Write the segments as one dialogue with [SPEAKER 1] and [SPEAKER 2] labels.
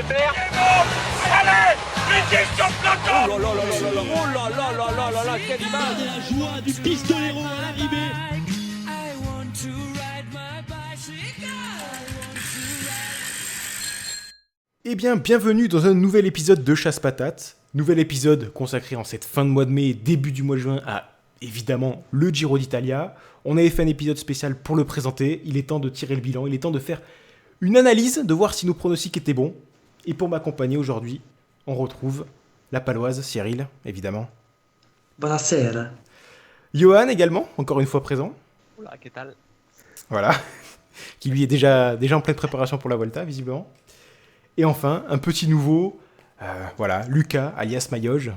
[SPEAKER 1] faire. Allez, l'équipe sur plateau.
[SPEAKER 2] Oh là là là là là, oh là là là là là là, quelle image!
[SPEAKER 3] Et la joie du pistolero à l'arrivée.
[SPEAKER 4] Eh bien, bienvenue dans un nouvel épisode de Chasse Patate. Nouvel épisode consacré en cette fin de mois de mai, début du mois de juin à, évidemment, le Giro d'Italia. On avait fait un épisode spécial pour le présenter. Il est temps de tirer le bilan, il est temps de faire une analyse, de voir si nos pronostics étaient bons. Et pour m'accompagner aujourd'hui, on retrouve la paloise, Cyril, évidemment.
[SPEAKER 5] Buonasera.
[SPEAKER 4] Johan également, encore une fois présent.
[SPEAKER 6] Oula, qu'est-ce que
[SPEAKER 4] Voilà. Qui lui est déjà en pleine préparation pour la Volta, visiblement. Et enfin, un petit nouveau, voilà, Lucas, alias Mayoge.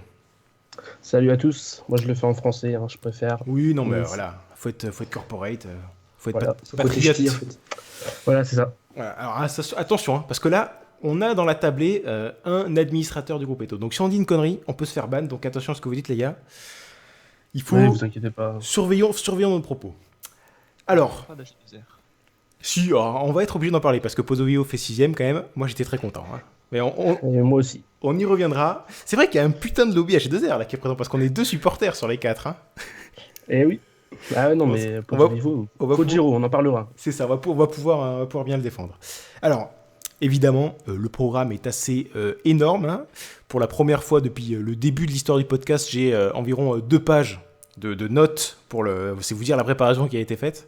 [SPEAKER 7] Salut à tous, moi je le fais en français, hein, je préfère.
[SPEAKER 4] Oui, non, mais
[SPEAKER 7] Oui.
[SPEAKER 4] voilà, faut être corporate, faut être
[SPEAKER 7] Voilà,
[SPEAKER 5] Faut
[SPEAKER 4] patriote.
[SPEAKER 5] protéger, en fait.
[SPEAKER 7] Voilà, c'est ça.
[SPEAKER 4] Voilà, alors attention, hein, parce que là, on a dans la tablée un administrateur du groupe Eto. Donc si on dit une connerie, on peut se faire ban, donc attention à ce que vous dites, les gars. Il faut
[SPEAKER 7] Oui, vous inquiétez pas.
[SPEAKER 4] surveillons nos propos. Alors,
[SPEAKER 6] Pas d'acheter de zère.
[SPEAKER 4] si, on va être obligé d'en parler, parce que Pozovio fait 6ème quand même. Moi, j'étais très content. Hein. Mais
[SPEAKER 7] Et moi aussi.
[SPEAKER 4] on y reviendra. C'est vrai qu'il y a un putain de lobby H2R là qui est présent, parce qu'on est 2 supporters sur les 4. Hein.
[SPEAKER 7] Eh oui. Ah ouais, non,
[SPEAKER 4] On
[SPEAKER 7] mais
[SPEAKER 4] va-
[SPEAKER 7] pour
[SPEAKER 4] on va-
[SPEAKER 7] le niveau,
[SPEAKER 4] on va
[SPEAKER 7] faut Giro, on en parlera.
[SPEAKER 4] C'est ça, on va pouvoir bien le défendre. Alors, évidemment, le programme est assez énorme. Hein. Pour la première fois depuis le début de l'histoire du podcast, j'ai environ 2 pages de notes c'est vous dire la préparation qui a été faite.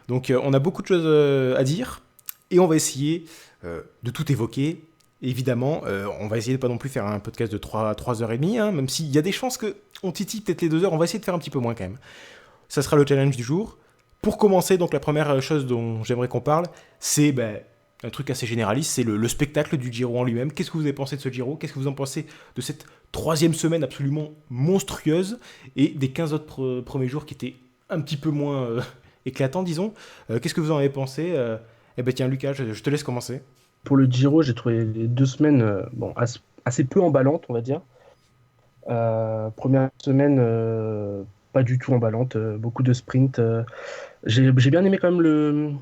[SPEAKER 4] Donc, on a beaucoup de choses à dire et on va essayer de tout évoquer. Évidemment, on va essayer de pas non plus faire un podcast de 3h30, hein, même s'il y a des chances qu'on titille peut-être les 2 heures, on va essayer de faire un petit peu moins quand même. Ça sera le challenge du jour. Pour commencer, donc la première chose dont j'aimerais qu'on parle, c'est un truc assez généraliste, c'est le spectacle du Giro en lui-même. Qu'est-ce que vous avez pensé de ce Giro ? Qu'est-ce que vous en pensez de cette 3e semaine absolument monstrueuse et des 15 autres premiers jours qui étaient un petit peu moins éclatants, disons. Qu'est-ce que vous en avez pensé ? Eh ben tiens, Lucas, je te laisse commencer.
[SPEAKER 7] Pour le Giro, j'ai trouvé les 2 semaines assez peu emballantes, on va dire. Première semaine, pas du tout emballante, beaucoup de sprints. J'ai bien aimé quand même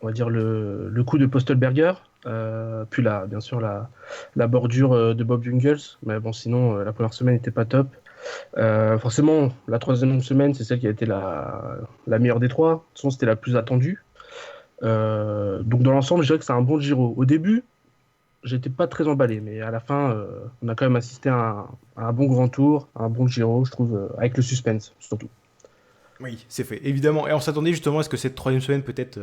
[SPEAKER 7] on va dire le coup de Postelberger, puis bien sûr la bordure de Bob Jungels, mais bon sinon la première semaine n'était pas top. Forcément la 3e semaine c'est celle qui a été la meilleure des 3, de toute façon c'était la plus attendue. Donc dans l'ensemble je dirais que c'est un bon Giro. Au début j'étais pas très emballé, mais à la fin on a quand même assisté à un bon grand tour, à un bon Giro je trouve, avec le suspense surtout.
[SPEAKER 4] Oui, c'est fait, évidemment. Et on s'attendait justement à ce que cette 3e semaine peut-être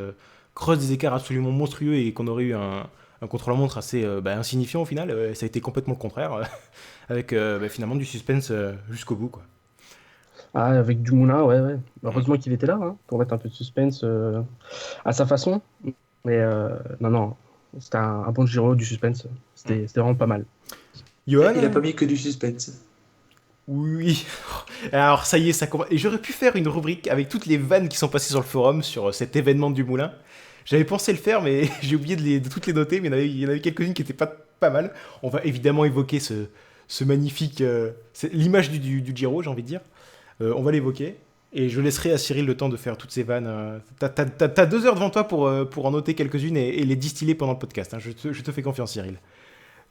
[SPEAKER 4] creuse des écarts absolument monstrueux et qu'on aurait eu un contre-la-montre assez insignifiant au final. Ça a été complètement le contraire, avec finalement du suspense jusqu'au bout, quoi.
[SPEAKER 7] Ah, avec Dumoulin, ouais. Heureusement qu'il était là, hein, pour mettre un peu de suspense à sa façon. Mais non, c'était un bon Giro, du suspense. C'était vraiment pas mal.
[SPEAKER 4] Johan,
[SPEAKER 5] Il a pas mis que du suspense.
[SPEAKER 4] Oui. Alors ça y est, ça commence. Et j'aurais pu faire une rubrique avec toutes les vannes qui sont passées sur le forum sur cet événement de Dumoulin. J'avais pensé le faire, mais j'ai oublié de toutes les noter. Mais il y en avait quelques-unes qui étaient pas mal. On va évidemment évoquer ce magnifique, c'est l'image du Giro, j'ai envie de dire. On va l'évoquer. Et je laisserai à Cyril le temps de faire toutes ces vannes. T'as 2 heures devant toi pour en noter quelques-unes et les distiller pendant le podcast. Hein. Je te fais confiance, Cyril.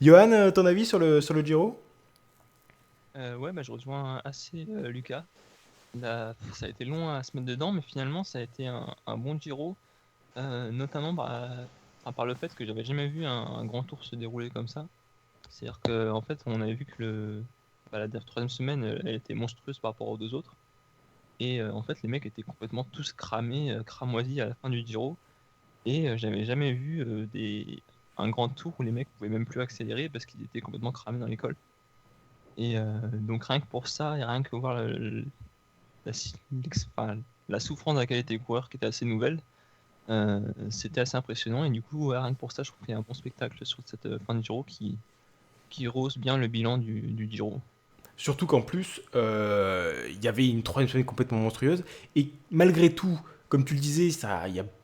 [SPEAKER 4] Johan, ton avis sur le Giro ?
[SPEAKER 6] Ouais, je rejoins assez Lucas. Ça a été long à se mettre dedans, mais finalement, ça a été un bon Giro, notamment par le fait que j'avais jamais vu un grand tour se dérouler comme ça. C'est-à-dire qu'en fait, on avait vu que la 3e semaine, elle était monstrueuse par rapport aux 2 autres. Et en fait, les mecs étaient complètement tous cramoisis à la fin du Giro. Et j'avais jamais vu un grand tour où les mecs pouvaient même plus accélérer parce qu'ils étaient complètement cramés dans l'école. Et donc rien que pour ça, et rien que voir la souffrance dans laquelle étaient les coureurs qui était assez nouvelle, c'était assez impressionnant. Et du coup, rien que pour ça, je trouve qu'il y a un bon spectacle sur cette fin de Giro qui rehausse bien le bilan du Giro.
[SPEAKER 4] Surtout qu'en plus, il y avait une 3e semaine complètement monstrueuse. Et malgré tout, comme tu le disais,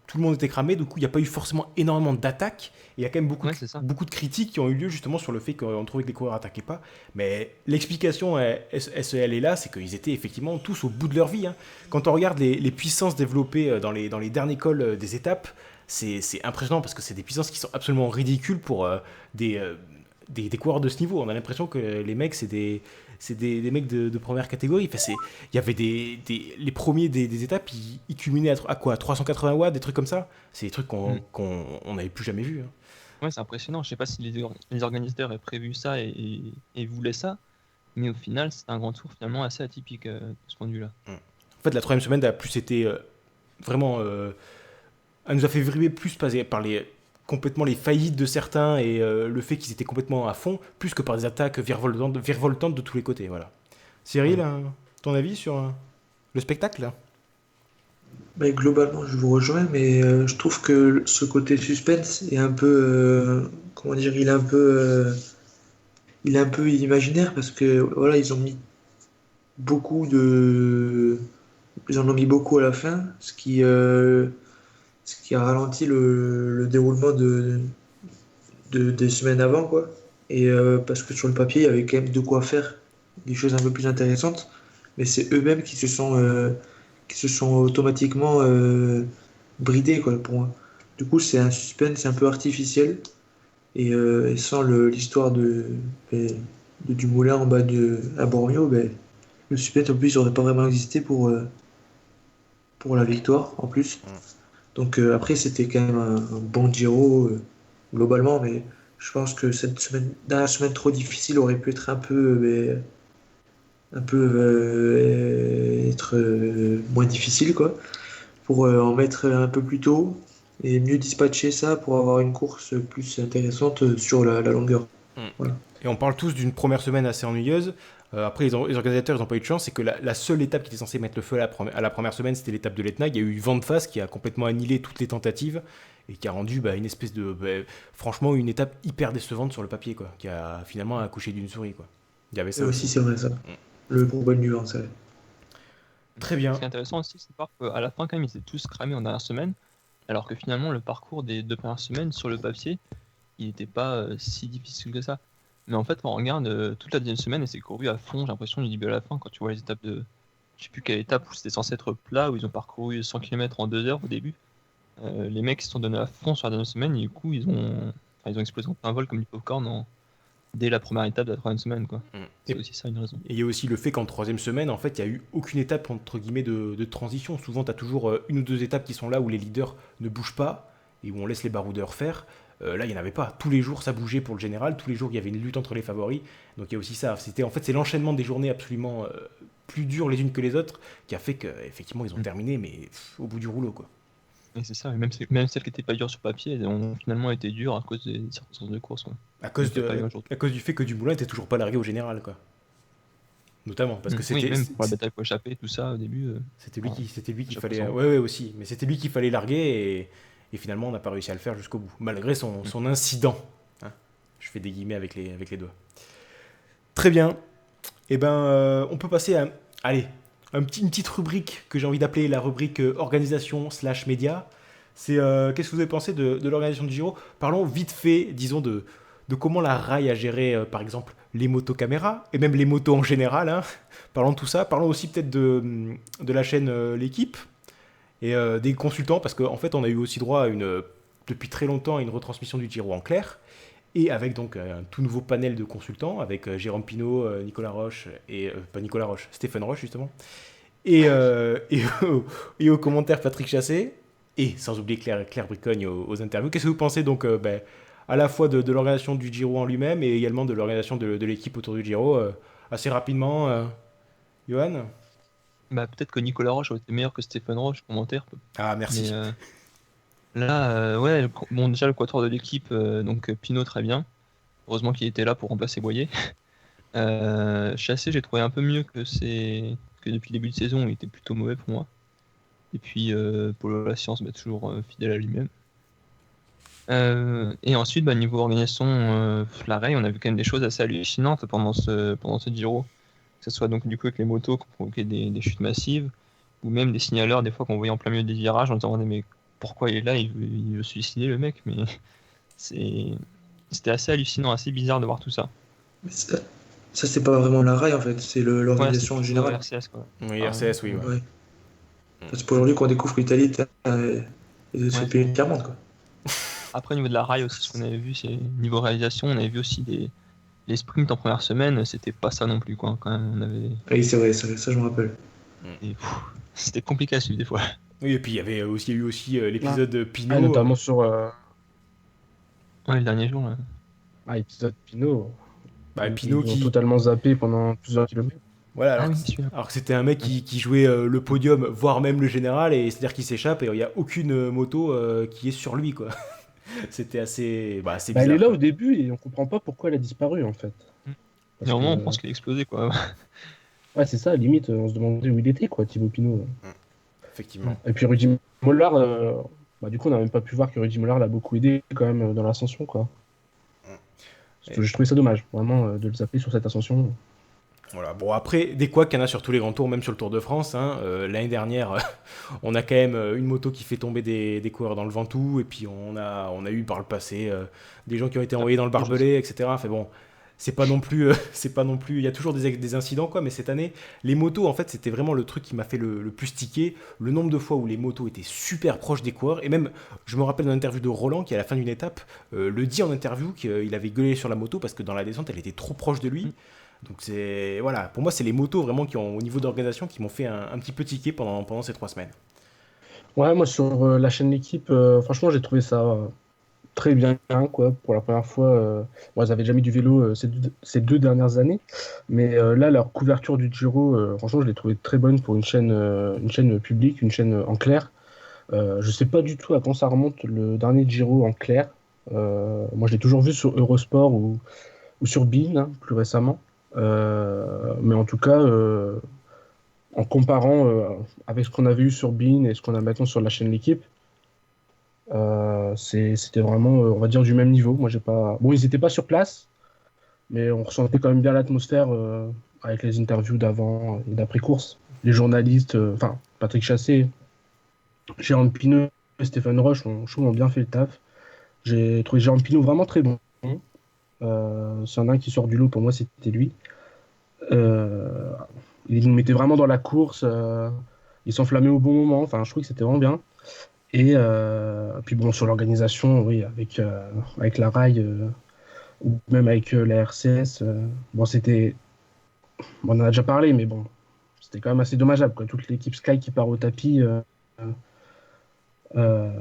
[SPEAKER 4] tout le monde était cramé. Du coup, il n'y a pas eu forcément énormément d'attaques. Et il y a quand même beaucoup de critiques qui ont eu lieu justement sur le fait qu'on trouvait que les coureurs n'attaquaient pas. Mais l'explication, elle est là, c'est qu'ils étaient effectivement tous au bout de leur vie. Hein. Quand on regarde les puissances développées dans les derniers cols des étapes, c'est impressionnant parce que c'est des puissances qui sont absolument ridicules pour des coureurs de ce niveau. On a l'impression que les mecs, c'est des mecs de première catégorie. Enfin, il y avait les premiers des étapes, ils culminaient à quoi, 380 watts, des trucs comme ça. C'est des trucs qu'on n'avait plus jamais vus. Hein.
[SPEAKER 6] Ouais, c'est impressionnant. Je sais pas si les organisateurs avaient prévu ça et voulaient ça, mais au final, c'est un grand tour finalement assez atypique de ce point de vue-là.
[SPEAKER 4] En fait, la troisième semaine a plus été vraiment... elle nous a fait vibrer plus par complètement les faillites de certains et le fait qu'ils étaient complètement à fond, plus que par des attaques virevoltantes de tous les côtés. Voilà. Cyril, ton avis sur le spectacle?
[SPEAKER 5] Mais globalement, je vous rejoins, mais je trouve que ce côté suspense est un peu, comment dire, il est un peu imaginaire parce que voilà, ils en ont mis beaucoup à la fin, ce qui a ralenti le déroulement des semaines avant, quoi. Et parce que sur le papier, il y avait quand même de quoi faire des choses un peu plus intéressantes, mais c'est eux-mêmes qui se sont automatiquement bridés, quoi, pour moi. Du coup, c'est un suspense un peu artificiel, et sans l'histoire du moulin en bas à Bormio, le suspense en plus n'aurait pas vraiment existé pour la victoire en plus. Donc après, c'était quand même un bon Giro globalement, mais je pense que cette dernière semaine trop difficile aurait pu être moins difficile, quoi, pour en mettre un peu plus tôt et mieux dispatcher ça pour avoir une course plus intéressante sur la longueur. Voilà.
[SPEAKER 4] Et on parle tous d'une première semaine assez ennuyeuse. Après, les organisateurs, ils n'ont pas eu de chance. C'est que la seule étape qui était censée mettre le feu à la première semaine, c'était l'étape de l'Etna. Il y a eu vent de face qui a complètement annihilé toutes les tentatives et qui a rendu une espèce de... franchement, une étape hyper décevante sur le papier, quoi, qui a finalement accouché d'une souris, quoi. Il y avait ça
[SPEAKER 5] aussi, c'est vrai, ça. Le gros bonne nuance, ouais.
[SPEAKER 4] Très bien.
[SPEAKER 6] Ce qui est intéressant aussi, c'est de voir qu'à la fin, quand même, ils étaient tous cramés en dernière semaine, alors que finalement, le parcours des 2 premières semaines, sur le papier, il n'était pas si difficile que ça. Mais en fait, quand on regarde toute la deuxième semaine, et c'est couru à fond, j'ai l'impression, du début à la fin, quand tu vois les étapes de... Je sais plus quelle étape où c'était censé être plat, où ils ont parcouru 100 km en 2 heures au début. Les mecs se sont donnés à fond sur la deuxième semaine, et du coup, ils ont explosé en un vol comme du popcorn dès la première étape de la troisième semaine, quoi. C'est aussi ça une raison.
[SPEAKER 4] Et il y a aussi le fait qu'en troisième semaine, en fait, il n'y a eu aucune étape, entre guillemets, de transition. Souvent, tu as toujours une ou deux étapes qui sont là où les leaders ne bougent pas et où on laisse les baroudeurs faire. Là, il n'y en avait pas. Tous les jours, ça bougeait pour le général. Tous les jours, il y avait une lutte entre les favoris. Donc, il y a aussi ça. C'est l'enchaînement des journées absolument plus dures les unes que les autres qui a fait qu'effectivement, ils ont terminé, mais au bout du rouleau, quoi.
[SPEAKER 6] Et c'est ça. Même celles qui n'étaient pas dures sur papier, elles ont finalement été dures à cause des circonstances de course, quoi.
[SPEAKER 4] À cause du fait que Dumoulin n'était toujours pas largué au général, quoi. Notamment, parce que c'était...
[SPEAKER 6] Oui, même pour la bataille pour échapper, tout ça, au début...
[SPEAKER 4] C'était lui qu'il fallait... Ouais, aussi. Mais c'était lui qu'il fallait larguer et finalement, on n'a pas réussi à le faire jusqu'au bout, malgré son incident. Hein, je fais des guillemets avec les doigts. Très bien. Eh ben, on peut passer à... Allez, une petite rubrique que j'ai envie d'appeler la rubrique organisation/média. C'est qu'est-ce que vous avez pensé de l'organisation du Giro? Parlons vite fait, disons, de comment la RAI a géré, par exemple, les motocaméras, et même les motos en général. Hein. Parlons de tout ça. Parlons aussi peut-être de la chaîne L'équipe et des consultants, parce qu'en fait, on a eu aussi droit depuis très longtemps à une retransmission du Giro en clair, et avec donc un tout nouveau panel de consultants, avec Jérôme Pinault, Nicolas Roche, et pas Nicolas Roche, Stéphane Roche, justement, et aux commentaires Patrick Chassé, et sans oublier Claire Bricogne aux interviews. Qu'est-ce que vous pensez donc à la fois de l'organisation du Giro en lui-même, et également de l'organisation de l'équipe autour du Giro, assez rapidement, Johan?
[SPEAKER 6] Peut-être que Nicolas Roche aurait été meilleur que Stéphane Roche, commentaire.
[SPEAKER 4] Ah, merci.
[SPEAKER 6] Mais, là, déjà le quatuor de l'équipe, donc Pinot très bien. Heureusement qu'il était là pour remplacer Boyer. Chassé, j'ai trouvé un peu mieux que depuis le début de saison, il était plutôt mauvais pour moi. Et puis pour la science, toujours fidèle à lui-même. Et ensuite, niveau organisation, la RAI, on a vu quand même des choses assez hallucinantes pendant ce Giro. Que ce soit donc du coup avec les motos qui ont provoqué des chutes massives, ou même des signaleurs des fois qu'on voyait en plein milieu des virages, on se demandait mais pourquoi il est là, il veut suicider le mec, mais c'était assez hallucinant, assez bizarre de voir tout ça.
[SPEAKER 5] Mais ça c'est pas vraiment la RAI en fait, c'est l'organisation en général.
[SPEAKER 6] RCS, quoi.
[SPEAKER 4] Oui, RCS, oui. Ouais.
[SPEAKER 5] C'est pour aujourd'hui qu'on découvre que l'Italie est de ce pays de tiers-monde, quoi.
[SPEAKER 6] Après, au niveau de la rail aussi, ce qu'on avait vu, c'est niveau réalisation, on avait vu aussi les sprints en première semaine, c'était pas ça non plus, quoi. Quand même, on avait.
[SPEAKER 5] Oui, c'est vrai, ça je me rappelle.
[SPEAKER 6] Et, c'était compliqué à suivre des fois.
[SPEAKER 4] Oui, et puis il y a eu aussi l'épisode Pinot.
[SPEAKER 7] Ah, notamment sur
[SPEAKER 6] Ouais, le dernier jour, là.
[SPEAKER 7] épisode Pinot.
[SPEAKER 4] Pinot
[SPEAKER 7] Ils ont
[SPEAKER 4] qui.
[SPEAKER 7] totalement zappé pendant plusieurs kilomètres.
[SPEAKER 4] Voilà,
[SPEAKER 6] Ah
[SPEAKER 4] alors,
[SPEAKER 6] oui, celui-là.
[SPEAKER 4] alors que c'était un mec qui jouait le podium, voire même le général, et c'est-à-dire qu'il s'échappe et il n'y a aucune moto qui est sur lui, quoi. C'était assez bizarre.
[SPEAKER 7] Elle est là
[SPEAKER 4] quoi.
[SPEAKER 7] au début et on comprend pas pourquoi elle a disparu en fait.
[SPEAKER 6] Il
[SPEAKER 7] Parce
[SPEAKER 6] y a un moment,
[SPEAKER 7] que-
[SPEAKER 6] on pense qu'il a explosé, quoi.
[SPEAKER 7] Ouais, c'est ça, limite, on se demandait où il était, quoi, Thibaut Pinot.
[SPEAKER 4] Effectivement.
[SPEAKER 7] Et puis Rudy Mollard, du coup, on n'a même pas pu voir que Rudy Mollard l'a beaucoup aidé quand même dans l'ascension, quoi. Parce que j'ai trouvé ça dommage, vraiment, de le zapper sur cette ascension.
[SPEAKER 4] Voilà. Bon, après, des couacs, il y en a sur tous les grands tours, même sur le Tour de France. Hein. L'année dernière, on a quand même une moto qui fait tomber des coureurs dans le Ventoux, et puis on a eu par le passé des gens qui ont été envoyés dans le barbelé, etc. Enfin bon, c'est pas non plus, il y a toujours des incidents, quoi, mais cette année, les motos, en fait, c'était vraiment le truc qui m'a fait le plus tiquer. Le nombre de fois où les motos étaient super proches des coureurs, et même, je me rappelle d'une interview de Roland qui, à la fin d'une étape, le dit en interview qu'il avait gueulé sur la moto parce que dans la descente, elle était trop proche de lui. Donc c'est voilà, pour moi c'est les motos vraiment qui ont au niveau d'organisation qui m'ont fait un petit peu tiquer pendant ces 3 semaines.
[SPEAKER 7] Ouais, moi, sur la chaîne L'équipe, franchement, j'ai trouvé ça très bien, quoi, pour la première fois. Moi, ils avaient déjà mis du vélo ces 2 dernières années, mais là, leur couverture du Giro, franchement, je l'ai trouvé très bonne pour une chaîne publique, une chaîne en clair. Je sais pas du tout à quand ça remonte le dernier Giro en clair. Moi, je l'ai toujours vu sur Eurosport ou sur Bein, hein, plus récemment. Mais en tout cas, en comparant avec ce qu'on avait eu sur Bein et ce qu'on a maintenant sur la chaîne L'équipe, c'était vraiment, on va dire, du même niveau. Moi, j'ai pas. Bon, ils étaient pas sur place, mais on ressentait quand même bien l'atmosphère avec les interviews d'avant et d'après-course. Les journalistes, enfin, Patrick Chassé, Jérôme Pinot et Stéphane Roche je trouve, ont bien fait le taf. J'ai trouvé Jérôme Pinot vraiment très bon. S'il y en a un qui sort du lot, pour moi, c'était lui. Il nous mettait vraiment dans la course. Il s'enflammait au bon moment. Enfin, je trouve que c'était vraiment bien. Et puis bon, sur l'organisation, oui, avec la RAI ou même avec la RCS, bon, c'était. On en a déjà parlé, mais bon, c'était quand même assez dommageable, quoi. Toute l'équipe Sky qui part au tapis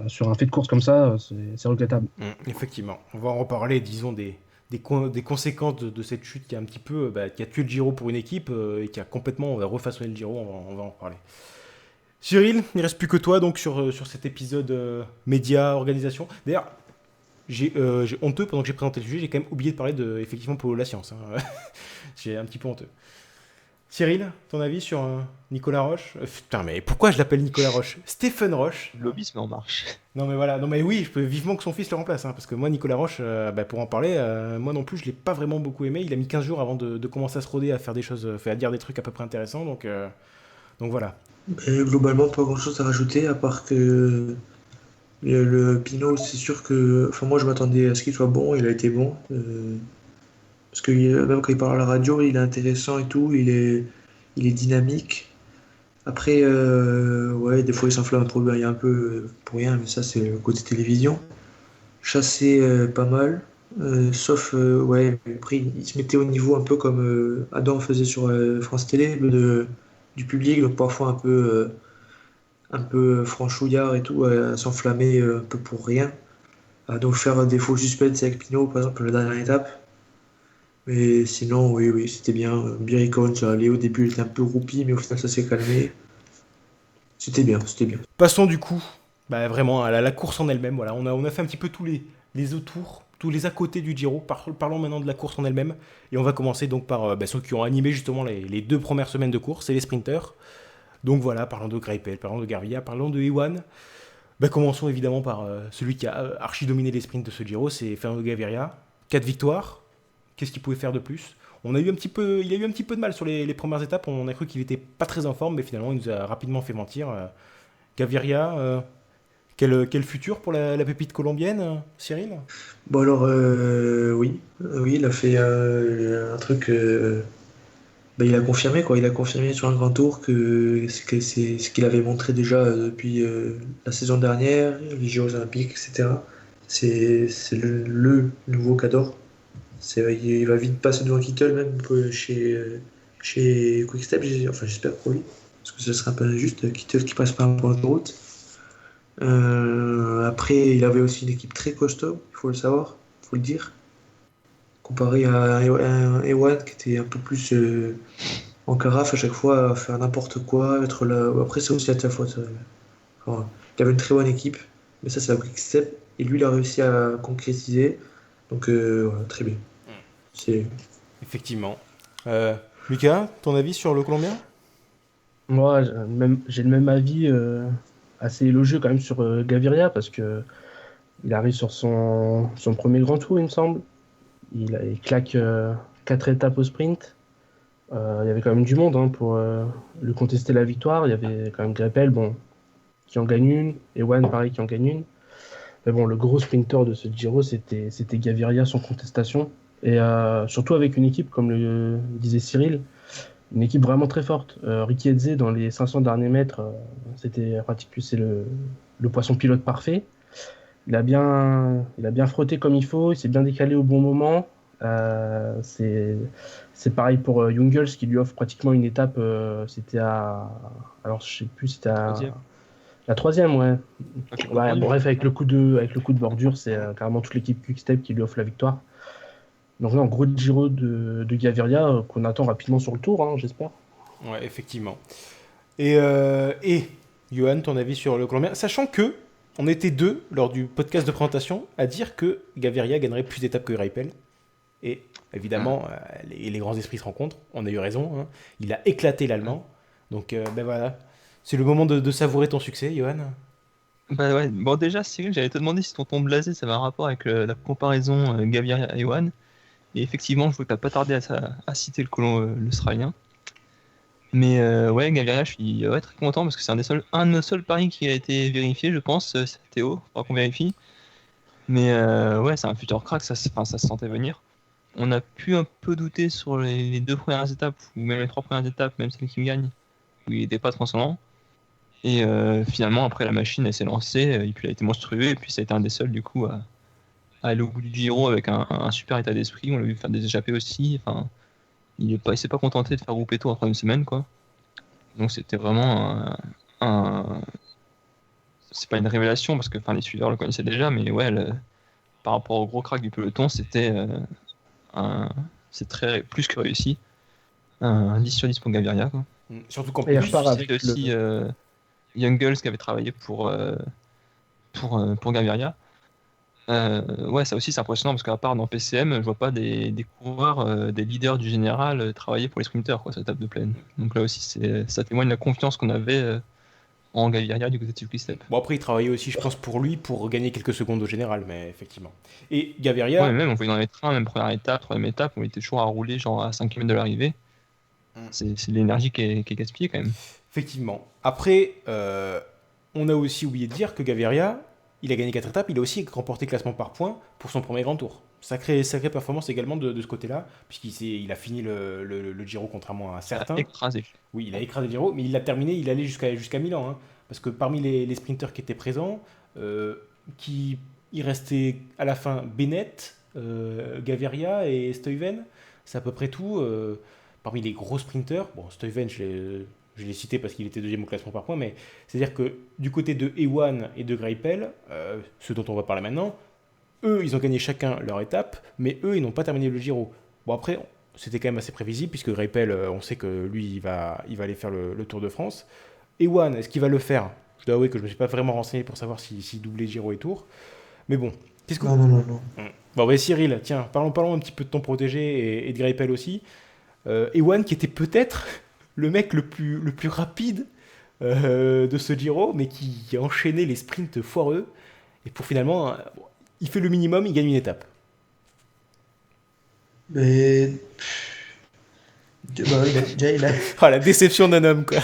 [SPEAKER 7] sur un fait de course comme ça, c'est regrettable.
[SPEAKER 4] Effectivement, on va en reparler, disons, des conséquences de cette chute qui a un petit peu qui a tué le Giro pour une équipe et qui a complètement refaçonné le Giro, on va en reparler. Cyril, il ne reste plus que toi donc sur cet épisode média, organisation. D'ailleurs, j'ai honteux, pendant que j'ai présenté le sujet, j'ai quand même oublié de parler de effectivement Polo La Science. Hein. J'ai un petit peu honteux. Cyril, ton avis sur Nicolas Roche Putain, mais pourquoi je l'appelle Nicolas Roche Stephen Roche.
[SPEAKER 6] Le lobby se met en marche.
[SPEAKER 4] Non mais voilà, non mais oui, je peux vivement que son fils le remplace, hein, parce que moi Nicolas Roche, pour en parler, moi non plus je l'ai pas vraiment beaucoup aimé, il a mis 15 jours avant de commencer à se roder, à faire des choses, à dire des trucs à peu près intéressants, donc voilà.
[SPEAKER 5] Et globalement, pas grand chose à rajouter, à part que le Pinot, c'est sûr que. Enfin, moi, je m'attendais à ce qu'il soit bon, il a été bon. Parce que même quand il parle à la radio, il est intéressant et tout, il est dynamique. Après, ouais, des fois, il s'enflamme un peu pour rien, mais ça, c'est le côté télévision. Chassé, pas mal. Sauf, ouais, après, il se mettait au niveau un peu comme Adam faisait sur France Télé, du public, donc parfois un peu franchouillard et tout, à s'enflammer un peu pour rien. Donc faire des faux suspens avec Pinot, par exemple, la dernière étape. Mais sinon, oui, c'était bien. Biricone, ça allait au début, il était un peu roupi, mais au final, ça s'est calmé. C'était bien.
[SPEAKER 4] Passons du coup, vraiment à la course en elle-même, voilà, on a fait un petit peu tous les autours, tous les à côté du Giro, parlons maintenant de la course en elle-même, et on va commencer donc par ceux qui ont animé justement les 2 premières semaines de course, et les sprinters. Donc voilà, parlons de Greipel, parlons de Garvia, parlons de Ewan. Commençons évidemment par celui qui a archi-dominé les sprints de ce Giro, c'est Fernando Gaviria. 4 victoires, qu'est-ce qu'il pouvait faire de plus ? Il a eu un petit peu de mal sur les premières étapes, on a cru qu'il était pas très en forme, mais finalement il nous a rapidement fait mentir. Gaviria, quel futur pour la pépite colombienne, Cyril ?
[SPEAKER 5] Bon alors, oui, il a fait un truc. Il a confirmé quoi. Il a confirmé sur un grand tour que c'est ce qu'il avait montré déjà depuis la saison dernière, les Jeux Olympiques, etc. c'est le nouveau Cador. Il va vite passer devant Kittel même chez Quickstep, enfin j'espère pour lui, parce que ce serait un peu injuste, Kittel qui passe par un point de route. Après, il avait aussi une équipe très costaud, il faut le savoir, il faut le dire. Comparé à un Ewan qui était un peu plus en carafe à chaque fois, à faire n'importe quoi, être là. Après, c'est aussi à ta faute. Enfin, il avait une très bonne équipe, mais ça, c'est la Quickstep. Et lui, il a réussi à concrétiser. Donc, voilà, très bien. C'est...
[SPEAKER 4] Effectivement. Lucas, ton avis sur le Colombien?
[SPEAKER 7] Moi, j'ai le même avis assez élogieux quand même sur Gaviria parce que il arrive sur son premier grand tour, il me semble. Il claque 4 étapes au sprint. Il y avait quand même du monde hein, pour lui contester la victoire. Il y avait quand même Greipel, bon, qui en gagne une, Ewan, pareil, qui en gagne une. Mais bon, le gros sprinter de ce Giro, c'était Gaviria sans contestation. Et surtout avec une équipe, comme le disait Cyril, une équipe vraiment très forte. Ricky Hetze, dans les 500 derniers mètres, c'est le poisson pilote parfait. Il a bien frotté comme il faut, il s'est bien décalé au bon moment. C'est pareil pour Jungels qui lui offre pratiquement une étape. Alors je sais plus, c'était à la troisième, ouais. Ouais, bref, avec le coup de bordure, c'est carrément toute l'équipe Quickstep qui lui offre la victoire. Donc là, en gros Giro de Gaviria qu'on attend rapidement sur le tour, hein, j'espère.
[SPEAKER 4] Ouais, effectivement. Et Johan, ton avis sur le Colombien? Sachant que on était deux lors du podcast de présentation à dire que Gaviria gagnerait plus d'étapes que Greipel. Et évidemment, les grands esprits se rencontrent. On a eu raison. Hein. Il a éclaté l'Allemand. Donc, ben voilà. C'est le moment de savourer ton succès, Johan.
[SPEAKER 6] Bah ouais, bon déjà Cyril, j'allais te demander si ton ton blasé ça avait un rapport avec la comparaison Gaviria et Ewan. Et effectivement, je vois que t'as pas tardé à citer l'Australien. Mais ouais, Gaviria, je suis très content parce que c'est un de nos seuls paris qui a été vérifié, je pense. C'est Théo, faudra qu'on vérifie. Mais ouais, c'est un futur crack, ça se sentait venir. On a pu un peu douter sur les 2 premières étapes, ou même les 3 premières étapes, même celle qui gagne, où il n'était pas transcendant. Et finalement, après, la machine, elle s'est lancée, et puis elle a été monstrueux, et puis ça a été un des seuls, du coup, à aller au bout du Giro avec un super état d'esprit. On l'a vu faire des échappées aussi. Enfin, il s'est pas contenté de faire Gruppetto en 3e semaine, quoi. Donc c'était vraiment c'est pas une révélation, parce que les suiveurs le connaissaient déjà, mais ouais, par rapport au gros crack du peloton, c'est très plus que réussi. Un 10 sur 10 pour Gaviria, quoi.
[SPEAKER 4] Surtout qu'en
[SPEAKER 7] Et il
[SPEAKER 4] plus,
[SPEAKER 7] repart avec
[SPEAKER 6] aussi Jungels qui avait travaillé pour Gaviria. Ouais, ça aussi c'est impressionnant parce qu'à part dans PCM, je vois pas des coureurs, des leaders du général travailler pour les sprinters, quoi, cette étape de plaine. Donc là aussi, ça témoigne de la confiance qu'on avait en Gaviria du côté de Quickstep.
[SPEAKER 4] bon, après, il travaillait aussi, je pense, pour lui, pour gagner quelques secondes au général, mais effectivement. Et Gaviria...
[SPEAKER 6] Ouais, mais même on voyait dans les trains, même première étape, 3e étape, on était toujours à rouler genre à 5 km de l'arrivée. C'est de l'énergie qui est gaspillée quand même.
[SPEAKER 4] Effectivement. Après, on a aussi oublié de dire que Gaviria, il a gagné 4 étapes, il a aussi remporté classement par points pour son premier grand tour. Sacrée performance également de ce côté-là, puisqu'il a fini le Giro contrairement à certains.
[SPEAKER 6] Écrasé.
[SPEAKER 4] Oui, il a écrasé le Giro, mais il l'a terminé, il allait jusqu'à Milan. Hein, parce que parmi les sprinteurs qui étaient présents, il restait à la fin Bennett, Gaviria et Stuyven. C'est à peu près tout. Parmi les gros sprinteurs, bon, Stuyven, je l'ai cité parce qu'il était 2e au classement par points, mais c'est-à-dire que du côté de Ewan et de Greipel, ceux dont on va parler maintenant, eux, ils ont gagné chacun leur étape, mais eux, ils n'ont pas terminé le Giro. Bon, après, c'était quand même assez prévisible, puisque Greipel, on sait que lui, il va aller faire le Tour de France. Ewan, est-ce qu'il va le faire? Je dois avouer que je ne me suis pas vraiment renseigné pour savoir s'il doublait Giro et Tour. Mais bon, qu'est-ce que
[SPEAKER 5] Non.
[SPEAKER 4] Bon, bah, Cyril, tiens, parlons un petit peu de ton protégé et de Greipel aussi. Ewan, qui était peut-être le mec le plus rapide de ce Giro, mais qui a enchaîné les sprints foireux. Et pour finalement, il fait le minimum, il gagne une étape.
[SPEAKER 5] Mais. Bah, il a...
[SPEAKER 4] Ah, la déception d'un homme, quoi.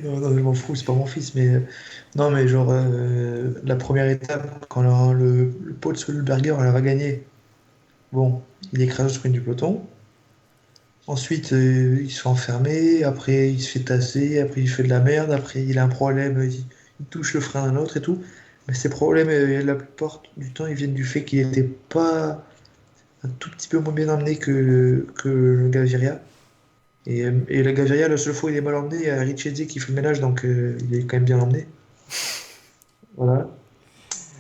[SPEAKER 5] non, je m'en fous, c'est pas mon fils, mais. Non, mais genre, la première étape, quand le pot de Solberger, elle va gagner. Bon, il écrase le sprint du peloton. Ensuite, il se fait enfermer. Après, il se fait tasser. Après, il fait de la merde. Après, il a un problème. Il touche le frein d'un autre et tout. Mais ces problèmes, la plupart du temps, ils viennent du fait qu'il n'était pas un tout petit peu moins bien emmené que le Gaviria. Et le Gaviria, la seule fois où il est mal emmené, il y a Richezzi qui fait le ménage, donc il est quand même bien emmené. Voilà,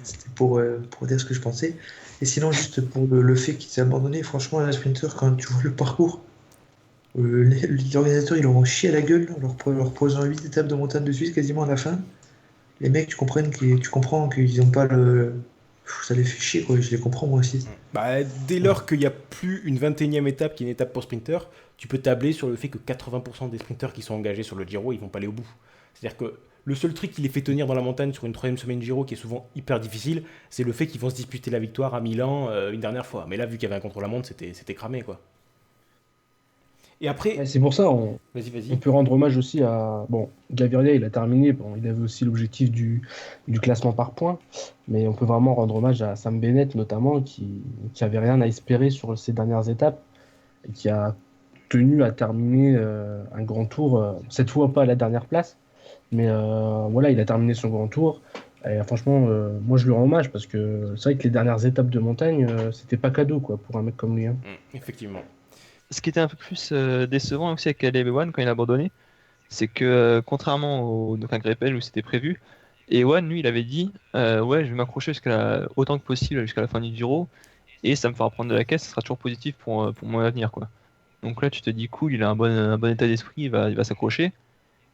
[SPEAKER 5] c'était pour dire ce que je pensais. Et sinon, juste pour le fait qu'il s'est abandonné, franchement, un sprinter, quand tu vois le parcours, les organisateurs, ils leur ont chié à la gueule en leur posant 8 étapes de montagne de suite quasiment à la fin. Les mecs, tu comprends qu'ils n'ont pas le. Ça les fait chier, quoi. Je les comprends, moi aussi.
[SPEAKER 4] Bah, dès lors qu'il n'y a plus une 21e étape qui est une étape pour sprinter, tu peux tabler sur le fait que 80% des sprinters qui sont engagés sur le Giro, ils vont pas aller au bout. C'est-à-dire que le seul truc qui les fait tenir dans la montagne sur une 3e semaine Giro, qui est souvent hyper difficile, c'est le fait qu'ils vont se disputer la victoire à Milan une dernière fois. Mais là, vu qu'il y avait un contre-la-montre, c'était cramé, quoi. Et après...
[SPEAKER 7] Ouais, c'est pour ça, on
[SPEAKER 4] Vas-y.
[SPEAKER 7] peut rendre hommage aussi à. Bon, Gaviria, il a terminé. Bon, il avait aussi l'objectif du classement par points. Mais on peut vraiment rendre hommage à Sam Bennett, notamment, qui avait rien à espérer sur ces dernières étapes et qui a tenu à terminer un grand tour. Cette fois, pas à la dernière place. Mais voilà, il a terminé son grand tour. Et franchement, moi, je lui rends hommage parce que c'est vrai que les dernières étapes de montagne, c'était pas cadeau, quoi, pour un mec comme lui. Hein.
[SPEAKER 4] Effectivement.
[SPEAKER 6] Ce qui était un peu plus décevant aussi avec Caleb Ewan quand il a abandonné, c'est que contrairement donc à Greipel où c'était prévu, Ewan lui il avait dit ouais je vais m'accrocher autant que possible jusqu'à la fin du Giro et ça me fera prendre de la caisse, ça sera toujours positif pour mon avenir quoi. Donc là tu te dis cool, il a un bon état d'esprit, il va s'accrocher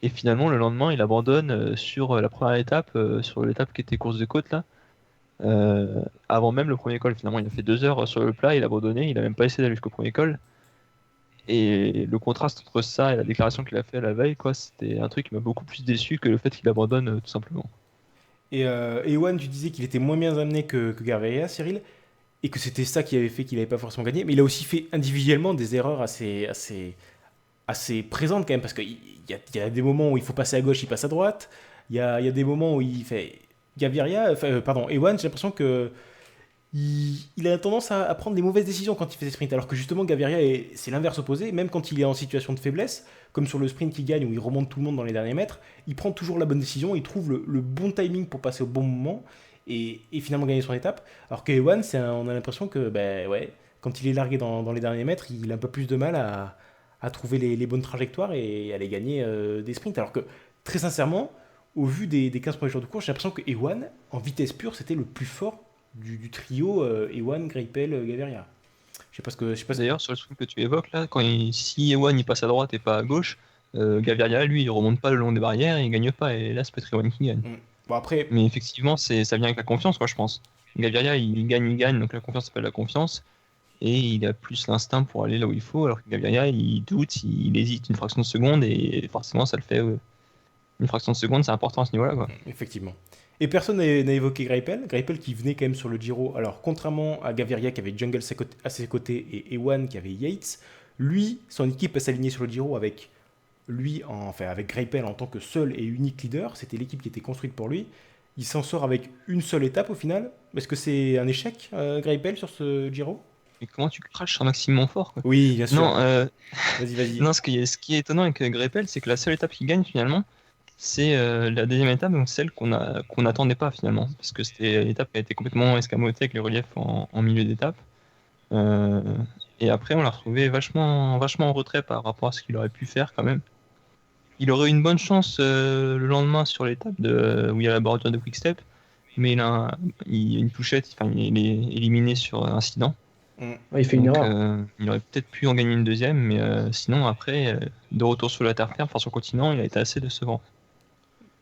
[SPEAKER 6] et finalement le lendemain il abandonne sur la première étape, sur l'étape qui était course de côte là. Avant même le premier col, finalement il a fait 2 heures sur le plat, il a abandonné, il a même pas essayé d'aller jusqu'au premier col. Et le contraste entre ça et la déclaration qu'il a fait à la veille, quoi, c'était un truc qui m'a beaucoup plus déçu que le fait qu'il abandonne tout simplement.
[SPEAKER 4] Et Ewan, tu disais qu'il était moins bien amené que Gaviria, Cyril, et que c'était ça qui avait fait qu'il n'avait pas forcément gagné, mais il a aussi fait individuellement des erreurs assez présentes quand même, parce qu'il y a des moments où il faut passer à gauche, il passe à droite, il y a des moments où il fait... Ewan, j'ai l'impression que il a tendance à prendre des mauvaises décisions quand il fait ses sprints, alors que justement Gaviria, c'est l'inverse opposé, même quand il est en situation de faiblesse, comme sur le sprint qu'il gagne où il remonte tout le monde dans les derniers mètres, il prend toujours la bonne décision, il trouve le bon timing pour passer au bon moment et finalement gagner son étape, alors que Ewan, on a l'impression que quand il est largué dans les derniers mètres, il a un peu plus de mal à trouver les bonnes trajectoires et à aller gagner des sprints, alors que très sincèrement, au vu des 15 premiers jours de course, j'ai l'impression que Ewan, en vitesse pure, c'était le plus fort du trio Ewan, Greipel, Gaviria. Je sais pas.
[SPEAKER 6] D'ailleurs, sur le sprint que tu évoques là, si Ewan il passe à droite et pas à gauche, Gaviria lui il remonte pas le long des barrières et il gagne pas, et là c'est peut-être Ewan qui gagne.
[SPEAKER 4] Bon, après,
[SPEAKER 6] Mais effectivement, ça vient avec la confiance, quoi, je pense. Gaviria il gagne, donc la confiance s'appelle la confiance, et il a plus l'instinct pour aller là où il faut, alors que Gaviria il doute, il hésite une fraction de seconde, et forcément ça le fait. Une fraction de seconde, c'est important à ce niveau-là, quoi.
[SPEAKER 4] Effectivement. Et personne n'a évoqué Greipel. Greipel qui venait quand même sur le Giro. Alors, contrairement à Gaviria qui avait Jungle à ses côtés et Ewan qui avait Yates, lui, son équipe s'alignait sur le Giro avec avec Greipel en tant que seul et unique leader. C'était l'équipe qui était construite pour lui. Il s'en sort avec une seule étape au final. Est-ce que c'est un échec, Greipel, sur ce Giro?
[SPEAKER 6] Mais comment tu craches sur Maxime Montfort, quoi?
[SPEAKER 4] Oui, bien sûr.
[SPEAKER 6] Non,
[SPEAKER 4] Vas-y.
[SPEAKER 6] non, ce qui est étonnant avec Greipel, c'est que la seule étape qu'il gagne finalement, c'est la deuxième étape, donc celle qu'on n'attendait pas finalement, parce que c'était l'étape qui a été complètement escamotée avec les reliefs en milieu d'étape. Et après, on l'a retrouvé vachement en retrait par rapport à ce qu'il aurait pu faire quand même. Il aurait eu une bonne chance le lendemain sur l'étape où il y a la bordure de Quick Step, mais il a une touchette, enfin, il est éliminé sur incident.
[SPEAKER 7] Ouais, il fait une erreur.
[SPEAKER 6] Il aurait peut-être pu en gagner une deuxième, mais sinon après, de retour sur la terre ferme, enfin sur le continent, il a été assez décevant.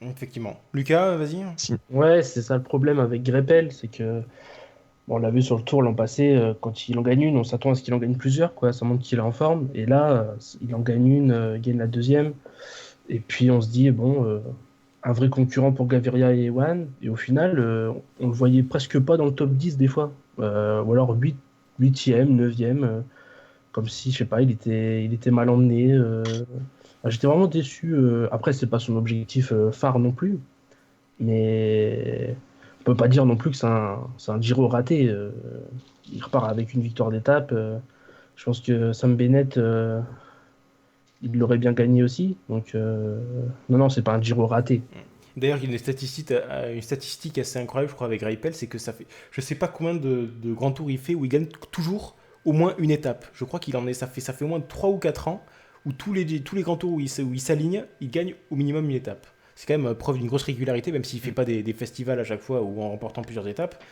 [SPEAKER 4] Effectivement. Lucas, vas-y.
[SPEAKER 7] Ouais, c'est ça le problème avec Greipel, c'est que bon, on l'a vu sur le tour l'an passé, quand il en gagne une, on s'attend à ce qu'il en gagne plusieurs, quoi. Ça montre qu'il est en forme. Et là, il en gagne une, il gagne la deuxième. Et puis on se dit, bon, un vrai concurrent pour Gaviria et Ewan. Et au final, on le voyait presque pas dans le top 10 des fois. Ou alors 8e, 9e. Comme si, je sais pas, il était mal emmené. J'étais vraiment déçu. Après, c'est pas son objectif phare non plus. Mais on peut pas dire non plus que c'est un Giro raté. Il repart avec une victoire d'étape. Je pense que Sam Bennett, il l'aurait bien gagné aussi. Donc, non, c'est pas un Giro raté.
[SPEAKER 4] D'ailleurs, il y a une statistique assez incroyable, je crois, avec Greipel, c'est que ça fait, je sais pas combien de grands tours il fait, où il gagne toujours au moins une étape. Je crois ça fait au moins 3 ou 4 ans, où tous les grands tours où il s'aligne, il gagne au minimum une étape. C'est quand même preuve d'une grosse régularité, même s'il fait pas des festivals à chaque fois ou en remportant plusieurs étapes.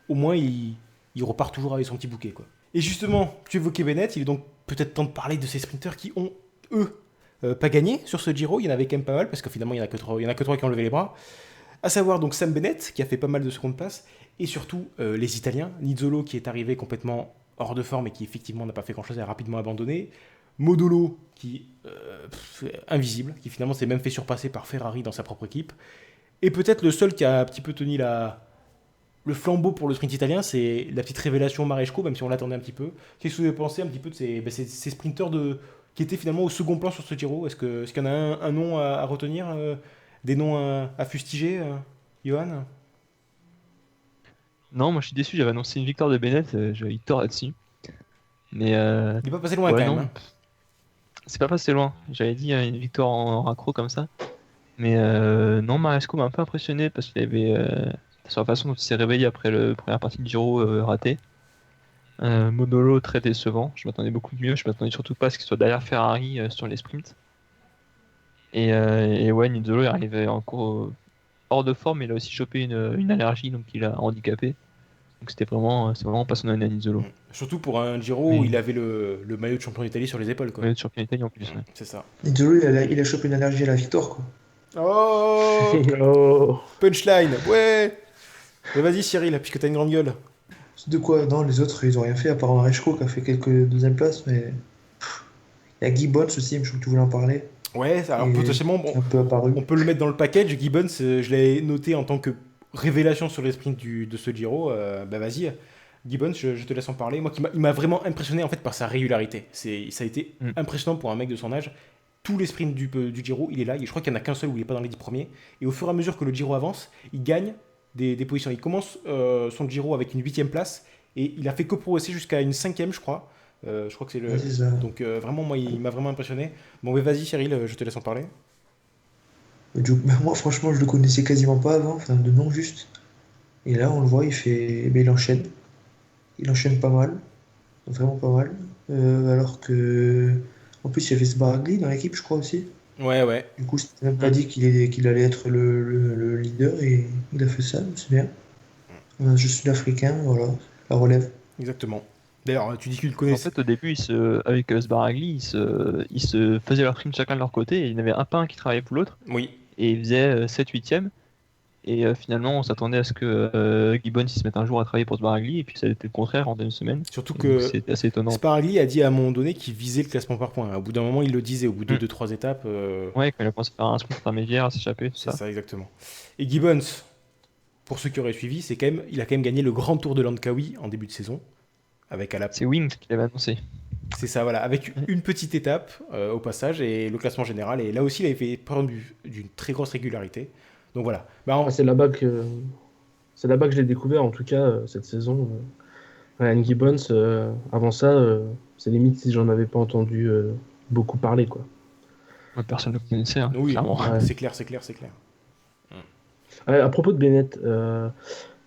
[SPEAKER 4] Au moins, il repart toujours avec son petit bouquet, quoi. Et justement, tu évoquais Bennett, il est donc peut-être temps de parler de ces sprinteurs qui ont, eux, pas gagné sur ce Giro. Il y en avait quand même pas mal, parce que finalement, il y en a que trois qui ont levé les bras. À savoir donc Sam Bennett, qui a fait pas mal de seconde place, et surtout les Italiens. Nizzolo, qui est arrivé complètement hors de forme et qui effectivement n'a pas fait grand-chose et a rapidement abandonné. Modolo, qui invisible, qui finalement s'est même fait surpasser par Ferrari dans sa propre équipe. Et peut-être le seul qui a un petit peu tenu le flambeau pour le sprint italien, c'est la petite révélation Maresco, même si on l'attendait un petit peu. Qu'est-ce que vous avez pensé un petit peu de ces sprinteurs qui étaient finalement au second plan sur ce Giro? Est-ce qu'il y en a un nom à retenir, des noms à fustiger, Johan?
[SPEAKER 6] Non, moi je suis déçu, j'avais annoncé une victoire de Bennett, j'avais eu tort là-dessus. Mais
[SPEAKER 4] Il n'est pas passé loin
[SPEAKER 6] ouais,
[SPEAKER 4] quand
[SPEAKER 6] non,
[SPEAKER 4] même.
[SPEAKER 6] c'est pas passé loin. J'avais dit une victoire en raccro comme ça. Mais non, Maresco m'a un peu impressionné parce qu'il avait sur la façon dont il s'est réveillé après la première partie du Giro ratée. Modolo très décevant, je m'attendais beaucoup mieux, je m'attendais surtout pas à ce qu'il soit derrière Ferrari sur les sprints. Et ouais, Nizzolo est arrivé encore hors de forme, il a aussi chopé une allergie, donc il a handicapé. Donc c'est vraiment pas son année à Nizzolo.
[SPEAKER 4] Surtout pour un Giro où il avait le maillot de champion d'Italie sur les épaules, quoi.
[SPEAKER 6] Ouais, sur champion d'Italie en plus. Ouais.
[SPEAKER 4] C'est ça.
[SPEAKER 5] Nizzolo, il a chopé une allergie à la victoire, quoi.
[SPEAKER 4] Oh
[SPEAKER 7] Oh.
[SPEAKER 4] Punchline, ouais. Mais vas-y Cyril, puisque t'as une grande gueule.
[SPEAKER 5] De quoi? Non, les autres, ils ont rien fait, à part Maresco qui a fait quelques deuxième places, mais... Il y a Gibbons aussi, je crois que tu voulais en parler.
[SPEAKER 4] Ouais, alors
[SPEAKER 5] Et
[SPEAKER 4] potentiellement,
[SPEAKER 5] qui est un peu apparu.
[SPEAKER 4] on peut le mettre dans le package. Gibbons, je l'ai noté en tant que révélation sur les sprints de ce Giro. Bah vas-y, Gibbons, je te laisse en parler. Moi, il m'a vraiment impressionné en fait par sa régularité. Ça a été impressionnant pour un mec de son âge. Tous les sprints du Giro, il est là. Je crois qu'il n'y en a qu'un seul où il n'est pas dans les 10 premiers. Et au fur et à mesure que le Giro avance, il gagne des positions. Il commence son Giro avec une 8ème place et il a fait que progresser jusqu'à une 5ème, je crois. Je crois que c'est le.
[SPEAKER 5] Ouais, c'est ça.
[SPEAKER 4] Donc vraiment, moi, il m'a vraiment impressionné. Bon, mais vas-y, Cyril, je te laisse en parler.
[SPEAKER 5] Moi, franchement, je le connaissais quasiment pas avant, enfin, de nom juste. Et là, on le voit, il enchaîne. Il enchaîne pas mal, vraiment pas mal. Alors que, en plus, il y avait Sbaragli dans l'équipe, je crois aussi.
[SPEAKER 4] Ouais.
[SPEAKER 5] Du coup, c'était même pas dit qu'il allait être le leader et il a fait ça, c'est bien. Je suis africain, voilà, la relève.
[SPEAKER 4] Exactement. D'ailleurs, tu dis qu'il le
[SPEAKER 6] En
[SPEAKER 4] connaissait.
[SPEAKER 6] fait, au début, avec Sbaragli, ils se faisaient leur sprint chacun de leur côté, et il y en avait pas un qui travaillait pour l'autre,
[SPEAKER 4] Oui,
[SPEAKER 6] et ils faisaient 7-8ème. Et finalement, on s'attendait à ce que Gibbons il se mette un jour à travailler pour Sbaragli, et puis ça a été le contraire en une semaine.
[SPEAKER 4] surtout
[SPEAKER 6] Donc,
[SPEAKER 4] que
[SPEAKER 6] c'est assez étonnant.
[SPEAKER 4] Sparagli a dit à un moment donné qu'il visait le classement par points. Au bout d'un moment, il le disait. Au bout de 2-3 étapes,
[SPEAKER 6] Ouais, quand il a commencé à faire un sprint intermédiaire, à s'échapper, tout
[SPEAKER 4] c'est
[SPEAKER 6] ça.
[SPEAKER 4] ça exactement. Et Gibbons, pour ceux qui auraient suivi, il a quand même gagné le Grand Tour de Langkawi en début de saison. Avec
[SPEAKER 6] C'est Wings qui l'avait annoncé.
[SPEAKER 4] C'est ça, voilà. Avec une petite étape au passage et le classement général. Et là aussi, il avait fait preuve d'une très grosse régularité. Donc voilà.
[SPEAKER 7] C'est là-bas que je l'ai découvert, en tout cas, cette saison. Ryan Gibbons, avant ça, c'est limite si j'en avais pas entendu beaucoup parler, quoi.
[SPEAKER 6] Moi, personne ne le connaissait, hein,
[SPEAKER 4] Oui,
[SPEAKER 6] clairement.
[SPEAKER 7] Ouais.
[SPEAKER 4] c'est clair.
[SPEAKER 7] À propos de Bennett,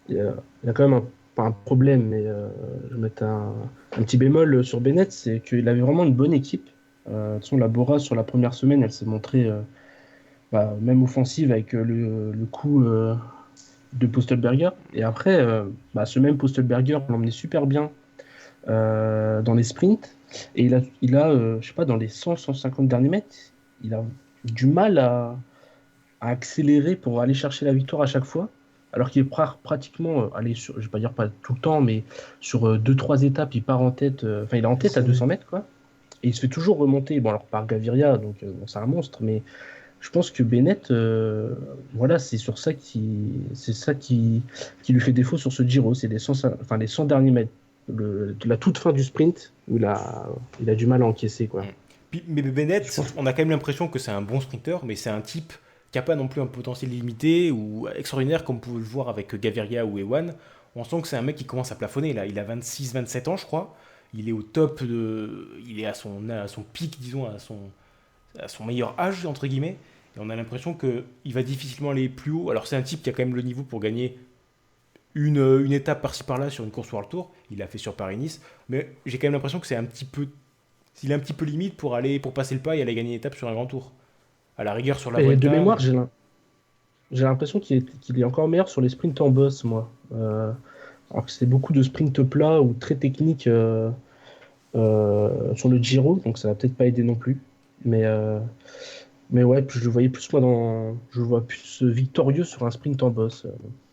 [SPEAKER 7] il y a quand même pas un problème, mais je vais mettre un petit bémol sur Bennett, c'est qu'il avait vraiment une bonne équipe. De toute façon, la Bora, sur la première semaine, elle s'est montrée même offensive avec le coup de Postelberger. Et après, ce même Postelberger l'emmenait super bien dans les sprints. Et il a je sais pas, dans les 100-150 derniers mètres, il a du mal à accélérer pour aller chercher la victoire à chaque fois. Alors qu'il est pratiquement, je vais pas dire pas tout le temps, mais sur 2-3 étapes, il part en tête. Enfin, il est en tête à 200 mètres, quoi. Et il se fait toujours remonter. Bon, alors par Gaviria, donc c'est un monstre, mais je pense que Bennett, voilà, c'est ça qui lui fait défaut sur ce Giro. C'est les 100 derniers mètres, la toute fin du sprint où il a du mal à encaisser, quoi.
[SPEAKER 4] Mais Bennett, on a quand même l'impression que c'est un bon sprinter, mais c'est un type qui n'a pas non plus un potentiel limité ou extraordinaire comme on pouvait le voir avec Gaviria ou Ewan. On sent que c'est un mec qui commence à plafonner là. Il a 26-27 ans, je crois. Il est au top il est à son pic, disons, à son meilleur âge, entre guillemets. Et on a l'impression qu'il va difficilement aller plus haut. Alors c'est un type qui a quand même le niveau pour gagner une étape par-ci par-là sur une course World Tour. Il l'a fait sur Paris-Nice. Mais j'ai quand même l'impression que c'est un petit peu... Il est un petit peu limite pour passer le pas et aller gagner une étape sur un grand tour. À la rigueur sur la
[SPEAKER 7] Et
[SPEAKER 4] Vuelta.
[SPEAKER 7] de mémoire, j'ai l'impression qu'il est encore meilleur sur les sprints en boss, moi. Alors que c'est beaucoup de sprints plats ou très techniques sur le Giro, donc ça va peut-être pas aider non plus. Mais ouais, je le voyais plus moi je le vois plus victorieux sur un sprint en boss,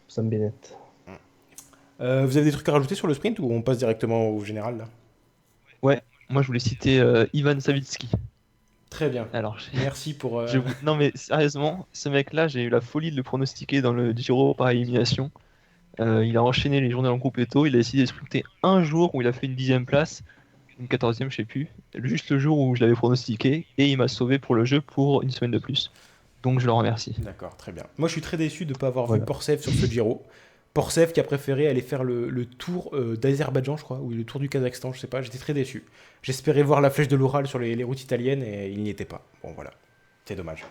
[SPEAKER 7] Sam Bennett.
[SPEAKER 4] Vous avez des trucs à rajouter sur le sprint ou on passe directement au général là?
[SPEAKER 6] Ouais, moi je voulais citer Ivan Savitsky.
[SPEAKER 4] Très bien.
[SPEAKER 6] Alors,
[SPEAKER 4] Merci pour.
[SPEAKER 6] non mais sérieusement, ce mec-là, j'ai eu la folie de le pronostiquer dans le Giro par élimination. Il a enchaîné les journées en Gruppetto, il a décidé de sprinter un jour où il a fait une 10e place, une 14e, je sais plus, juste le jour où je l'avais pronostiqué, et il m'a sauvé pour le jeu pour une semaine de plus. Donc je le remercie.
[SPEAKER 4] D'accord, très bien. Moi je suis très déçu de ne pas avoir
[SPEAKER 7] Voilà.
[SPEAKER 4] vu Porcev sur ce Giro. Porcev qui a préféré aller faire le tour d'Azerbaïdjan, je crois, ou le tour du Kazakhstan, je sais pas, j'étais très déçu. J'espérais voir la flèche de l'Oural sur les routes italiennes et il n'y était pas. Bon voilà, c'est dommage.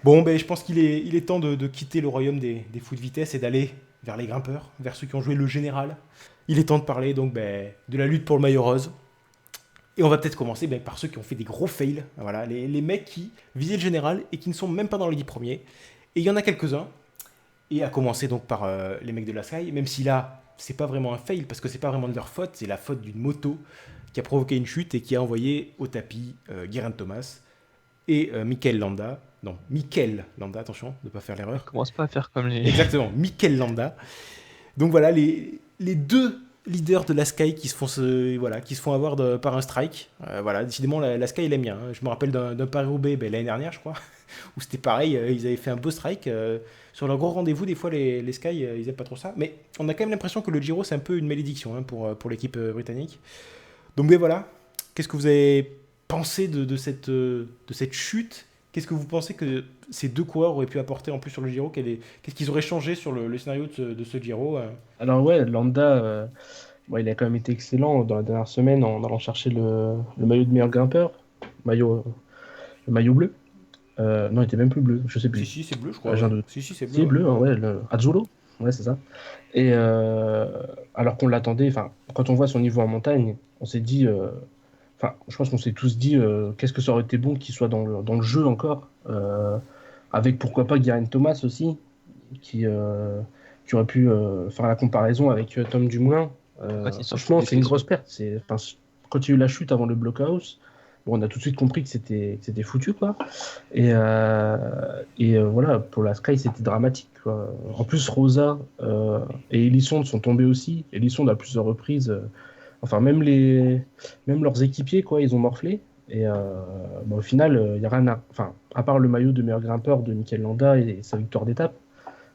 [SPEAKER 4] Bon, ben je pense qu'il est temps de quitter le royaume des fous de vitesse et d'aller vers les grimpeurs, vers ceux qui ont joué le général. Il est temps de parler donc de la lutte pour le maillot rose. Et on va peut-être commencer par ceux qui ont fait des gros fails. Voilà, les mecs qui visaient le général et qui ne sont même pas dans les 10 premiers. Et il y en a quelques-uns. Et à commencer donc par les mecs de la Sky, même si là, c'est pas vraiment un fail, parce que c'est pas vraiment de leur faute, c'est la faute d'une moto qui a provoqué une chute et qui a envoyé au tapis Geraint Thomas et Mikel Landa. Non, Mikel Landa, attention, de ne pas faire l'erreur.
[SPEAKER 6] Commence pas à faire comme les...
[SPEAKER 4] Exactement, Mikel Landa. Donc voilà, les deux leaders de la Sky qui se font avoir par un strike. Voilà, décidément, la Sky, elle aime bien. Hein. Je me rappelle d'un Paris-Roubaix l'année dernière, je crois, où c'était pareil, ils avaient fait un beau strike. Sur leur gros rendez-vous, des fois, les Sky, ils aiment pas trop ça. Mais on a quand même l'impression que le Giro, c'est un peu une malédiction hein, pour l'équipe britannique. Donc voilà, qu'est-ce que vous avez pensé de cette chute? Qu'est-ce que vous pensez que ces deux coureurs auraient pu apporter en plus sur le Giro? Qu'est-ce qu'ils auraient changé sur le scénario de ce Giro?
[SPEAKER 7] Alors ouais, Landa, il a quand même été excellent dans la dernière semaine en allant chercher le maillot de meilleur grimpeur, le maillot bleu. Non, il était même plus bleu, je sais plus.
[SPEAKER 4] Si, c'est bleu, je crois.
[SPEAKER 7] J'ai un doute.
[SPEAKER 4] Si, c'est bleu.
[SPEAKER 7] C'est bleu, hein, ouais, le Azzurro, ouais, c'est ça. Et alors qu'on l'attendait, quand on voit son niveau en montagne, on s'est dit, je pense qu'on s'est tous dit, qu'est-ce que ça aurait été bon qu'il soit dans le jeu encore, avec pourquoi pas Geraint Thomas aussi, qui aurait pu faire la comparaison avec Tom Dumoulin. Franchement, c'est une grosse perte. Quand il y a eu la chute avant le blockhouse, on a tout de suite compris que c'était foutu, quoi. Et voilà, pour la Sky, c'était dramatique, quoi. En plus, Rosa et Elisson sont tombés aussi. Elisson, à plusieurs reprises, même leurs équipiers, quoi, ils ont morflé. Et au final, il y a rien à part le maillot de meilleur grimpeur de Mikel Landa et sa victoire d'étape,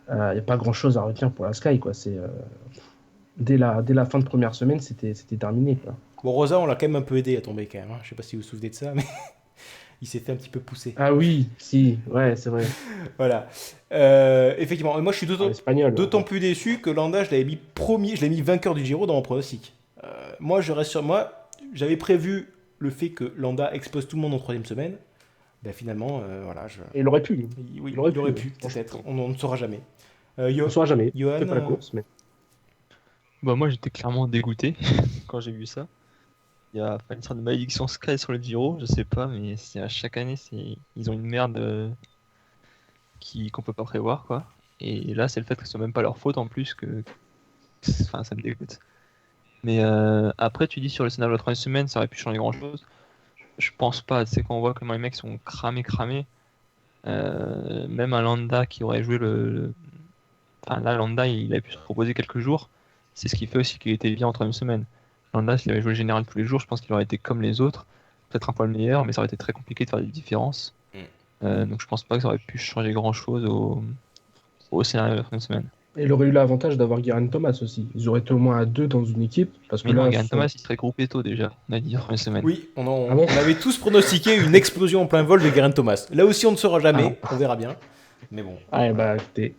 [SPEAKER 7] il n'y a pas grand-chose à retenir pour la Sky, quoi. Dès la fin de première semaine, c'était terminé, quoi.
[SPEAKER 4] Bon, Rosa, on l'a quand même un peu aidé à tomber quand même. Hein. Je sais pas si vous vous souvenez de ça, mais il s'est fait un petit peu pousser.
[SPEAKER 7] Ah oui, si, ouais, c'est vrai.
[SPEAKER 4] Voilà. Effectivement, moi je suis d'autant plus déçu que Landa, je l'avais mis premier, je l'ai mis vainqueur du Giro dans mon pronostic. Moi, je reste sur moi. J'avais prévu le fait que Landa expose tout le monde en 3e semaine. Ben, finalement, voilà.
[SPEAKER 7] Et il aurait pu.
[SPEAKER 4] Oui, il aurait pu, peut-être. On ne saura jamais.
[SPEAKER 7] On ne saura jamais.
[SPEAKER 4] Johan,
[SPEAKER 7] fait pas la course, mais...
[SPEAKER 6] Bah moi j'étais clairement dégoûté quand j'ai vu ça. Il y a une sorte de malédiction Sky sur le Giro, je sais pas, mais à chaque année ils ont une merde qu'on peut pas prévoir, quoi. Et là c'est le fait que ce soit même pas leur faute en plus ça me dégoûte. Mais après tu dis sur le scénario de la 3e semaine ça aurait pu changer grand chose. Je pense pas, tu sais, quand on voit comment les mecs sont cramés. Même un Landa qui aurait joué là Landa il a pu se proposer quelques jours. C'est ce qui fait aussi qu'il était bien en 3e semaine. Landa, s'il avait joué le général tous les jours, je pense qu'il aurait été comme les autres, peut-être un poil meilleur, mais ça aurait été très compliqué de faire des différences. Donc je pense pas que ça aurait pu changer grand-chose au scénario de la 3e semaine.
[SPEAKER 7] Et il aurait eu l'avantage d'avoir Geraint Thomas aussi. Ils auraient été au moins à 2 dans une équipe. Parce que
[SPEAKER 6] mais Geraint Thomas, il serait groupé tôt déjà, on a dit en 3e semaine.
[SPEAKER 4] Oui, on avait tous pronostiqué une explosion en plein vol de Geraint Thomas. Là aussi, on ne saura jamais, on verra bien. Mais bon.
[SPEAKER 7] Ah, écoutez...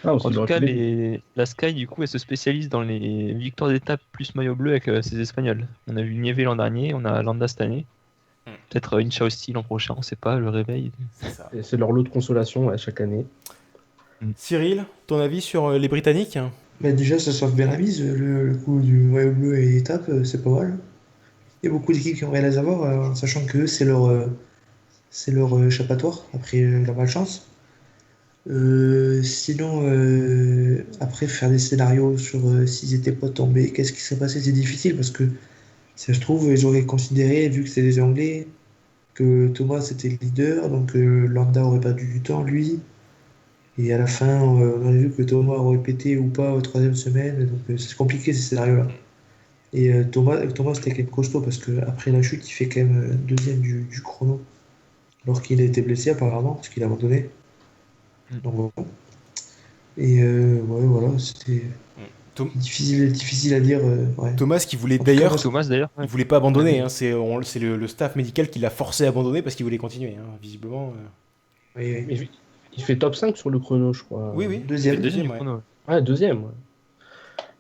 [SPEAKER 6] En tout cas, la Sky, du coup, elle se spécialise dans les victoires d'étape plus maillot bleu avec ses Espagnols. On a vu Nieve l'an dernier, on a Landa cette année. peut-être Incha aussi l'an prochain, on sait pas, le réveil.
[SPEAKER 4] C'est ça.
[SPEAKER 7] Et c'est leur lot de consolation chaque année.
[SPEAKER 4] Cyril, ton avis sur les Britanniques?
[SPEAKER 5] Bah, déjà, ça sauve bien la mise. Le coup du maillot bleu et étape, c'est pas mal. Il y a beaucoup d'équipes qui aimeraient les avoir, en sachant que eux, c'est leur échappatoire après la malchance. Sinon, après, faire des scénarios sur s'ils étaient pas tombés, qu'est-ce qui serait passé, c'est difficile parce que ça se trouve, ils auraient considéré, vu que c'est des Anglais, que Thomas était le leader, donc Landa aurait perdu du temps, lui. Et à la fin, on a vu que Thomas aurait pété ou pas aux troisième semaine, donc c'est compliqué ces scénarios-là. Et Thomas c'était quand même costaud parce qu'après la chute, il fait quand même deuxième du chrono, alors qu'il a été blessé apparemment, parce qu'il a abandonné. Donc voilà. Et ouais, voilà, c'était difficile à dire. Ouais.
[SPEAKER 4] Thomas qui voulait
[SPEAKER 5] En tout cas,
[SPEAKER 4] d'ailleurs,
[SPEAKER 5] moi,
[SPEAKER 6] Thomas d'ailleurs.
[SPEAKER 4] il voulait pas abandonner, hein, c'est le staff médical qui l'a forcé à abandonner parce qu'il voulait continuer, hein, visiblement.
[SPEAKER 5] Oui, oui.
[SPEAKER 7] Mais il fait top 5 sur le chrono, je crois.
[SPEAKER 4] Oui, oui.
[SPEAKER 5] Deuxième.
[SPEAKER 6] Deuxième du
[SPEAKER 4] ouais.
[SPEAKER 6] chrono.
[SPEAKER 7] Ouais, deuxième.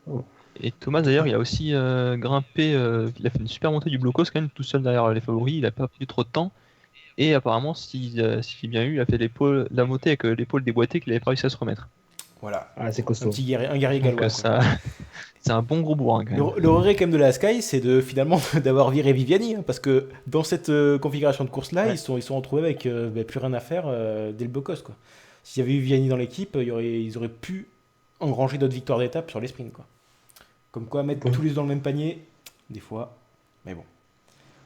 [SPEAKER 7] Ouais.
[SPEAKER 6] Et Thomas d'ailleurs, il a aussi grimpé, il a fait une super montée du blocos quand même, tout seul derrière les favoris, il a pas pris trop de temps. Et apparemment, s'il est bien eu, il a fait la montée avec l'épaule déboîtée qu'il avait pas réussi à se remettre.
[SPEAKER 4] Voilà.
[SPEAKER 7] Ah, c'est
[SPEAKER 4] Un
[SPEAKER 7] costaud.
[SPEAKER 4] petit guerrier, un guerrier
[SPEAKER 6] Donc
[SPEAKER 4] gallois. quoi.
[SPEAKER 6] ça, c'est un bon gros bourrin quand même.
[SPEAKER 4] Le regret quand même de la Sky, c'est finalement d'avoir viré Viviani, hein, parce que dans cette configuration de course-là,
[SPEAKER 6] Ouais.
[SPEAKER 4] ils sont retrouvés avec plus rien à faire dès le Bocos, quoi. S'il y avait eu Viviani dans l'équipe, ils auraient pu engranger d'autres victoires d'étape sur les sprints, quoi. Comme quoi, mettre
[SPEAKER 5] Ouais.
[SPEAKER 4] tous les deux dans le même panier, des fois, mais bon.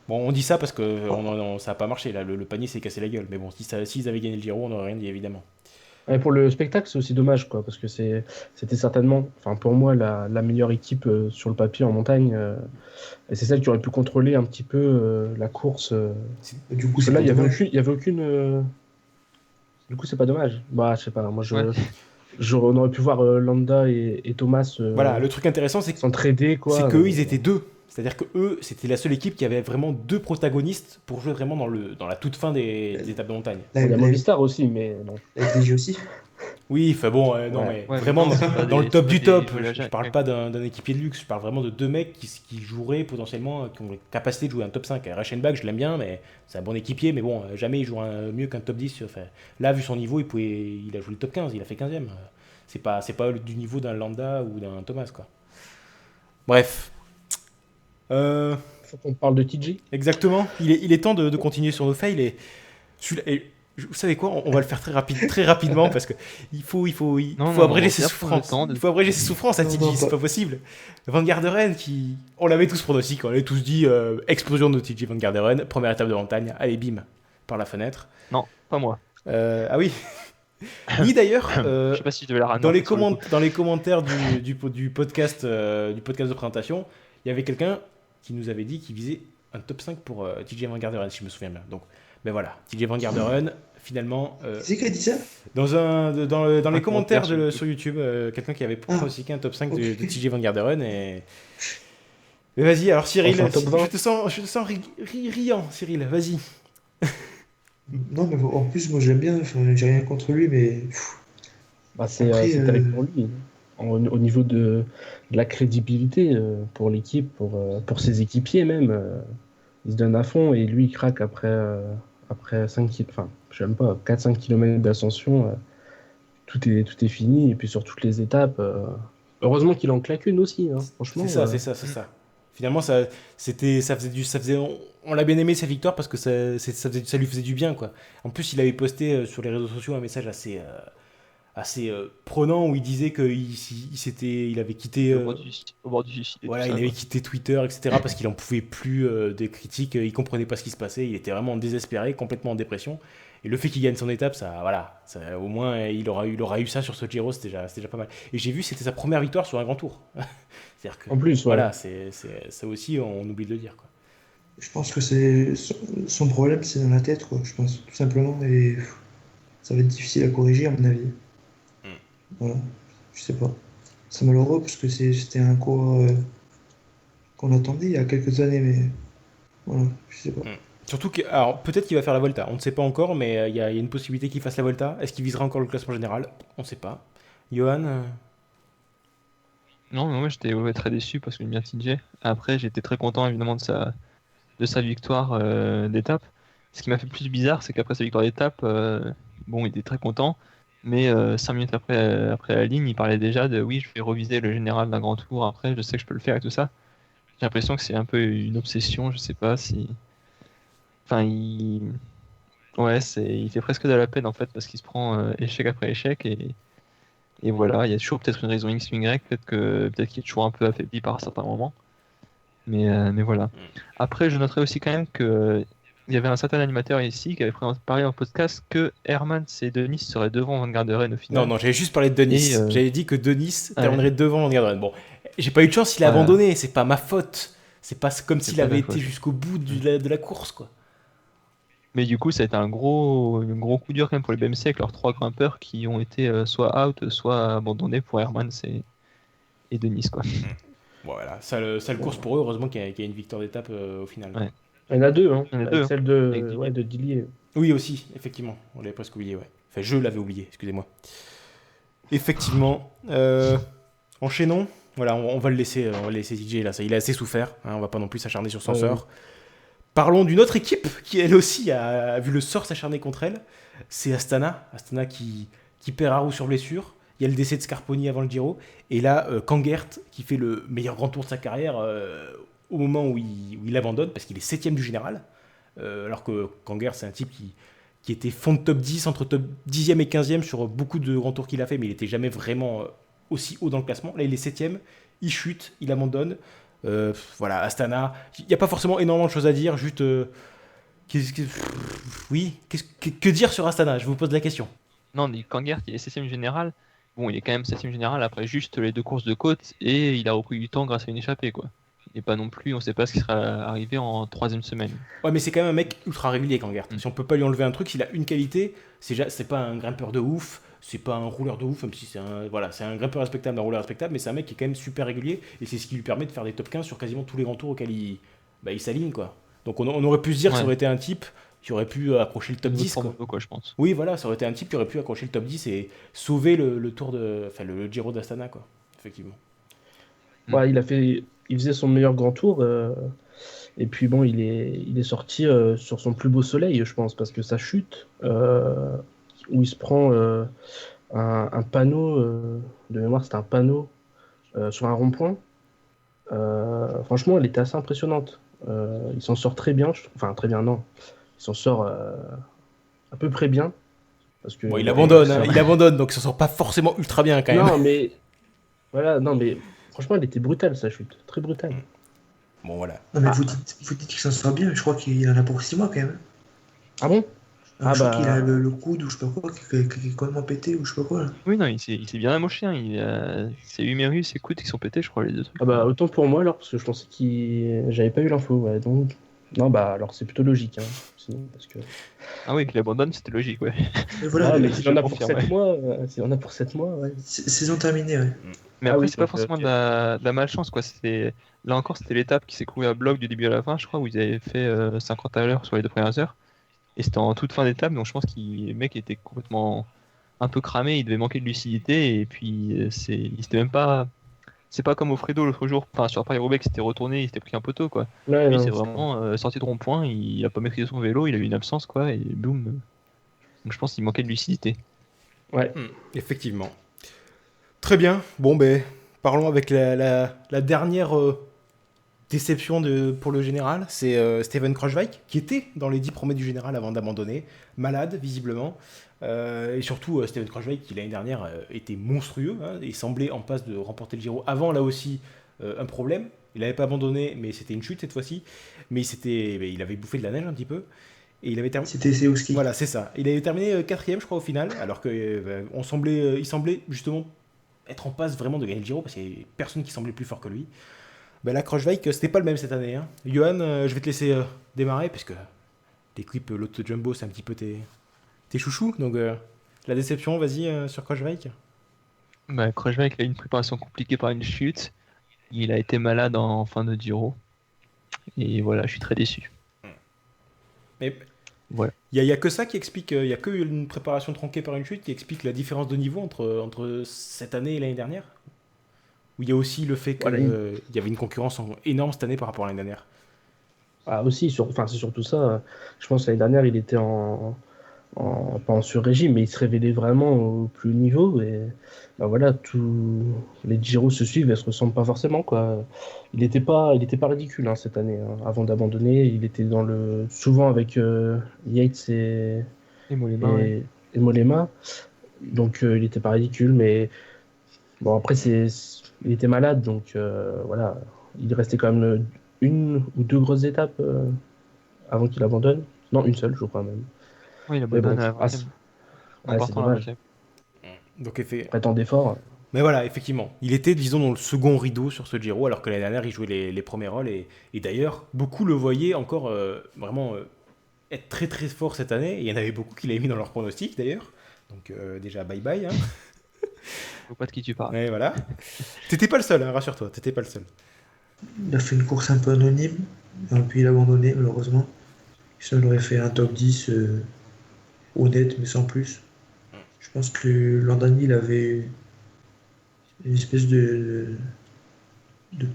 [SPEAKER 4] Bon, on dit ça parce que ça n'a pas marché, là, le panier s'est cassé la gueule, mais bon, s'ils avaient gagné le Giro, on n'aurait rien dit, évidemment.
[SPEAKER 7] Ouais, pour le spectacle, c'est aussi dommage, quoi, parce que c'était certainement, enfin pour moi, la meilleure équipe sur le papier en montagne. Et c'est celle qui aurait pu contrôler un petit peu la course.
[SPEAKER 5] Du coup,
[SPEAKER 7] Parce
[SPEAKER 5] c'est
[SPEAKER 7] que là,
[SPEAKER 5] pas dommage.
[SPEAKER 7] il y avait aucune. Du coup, c'est pas dommage. Bah, je sais pas. Moi,
[SPEAKER 6] Ouais.
[SPEAKER 7] on aurait pu voir Landa et Thomas
[SPEAKER 4] Voilà, le truc intéressant, c'est que
[SPEAKER 7] s'entraider, quoi.
[SPEAKER 4] c'est qu'eux, ils étaient deux. C'est-à-dire que eux, c'était la seule équipe qui avait vraiment deux protagonistes pour jouer vraiment dans la toute fin des étapes de montagne.
[SPEAKER 5] La,
[SPEAKER 7] Il y a
[SPEAKER 5] la,
[SPEAKER 7] Movistar aussi, mais non.
[SPEAKER 5] la FDJ aussi.
[SPEAKER 4] Oui, enfin bon, non,
[SPEAKER 7] Ouais.
[SPEAKER 4] mais
[SPEAKER 6] Ouais,
[SPEAKER 4] vraiment
[SPEAKER 6] non, c'est pas
[SPEAKER 4] dans
[SPEAKER 6] des-
[SPEAKER 4] le top
[SPEAKER 6] c'est
[SPEAKER 4] du
[SPEAKER 6] pas des
[SPEAKER 4] top.
[SPEAKER 6] voyages,
[SPEAKER 4] Je parle
[SPEAKER 6] ouais.
[SPEAKER 4] pas d'un équipier de luxe, je parle vraiment de deux mecs qui joueraient potentiellement, qui ont la capacité de jouer un top 5. Reichenbach, je l'aime bien, mais c'est un bon équipier, mais bon, jamais il joue mieux qu'un top 10. Enfin, là, vu son niveau, il a joué le top 15, il a fait 15e. C'est pas du niveau d'un Landa ou d'un Thomas, quoi. Bref.
[SPEAKER 7] Faut qu'on parle de TJ.
[SPEAKER 4] Exactement. Il est temps de continuer sur nos fails vous savez quoi, on va le faire très rapidement parce que il faut
[SPEAKER 6] Non,
[SPEAKER 4] abréger
[SPEAKER 6] on
[SPEAKER 4] ses
[SPEAKER 6] va faire prendre le
[SPEAKER 4] souffrances.
[SPEAKER 6] temps de-
[SPEAKER 4] Il faut abréger ses souffrances à
[SPEAKER 5] Non,
[SPEAKER 4] TJ,
[SPEAKER 5] non,
[SPEAKER 4] c'est
[SPEAKER 5] pas-
[SPEAKER 4] pas possible. Van Garderen on l'avait tous pronostiqué, on l'avait tous dit explosion de TJ Van Garderen, première étape de montagne, allez bim par la fenêtre.
[SPEAKER 6] Non, pas moi.
[SPEAKER 4] Ah oui. Ni d'ailleurs.
[SPEAKER 6] Je sais pas si je devais la ramener.
[SPEAKER 4] Dans les commentaires du podcast de présentation, il y avait quelqu'un qui nous avait dit qu'il visait un top 5 pour TJ Van Garderen, si je me souviens bien. Donc, ben voilà, TJ Van Garderen, finalement,
[SPEAKER 5] C'est qui a dit ça?
[SPEAKER 4] dans les commentaires
[SPEAKER 6] commentaire
[SPEAKER 4] sur YouTube, quelqu'un qui avait
[SPEAKER 5] Ah,
[SPEAKER 4] pronostiqué un top 5 de
[SPEAKER 5] ok.
[SPEAKER 4] TJ Van Garderen. Mais vas-y, alors Cyril,
[SPEAKER 7] On fait un top 20.
[SPEAKER 4] je te sens riant, Cyril, vas-y.
[SPEAKER 5] Non, mais en plus, moi j'aime bien, enfin, j'ai rien contre lui, mais
[SPEAKER 7] Bah, c'est
[SPEAKER 5] Après,
[SPEAKER 7] terrible pour lui. Au niveau de la crédibilité pour l'équipe, pour ses équipiers même. Il se donne à fond et lui il craque après 5 km, enfin, je sais même pas, 4-5 km d'ascension. Tout est fini et puis sur toutes les étapes. Heureusement qu'il en claque une aussi, hein, franchement.
[SPEAKER 4] C'est ça. Finalement, on l'a bien aimé sa victoire parce que ça lui faisait du bien, quoi. En plus, il avait posté sur les réseaux sociaux un message assez prenant où il disait qu'il avait quitté
[SPEAKER 6] Au bord du suicide. et
[SPEAKER 4] voilà,
[SPEAKER 6] tout
[SPEAKER 4] il
[SPEAKER 6] ça,
[SPEAKER 4] avait
[SPEAKER 6] quoi.
[SPEAKER 4] quitté Twitter, etc. parce qu'il en pouvait plus des critiques, il comprenait pas ce qui se passait, il était vraiment désespéré, complètement en dépression. Et le fait qu'il gagne son étape, au moins il aura eu ça sur ce Giro, c'était déjà pas mal. Et j'ai vu, c'était sa première victoire sur un grand tour. C'est-à-dire que
[SPEAKER 7] En plus, ouais.
[SPEAKER 4] voilà, c'est ça aussi, on oublie de le dire, quoi.
[SPEAKER 5] je pense que son problème, c'est dans la tête, quoi, je pense, tout simplement, et ça va être difficile à corriger, à mon avis. Voilà, je sais pas. C'est malheureux parce que c'était un cours qu'on attendait il y a quelques années, mais voilà, je sais pas.
[SPEAKER 4] Surtout que, alors peut-être qu'il va faire la Volta, on ne sait pas encore, mais il y a une possibilité qu'il fasse la Volta. Est-ce qu'il visera encore le classement général? On ne sait pas. Johan
[SPEAKER 6] Non, mais moi j'étais très déçu parce que j'aime bien TJ. Après, j'étais très content évidemment de sa victoire d'étape. Ce qui m'a fait plus bizarre, c'est qu'après sa victoire d'étape, bon, il était très content, mais 5 minutes après la ligne, il parlait déjà de oui, je vais reviser le général d'un grand tour après, je sais que je peux le faire et tout ça. J'ai l'impression que c'est un peu une obsession, je sais pas si. Enfin, ouais, il fait presque de la peine en fait, parce qu'il se prend échec après échec, et voilà, il y a toujours peut-être une raison X ou Y, peut-être qu'il est toujours un peu affaibli par certains moments. Mais voilà. Après, je noterai aussi quand même que il y avait un certain animateur ici qui avait parlé en podcast que Hermans et Denis seraient devant Van Garderen au final.
[SPEAKER 4] Non, j'avais juste parlé de Denis.
[SPEAKER 6] Et,
[SPEAKER 4] J'avais dit que Denis
[SPEAKER 6] ouais.
[SPEAKER 4] terminerait devant Van Garderen. Bon, j'ai pas eu de chance, il a
[SPEAKER 6] Voilà.
[SPEAKER 4] abandonné, c'est pas ma faute. C'est pas comme
[SPEAKER 6] C'est
[SPEAKER 4] s'il
[SPEAKER 6] pas
[SPEAKER 4] avait
[SPEAKER 6] ta faute.
[SPEAKER 4] été jusqu'au bout de la course, quoi.
[SPEAKER 6] Mais du coup, ça a été un gros coup dur quand même pour les BMC avec leurs 3 grimpeurs qui ont été soit out, soit abandonnés pour Hermans et Denis, quoi.
[SPEAKER 4] Bon, voilà, sale course pour eux, heureusement qu'il y a une victoire d'étape au final.
[SPEAKER 6] Ouais.
[SPEAKER 7] Il y en a deux, hein.
[SPEAKER 6] Il y en a
[SPEAKER 7] Avec
[SPEAKER 6] deux,
[SPEAKER 7] celle
[SPEAKER 6] Avec
[SPEAKER 7] de,
[SPEAKER 6] Dillier.
[SPEAKER 7] ouais, de Dillier.
[SPEAKER 4] Oui, aussi, effectivement, on l'avait presque oublié, ouais. Enfin, je l'avais oublié, excusez-moi. Effectivement, enchaînons. Voilà, on va le laisser DJ là, ça, il a assez souffert, hein, on va pas non plus s'acharner sur son sort. Parlons d'une autre équipe qui elle aussi a vu le sort s'acharner contre elle, c'est Astana qui perd Arou sur blessure. Il y a le décès de Scarponi avant le Giro, et là Kangert qui fait le meilleur grand tour de sa carrière au moment où il abandonne, parce qu'il est 7ème du général, alors que Kangert c'est un type qui était fond de top 10, entre top 10e et 15e sur beaucoup de grands tours qu'il a fait, mais il n'était jamais vraiment aussi haut dans le classement. Là il est 7ème, il chute, il abandonne. Voilà, Astana, il n'y a pas forcément énormément de choses à dire, juste... que dire sur Astana? Je vous pose la question.
[SPEAKER 6] Non, mais Kangert, il est 7ème général. Bon, il est quand même 7ème général après juste les 2 courses de côte, et il a repris du temps grâce à une échappée, quoi. Et pas non plus, on sait pas ce qui sera arrivé en 3ème semaine.
[SPEAKER 4] Ouais, mais c'est quand même un mec ultra régulier, Kangert. Si on peut pas lui enlever un truc, s'il a une qualité, c'est pas un grimpeur de ouf, c'est pas un rouleur de ouf, même si c'est un grimpeur respectable, un rouleur respectable, mais c'est un mec qui est quand même super régulier, et c'est ce qui lui permet de faire des top 15 sur quasiment tous les grands tours auxquels il s'aligne, quoi. Donc on aurait pu se dire que ça aurait été un type qui aurait pu accrocher le top 10, quoi.
[SPEAKER 6] Je pense.
[SPEAKER 4] Oui, voilà, ça aurait été un type qui aurait pu accrocher le top 10 et sauver le tour le Giro d'Astana, quoi. Effectivement.
[SPEAKER 7] Ouais, il faisait son meilleur grand tour, et puis bon, il est sorti sur son plus beau soleil, je pense, parce que sa chute, où il se prend un panneau, de mémoire, c'était un panneau sur un rond-point. Franchement, elle était assez impressionnante. Il s'en sort très bien, enfin très bien, non. Il s'en sort à peu près bien. Parce que,
[SPEAKER 4] Bon, il abandonne, donc ça sort pas forcément ultra bien quand même.
[SPEAKER 7] Non, mais voilà, non, mais franchement, elle était brutale sa chute, très brutale.
[SPEAKER 4] Bon, voilà.
[SPEAKER 5] Non, mais vous dites qu'il s'en sort bien, je crois qu'il en a pour 6 mois quand même.
[SPEAKER 7] Ah bon?
[SPEAKER 5] Je crois qu'il a le coude ou je sais pas quoi, qui est complètement pété ou je sais pas quoi. Là.
[SPEAKER 6] Oui, non, il s'est bien amoché. C'est Humerus, ses coudes qui sont pétés, je crois, les deux trucs.
[SPEAKER 7] Ah bah autant pour moi alors, parce que je pensais j'avais pas eu l'info, ouais, donc... Non, bah alors c'est plutôt logique, hein, sinon, parce que...
[SPEAKER 6] Ah oui, qu'il abandonne, c'était logique, ouais.
[SPEAKER 5] Et voilà,
[SPEAKER 7] mais s'il en a pour
[SPEAKER 6] confirme,
[SPEAKER 7] 7 mois, s'il en a pour 7 mois, ouais.
[SPEAKER 5] saison terminée, ouais.
[SPEAKER 6] Mais
[SPEAKER 7] Ah
[SPEAKER 6] après,
[SPEAKER 7] oui,
[SPEAKER 6] c'est pas
[SPEAKER 7] donc,
[SPEAKER 6] forcément
[SPEAKER 7] ok.
[SPEAKER 6] de la malchance, quoi. Là encore, c'était l'étape qui s'est courue à bloc du début à la fin, je crois, où ils avaient fait 50 à l'heure sur les 2 premières heures. Et c'était en toute fin d'étape, donc je pense que le mec était complètement un peu cramé, il devait manquer de lucidité, et puis il s'était même pas... C'est pas comme au Fredo l'autre jour, enfin sur Paris-Roubaix qui s'était retourné, il s'était pris un poteau, quoi.
[SPEAKER 7] Ouais,
[SPEAKER 6] Lui,
[SPEAKER 7] non,
[SPEAKER 6] c'est vraiment sorti de rond-point, il a pas maîtrisé son vélo, il a eu une absence, quoi, et boum. Donc je pense qu'il manquait de lucidité.
[SPEAKER 7] Ouais.
[SPEAKER 4] Effectivement. Très bien. Bon, parlons avec la dernière déception pour le général. C'est Steven Kruijswijk, qui était dans les 10 premiers du général avant d'abandonner. Malade, visiblement. Et surtout, Steven Kruijswijk, qui l'année dernière était monstrueux, hein, et semblait en passe de remporter le Giro. Avant, là aussi, un problème. Il n'avait pas abandonné, mais c'était une chute cette fois-ci. Mais il avait bouffé de la neige un petit peu. Et il avait terminé.
[SPEAKER 5] C'était Seoski.
[SPEAKER 4] Voilà, c'est ça. Il avait terminé 4ème, je crois, au final, alors il semblait justement être en passe vraiment de gagner le Giro, parce qu'il n'y avait personne qui semblait plus fort que lui. Là, Kruijswijk, c'était pas le même cette année. Hein. Johan, je vais te laisser démarrer, puisque l'équipe Lotto Jumbo, c'est un petit peu tes chouchous. Donc, la déception, vas-y, sur Kruijswijk.
[SPEAKER 6] Kruijswijk a eu une préparation compliquée par une chute. Il a été malade en fin de Giro. Et voilà, je suis très déçu.
[SPEAKER 4] Mais
[SPEAKER 6] voilà.
[SPEAKER 4] Il y a que ça qui explique, il y a que une préparation tronquée par une chute qui explique la différence de niveau entre cette année et l'année dernière. Ou il y a aussi le fait qu'il y avait une concurrence énorme cette année par rapport à l'année dernière.
[SPEAKER 7] Ah, aussi, enfin, c'est surtout ça. Je pense que l'année dernière, il était pas en sur-régime, mais il se révélait vraiment au plus haut niveau. Et bah voilà, tous les Giro se suivent et se ressemblent pas forcément, quoi. Il était pas ridicule hein, cette année. Hein. Avant d'abandonner, il était souvent avec Yates
[SPEAKER 6] Et Mollema, ouais.
[SPEAKER 7] et Mollema. Donc il était pas ridicule, mais bon, après, il était malade, donc voilà. Il restait quand même une ou deux grosses étapes avant qu'il abandonne. Non, une seule, je crois même.
[SPEAKER 6] Oui, il
[SPEAKER 7] Mais bon,
[SPEAKER 6] abandonne à la 20e, en
[SPEAKER 7] c'est
[SPEAKER 6] partant à la
[SPEAKER 7] dommage.
[SPEAKER 6] 20e.
[SPEAKER 4] Donc, effet.
[SPEAKER 7] Après tant d'efforts.
[SPEAKER 4] Mais voilà, effectivement, il était, disons, dans le second rideau sur ce Giro, alors que l'année dernière, il jouait les premiers rôles. Et d'ailleurs, beaucoup le voyaient encore vraiment être très très fort cette année. Et il y en avait beaucoup qui l'avaient mis dans leur pronostic, d'ailleurs. Donc, déjà, bye bye. Hein.
[SPEAKER 6] Je vois pas de qui tu parles.
[SPEAKER 4] Et voilà. T'étais pas le seul, hein, rassure-toi, t'étais pas le seul.
[SPEAKER 5] Il a fait une course un peu anonyme, et puis il a abandonné malheureusement. Sinon, il aurait fait un top 10 honnête, mais sans plus. Je pense que l'an dernier, il avait une espèce de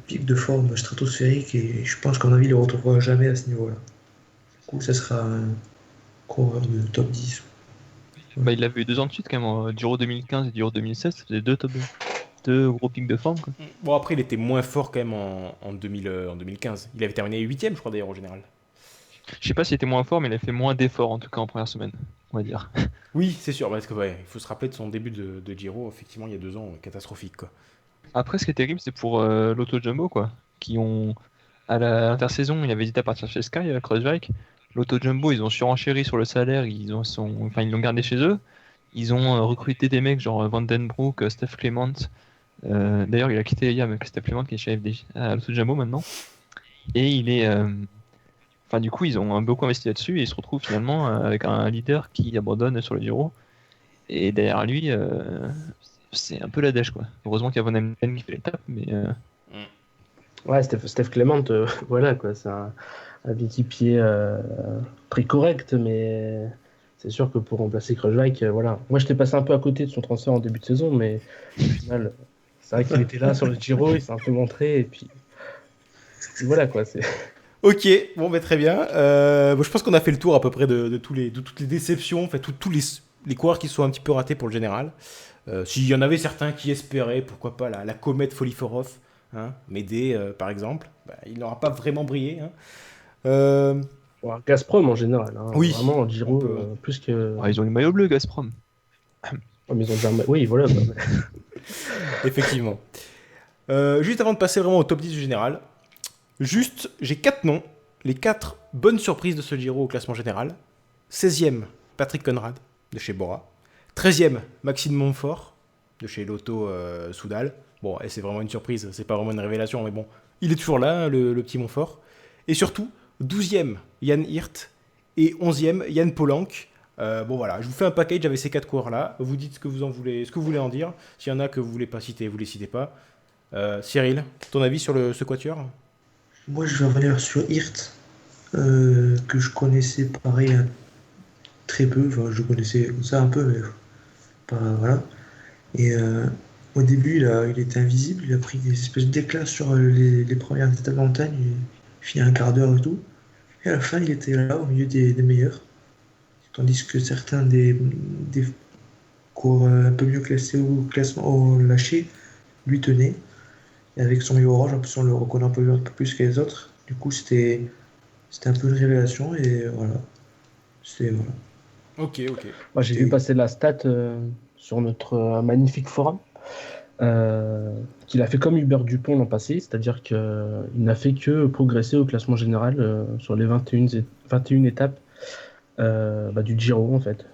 [SPEAKER 5] pic de forme stratosphérique, et je pense qu'à mon avis, il ne le retrouvera jamais à ce niveau-là. Du coup, ça sera un coureur de top 10.
[SPEAKER 6] Bah, il l'avait eu 2 ans de suite quand même, Giro 2015 et Giro 2016, ça faisait 2 top 2. 2 gros pics de forme, quoi.
[SPEAKER 4] Bon, après, il était moins fort quand même en 2015. Il avait terminé 8ème, je crois, d'ailleurs, au général.
[SPEAKER 6] Je sais pas s'il était moins fort, mais il a fait moins d'efforts en tout cas en première semaine, on va dire.
[SPEAKER 4] Oui, c'est sûr, parce que ouais, il faut se rappeler de son début de Giro, effectivement, il y a 2 ans, catastrophique, quoi.
[SPEAKER 6] Après, ce qui est terrible, c'est pour l'Auto Jumbo, quoi, qui ont, à l'intersaison, il avait hésité à partir chez Sky, à Kreuzweig. L'Auto Jumbo, ils ont surenchéri sur le salaire, ils l'ont gardé chez eux. Ils ont recruté des mecs genre Van Den Broek, Steph Clement. D'ailleurs, il a quitté Yam avec Steph Clement qui est chez FDJ, à l'Auto Jumbo maintenant. Et il est. Enfin, du coup, ils ont beaucoup investi là-dessus et ils se retrouvent finalement avec un leader qui abandonne sur le Giro. Et derrière lui, c'est un peu la dèche, quoi. Heureusement qu'il y a Van Emden qui fait l'étape, mais.
[SPEAKER 7] Ouais, Steph Clement, voilà quoi, c'est un équipier très correct, mais c'est sûr que pour remplacer Kreuzweig, voilà. Moi, j'étais passé un peu à côté de son transfert en début de saison, mais au final, c'est vrai qu'il était là sur le Giro, il s'est un peu montré, et puis voilà quoi.
[SPEAKER 4] Ok, bon, bah, très bien. Bon, je pense qu'on a fait le tour à peu près de toutes les déceptions, en fait, tous les coureurs qui sont un petit peu ratés pour le général. S'il y en avait certains qui espéraient, pourquoi pas, la comète Foliforov, hein, Médée, par exemple, bah, il n'aura pas vraiment brillé. Hein.
[SPEAKER 7] Bon, Gazprom en général, hein,
[SPEAKER 4] Oui,
[SPEAKER 7] vraiment en Giro, plus que.
[SPEAKER 6] Ils ont le maillot bleu, Gazprom.
[SPEAKER 7] Oh, mais ils ont déjà... Oui, voilà. Bah,
[SPEAKER 4] Effectivement. Juste avant de passer vraiment au top 10 du général, j'ai 4 noms, les 4 bonnes surprises de ce Giro au classement général. 16e, Patrick Conrad, de chez Bora. 13e, Maxime Montfort, de chez Lotto Soudal. Bon, et c'est vraiment une surprise, c'est pas vraiment une révélation, mais bon, il est toujours là, le petit Montfort. Et surtout, 12e, Yann Hirt, et 11e, Yann Polanc. Bon voilà, je vous fais un package avec ces 4 coureurs-là. Vous dites ce que vous voulez en dire. S'il y en a que vous voulez pas citer, vous les citez pas. Cyril, ton avis sur ce quatuor ?
[SPEAKER 5] Moi, je vais revenir sur Hirt, que je connaissais pareil très peu. Enfin, je connaissais ça un peu, mais pas voilà. Et au début, il était invisible. Il a pris des espèces d'éclats sur les premières étapes de montagne. Il finit un quart d'heure et tout. Et à la fin, il était là, au milieu des meilleurs. Tandis que certains des coureurs un peu mieux classés au classement au lâché lui tenaient. Et avec son maillot orange, en plus, on le reconnaît un peu plus que les autres. Du coup, c'était un peu une révélation. Et voilà. Voilà.
[SPEAKER 4] Ok.
[SPEAKER 7] moi, j'ai vu passer la stat sur notre magnifique forum. Qu'il a fait comme Hubert Dupont l'an passé, c'est-à-dire qu'il n'a fait que progresser au classement général sur les 21 étapes du Giro en fait.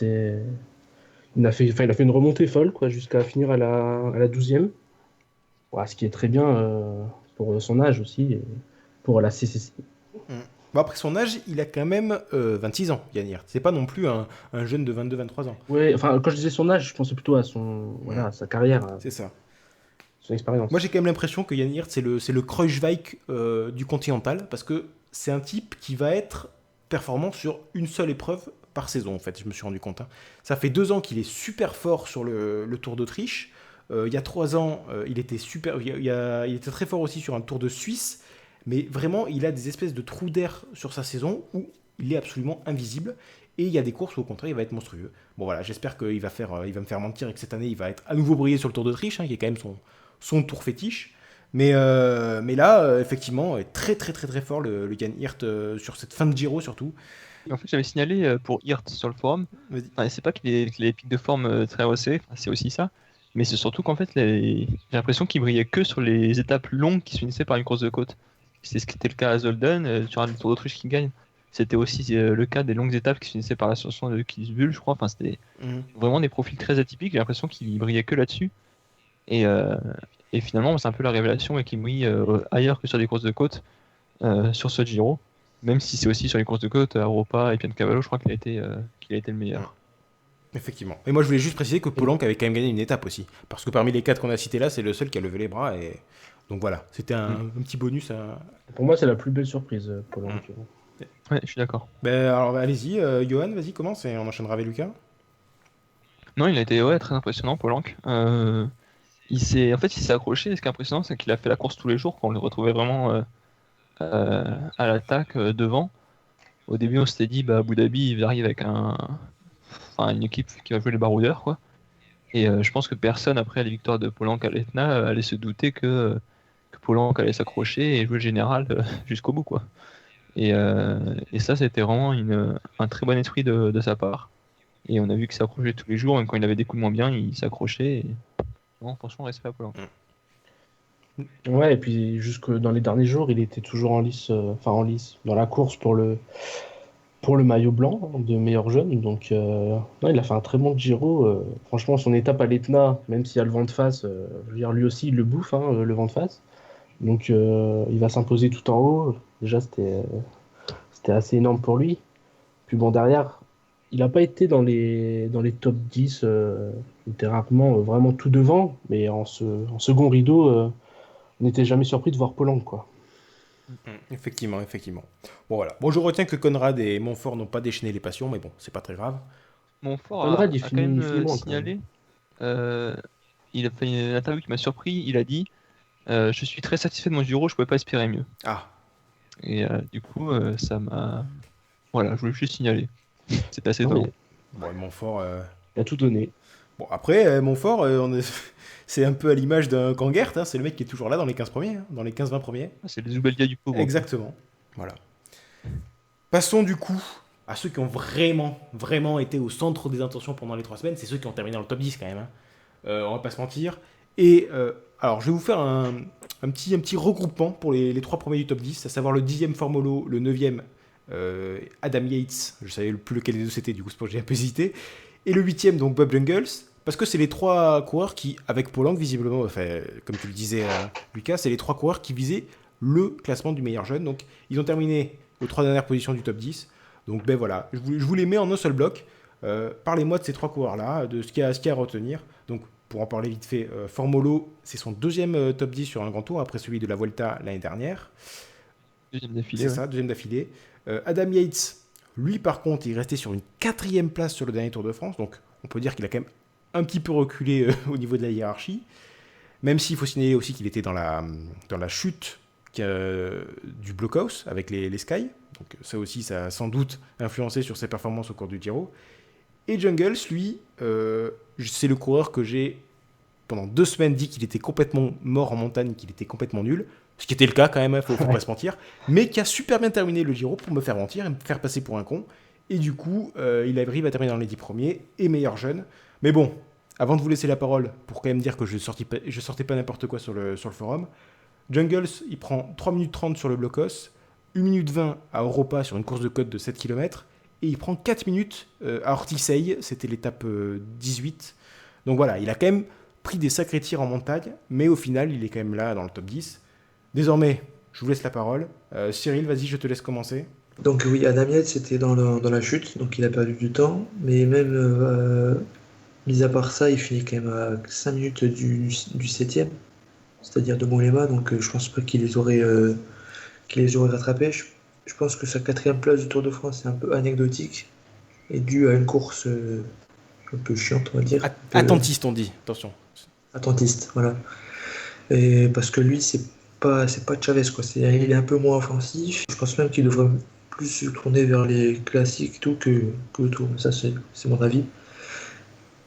[SPEAKER 7] Il a fait une remontée folle quoi, jusqu'à finir à la 12e. Ouais, ce qui est très bien pour son âge aussi et pour la CCC.
[SPEAKER 4] Bon, après son âge, il a quand même 26 ans, Yann Hirt. C'est pas non plus un jeune de 22-23 ans.
[SPEAKER 7] Ouais, enfin, quand je disais son âge, je pensais plutôt à à sa carrière,
[SPEAKER 4] C'est ça.
[SPEAKER 7] son expérience.
[SPEAKER 4] Moi, j'ai quand même l'impression que Yann Hirt, c'est le Kreuzweig du Continental, parce que c'est un type qui va être performant sur une seule épreuve par saison, en fait, je me suis rendu compte. Hein. Ça fait 2 ans qu'il est super fort sur le Tour d'Autriche. Il y a 3 ans, il était très fort aussi sur un Tour de Suisse. mais vraiment, il a des espèces de trous d'air sur sa saison où il est absolument invisible. Et il y a des courses où, au contraire, il va être monstrueux. Bon, voilà, j'espère qu'il va me faire mentir et que cette année, il va être à nouveau brillé sur le Tour d'Autriche, qui est quand même son tour fétiche. Mais là, effectivement, très très très très fort le Jan Hirt sur cette fin de Giro surtout.
[SPEAKER 6] Et en fait, j'avais signalé pour Hirt sur le forum,
[SPEAKER 4] Vas-y.
[SPEAKER 6] enfin, c'est pas qu'il ait les pics de forme très haussés, enfin, c'est aussi ça, mais c'est surtout qu'en fait, j'ai l'impression qu'il brillait que sur les étapes longues qui se finissaient par une course de côte. C'est ce qui était le cas à Zolden, sur un Tour d'Autriche qui gagne. C'était aussi le cas des longues étapes qui se finissaient par l'ascension de Kitzbühel, je crois. Enfin, c'était vraiment des profils très atypiques. J'ai l'impression qu'il brillait que là-dessus. Et finalement, c'est un peu la révélation et qu'il brille ailleurs que sur des courses de côte sur ce Giro. Même si c'est aussi sur les courses de côte, à Europa et Piancavallo, je crois qu'il a été le meilleur.
[SPEAKER 4] Effectivement. Et moi, je voulais juste préciser que Polanc avait quand même gagné une étape aussi. Parce que parmi les 4 qu'on a cités là, c'est le seul qui a levé les bras. Et donc voilà, c'était un petit bonus.
[SPEAKER 7] Pour moi, c'est la plus belle surprise, Polanc.
[SPEAKER 6] Ouais, je suis d'accord.
[SPEAKER 4] Alors, allez-y, Johan, vas-y, commence et on enchaînera avec Lucas.
[SPEAKER 6] Non, il a été très impressionnant, Polanc. Il s'est accroché. Et ce qui est impressionnant, c'est qu'il a fait la course tous les jours, quand on le retrouvait vraiment à l'attaque devant. Au début, on s'était dit, Abu Dhabi, il va arriver avec une équipe qui va jouer les baroudeurs, quoi. Et je pense que personne, après la victoire de Polanc à l'Etna, allait se douter que Polanc allait s'accrocher et jouer le général jusqu'au bout, quoi. Et ça, c'était vraiment un très bon esprit de sa part. Et on a vu qu'il s'accrochait tous les jours, même quand il avait des coups de moins bien, il s'accrochait. Et... Non, franchement, respect à Polanc.
[SPEAKER 7] Ouais, et puis jusque dans les derniers jours, il était toujours en lice, dans la course pour le maillot blanc de meilleur jeune. Donc, non, il a fait un très bon Giro. Franchement, son étape à l'Etna, même s'il y a le vent de face, je veux dire, lui aussi, il le bouffe, le vent de face. Donc, il va s'imposer tout en haut. Déjà, c'était assez énorme pour lui. Puis bon, derrière, il n'a pas été dans les top 10. Il était rarement vraiment tout devant. Mais en second rideau, on n'était jamais surpris de voir Polanc, quoi.
[SPEAKER 4] Effectivement. Bon, voilà. Bon, je retiens que Conrad et Montfort n'ont pas déchaîné les passions, mais bon, c'est pas très grave.
[SPEAKER 6] Montfort
[SPEAKER 7] Conrad,
[SPEAKER 6] a
[SPEAKER 7] il
[SPEAKER 6] quand
[SPEAKER 7] finit
[SPEAKER 6] même
[SPEAKER 7] loin,
[SPEAKER 6] signalé. Il a fait une interview qui m'a surpris. Il a dit je suis très satisfait de mon Giro, je pouvais pas espérer mieux.
[SPEAKER 4] Ah.
[SPEAKER 6] Et du coup, ça m'a. Voilà, je voulais juste signaler. C'était assez
[SPEAKER 7] Ouais.
[SPEAKER 6] drôle.
[SPEAKER 4] Bon, Montfort...
[SPEAKER 7] Il a tout donné.
[SPEAKER 4] Bon, après, Montfort, c'est un peu à l'image d'un Kangert, c'est le mec qui est toujours là dans les 15 premiers, dans les 15-20 premiers.
[SPEAKER 6] C'est les Zubeldia du pauvre.
[SPEAKER 4] Exactement. Voilà. Passons du coup à ceux qui ont vraiment, vraiment été au centre des intentions pendant les 3 semaines. C'est ceux qui ont terminé dans le top 10 quand même. On va pas se mentir. Et alors, je vais vous faire un petit regroupement pour les 3 premiers du top 10, à savoir le 10e Formolo, le 9e Adam Yates, je savais plus lequel des deux c'était, du coup c'est pour que j'ai un peu hésité, et le 8e donc Bob Jungels, parce que c'est les 3 coureurs qui, avec Polanc visiblement, enfin, comme tu le disais Lucas, c'est les 3 coureurs qui visaient le classement du meilleur jeune, donc ils ont terminé aux 3 dernières positions du top 10, donc ben voilà, je vous les mets en un seul bloc. Parlez-moi de ces 3 coureurs-là, de ce qu'il y a à retenir. Donc pour en parler vite fait, Formolo, c'est son 2e top 10 sur un grand tour, après celui de la Vuelta l'année dernière.
[SPEAKER 6] Deuxième d'affilée.
[SPEAKER 4] C'est ça, 2e d'affilée. Adam Yates, lui par contre, il est resté sur une 4e place sur le dernier Tour de France, donc on peut dire qu'il a quand même un petit peu reculé au niveau de la hiérarchie, même s'il faut signaler aussi qu'il était dans la chute du blockhouse avec les Sky, donc ça aussi, ça a sans doute influencé sur ses performances au cours du Giro. Et Jungels, lui, c'est le coureur que j'ai pendant 2 semaines dit qu'il était complètement mort en montagne, qu'il était complètement nul. Ce qui était le cas quand même, faut pas se mentir, mais qui a super bien terminé le Giro pour me faire mentir et me faire passer pour un con. Et du coup, il arrive à terminer dans les 10 premiers et meilleur jeune. Mais bon, avant de vous laisser la parole, pour quand même dire que je sortais pas n'importe quoi sur le forum, Jungels, il prend 3 minutes 30 sur le blocos, 1 minute 20 à Europa sur une course de côte de 7 km, et il prend 4 minutes à Ortisei, c'était l'étape 18. Donc voilà, il a quand même pris des sacrés tirs en montagne, mais au final, il est quand même là dans le top 10. Désormais, je vous laisse la parole. Cyril, vas-y, je te laisse commencer.
[SPEAKER 5] Donc oui, Adam Yates c'était dans la chute, donc il a perdu du temps, mais même mis à part ça, il finit quand même à 5 minutes du 7e, c'est-à-dire de Mollema, donc je pense pas qu'il les aurait rattrapés. Je pense que sa 4e place du Tour de France est un peu anecdotique et due à une course un peu chiante, on va dire.
[SPEAKER 4] Attentiste, on dit, attention.
[SPEAKER 5] Attentiste, voilà. Et parce que lui, c'est pas Chavez, quoi. Il est un peu moins offensif. Je pense même qu'il devrait plus se tourner vers les classiques et tout que le tour. Ça, c'est mon avis.